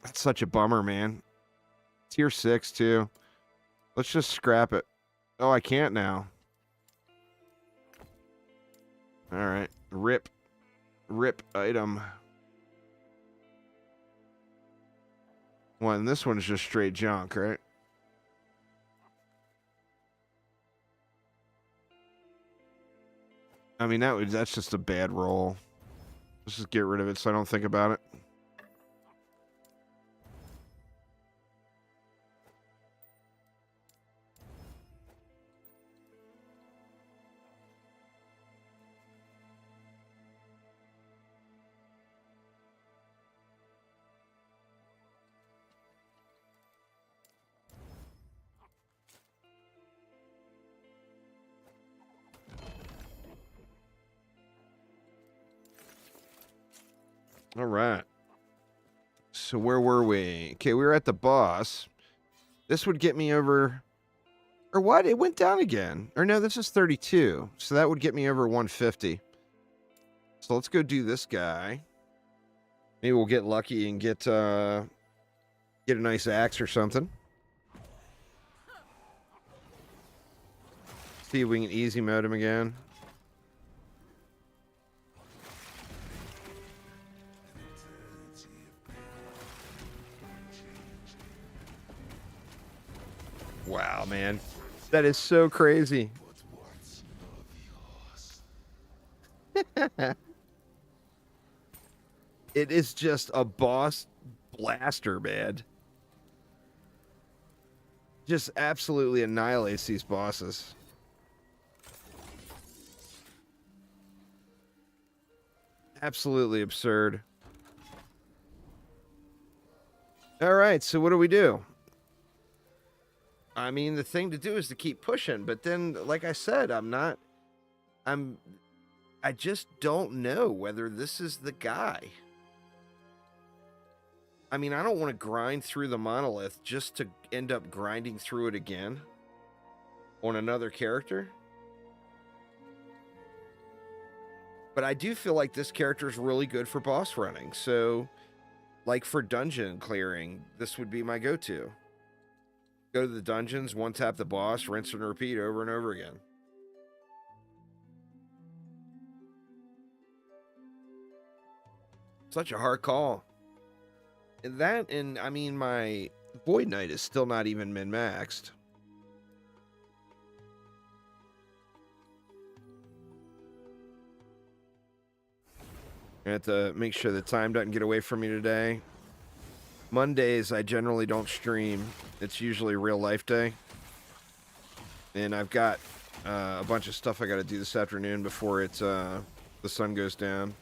That's such a bummer, man. Tier 6 too. Let's just scrap it. Oh, I can't now. All right. Rip. Rip item. Well, and this one's just straight junk, right? I mean, that's just a bad roll. Let's just get rid of it so I don't think about it. All right. So where were we? Okay, we were at the boss. This would get me over... Or what? It went down again. Or no, this is 32. So that would get me over 150. So let's go do this guy. Maybe we'll get lucky and get a nice axe or something. See if we can easy mode him again. Wow, man. That is so crazy. It is just a boss blaster, man. Just absolutely annihilates these bosses. Absolutely absurd. All right, so what do we do? I mean, the thing to do is to keep pushing, but then, like I said, I just don't know whether this is the guy. I mean, I don't want to grind through the monolith just to end up grinding through it again on another character. But I do feel like this character is really good for boss running. So, like for dungeon clearing, this would be my go-to. Go to the dungeons, one tap the boss, rinse and repeat over and over again. Such a hard call. That, and I mean, my Void Knight is still not even min-maxed. I have to make sure the time doesn't get away from me today. Mondays, I generally don't stream. It's usually real life day. And I've got a bunch of stuff I got to do this afternoon before it's the sun goes down.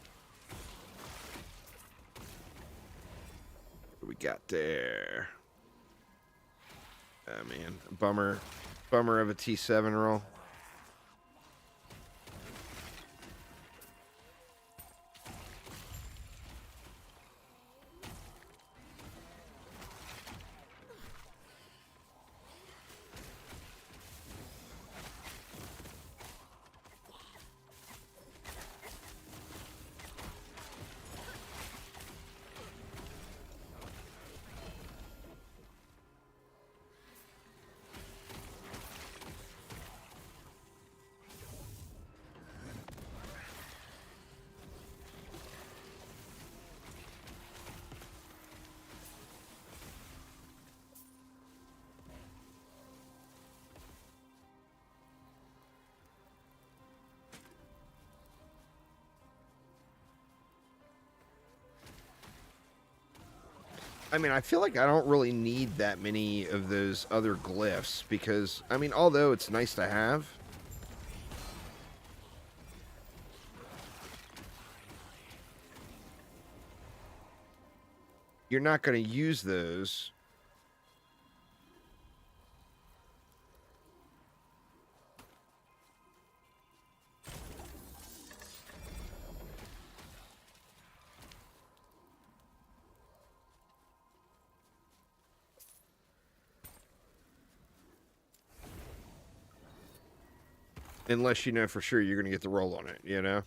What we got there? Oh, man. Bummer of a T7 roll. I mean, I feel like I don't really need that many of those other glyphs because, I mean, although it's nice to have, you're not going to use those. Unless you know for sure you're going to get the roll on it, you know?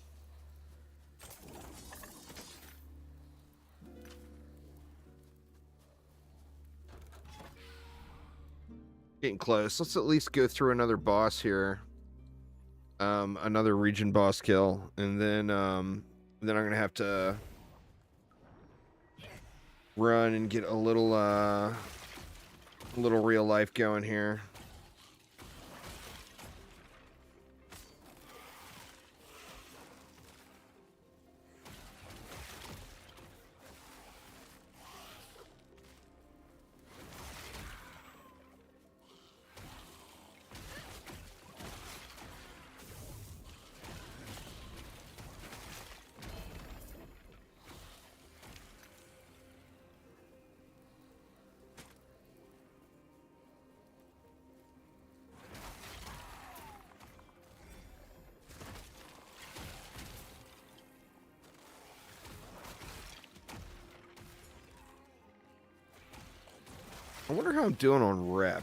Getting close. Let's at least go through another boss here. Another region boss kill, and then I'm gonna have to run and get a little real life going here. I wonder how I'm doing on rep.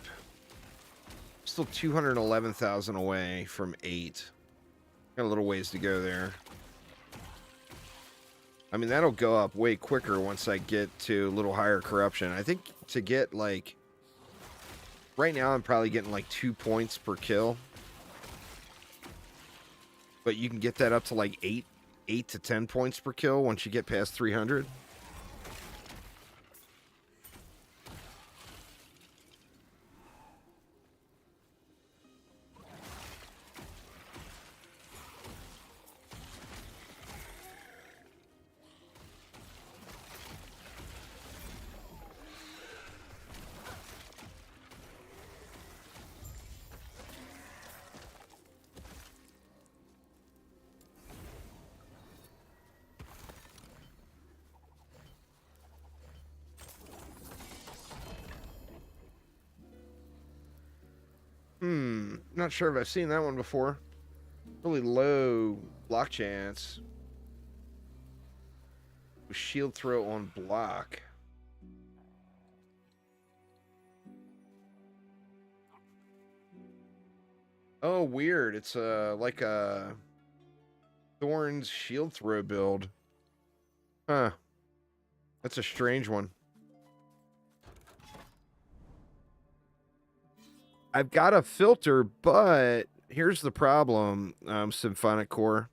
Still 211,000 away from 8. Got a little ways to go there. I mean, that'll go up way quicker once I get to a little higher corruption. I think to get, like... Right now, I'm probably getting, like, 2 points per kill. But you can get that up to, like, 8 to 10 points per kill once you get past 300. Not sure if I've seen that one before. Really low block chance. Shield throw on block. Oh, weird. It's like a Thorn's shield throw build. Huh. That's a strange one. I've got a filter, but here's the problem, Symphonic Core.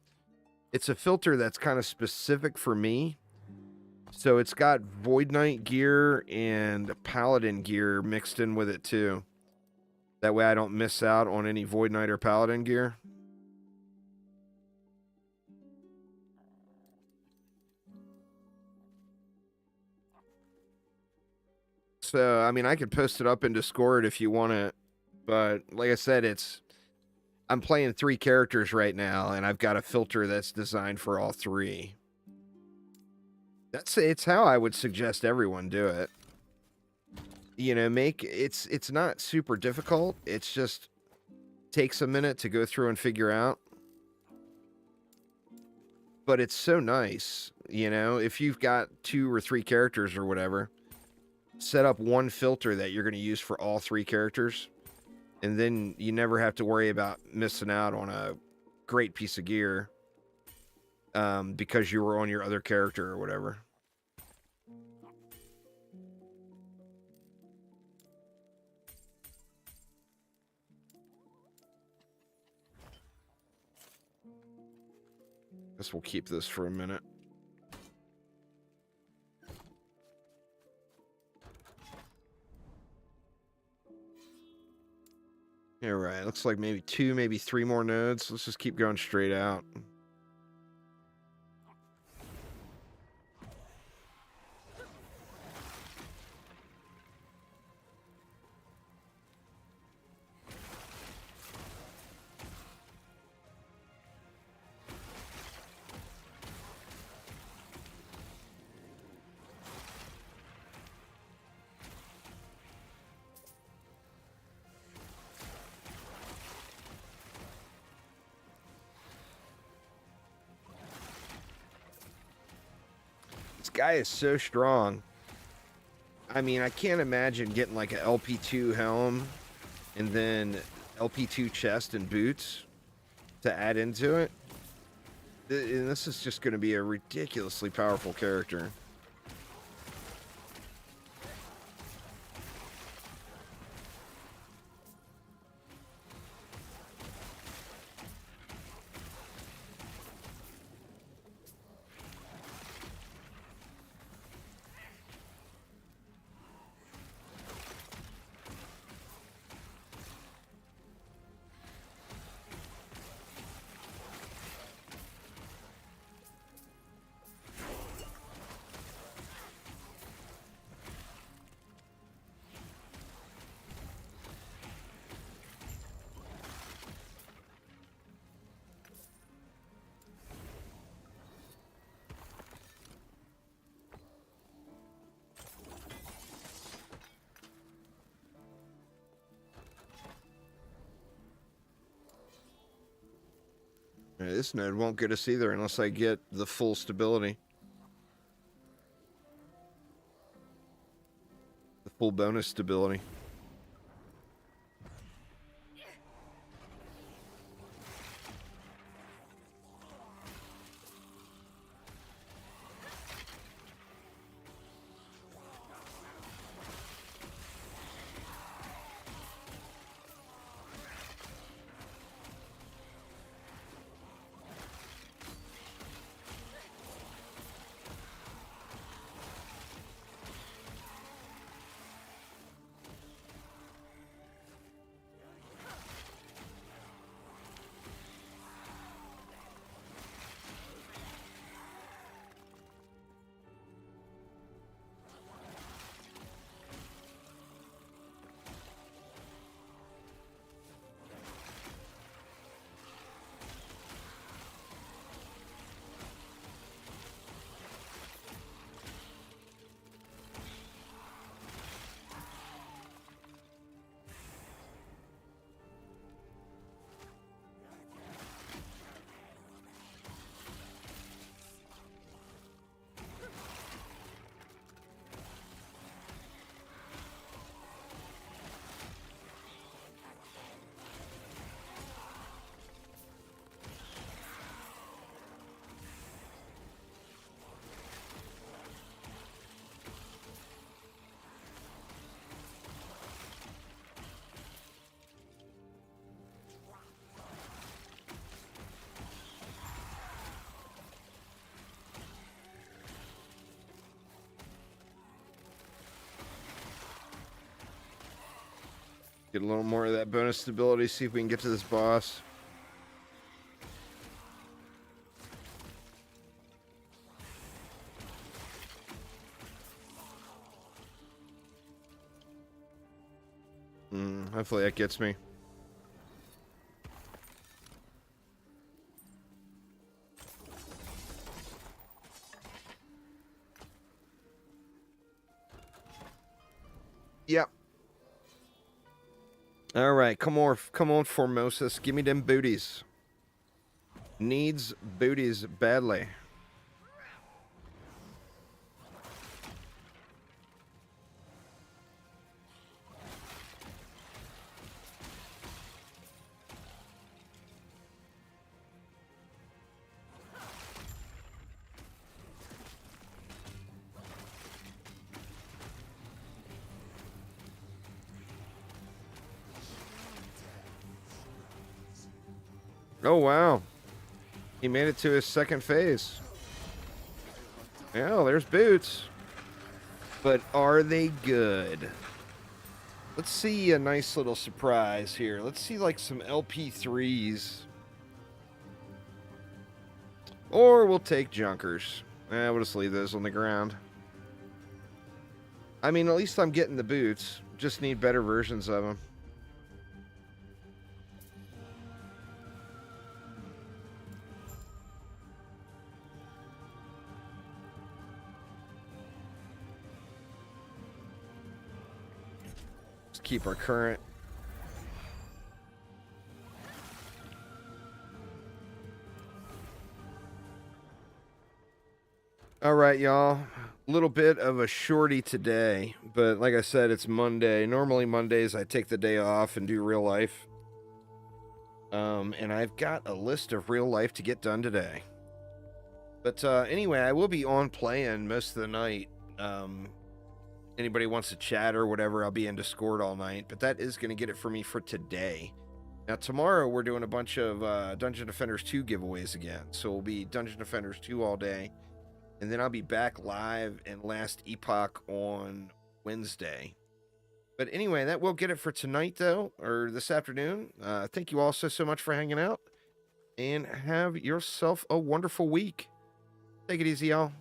It's a filter that's kind of specific for me. So it's got Void Knight gear and Paladin gear mixed in with it too. That way I don't miss out on any Void Knight or Paladin gear. So, I mean, I could post it up in Discord if you want it. But like I said, I'm playing 3 characters right now, and I've got a filter that's designed for all 3. It's how I would suggest everyone do it. You know, it's not super difficult. It's just takes a minute to go through and figure out. But it's so nice, you know, if you've got 2 or 3 characters or whatever, set up one filter that you're going to use for all 3 characters. And then you never have to worry about missing out on a great piece of gear because you were on your other character or whatever. Guess we'll keep this for a minute. All right, looks like maybe 2, maybe 3 more nodes. Let's just keep going straight out. Guy is so strong. I mean, I can't imagine getting like an LP2 helm and then LP2 chest and boots to add into it. And this is just going to be a ridiculously powerful character. Yeah, this node won't get us either unless I get the full stability. The full bonus stability. Get a little more of that bonus stability, see if we can get to this boss. Hopefully that gets me. Yep. All right, come on, Formosus. Give me them booties. Needs booties badly. Oh, wow. He made it to his second phase. Yeah, there's boots. But are they good? Let's see a nice little surprise here. Let's see like some LP3s. Or we'll take junkers. We'll just leave those on the ground. I mean, at least I'm getting the boots. Just need better versions of them. Let's keep our current. All right, y'all. A little bit of a shorty today, but like I said, it's Monday. Normally Mondays I take the day off and do real life. And I've got a list of real life to get done today. But anyway, I will be on playing most of the night. Anybody wants to chat or whatever, I'll be in Discord all night. But that is going to get it for me for today. Now, tomorrow we're doing a bunch of Dungeon Defenders 2 giveaways again. So we'll be Dungeon Defenders 2 all day. And then I'll be back live in Last Epoch on Wednesday. But anyway, that will get it for tonight, though, or this afternoon. Thank you all so much for hanging out. And have yourself a wonderful week. Take it easy, y'all.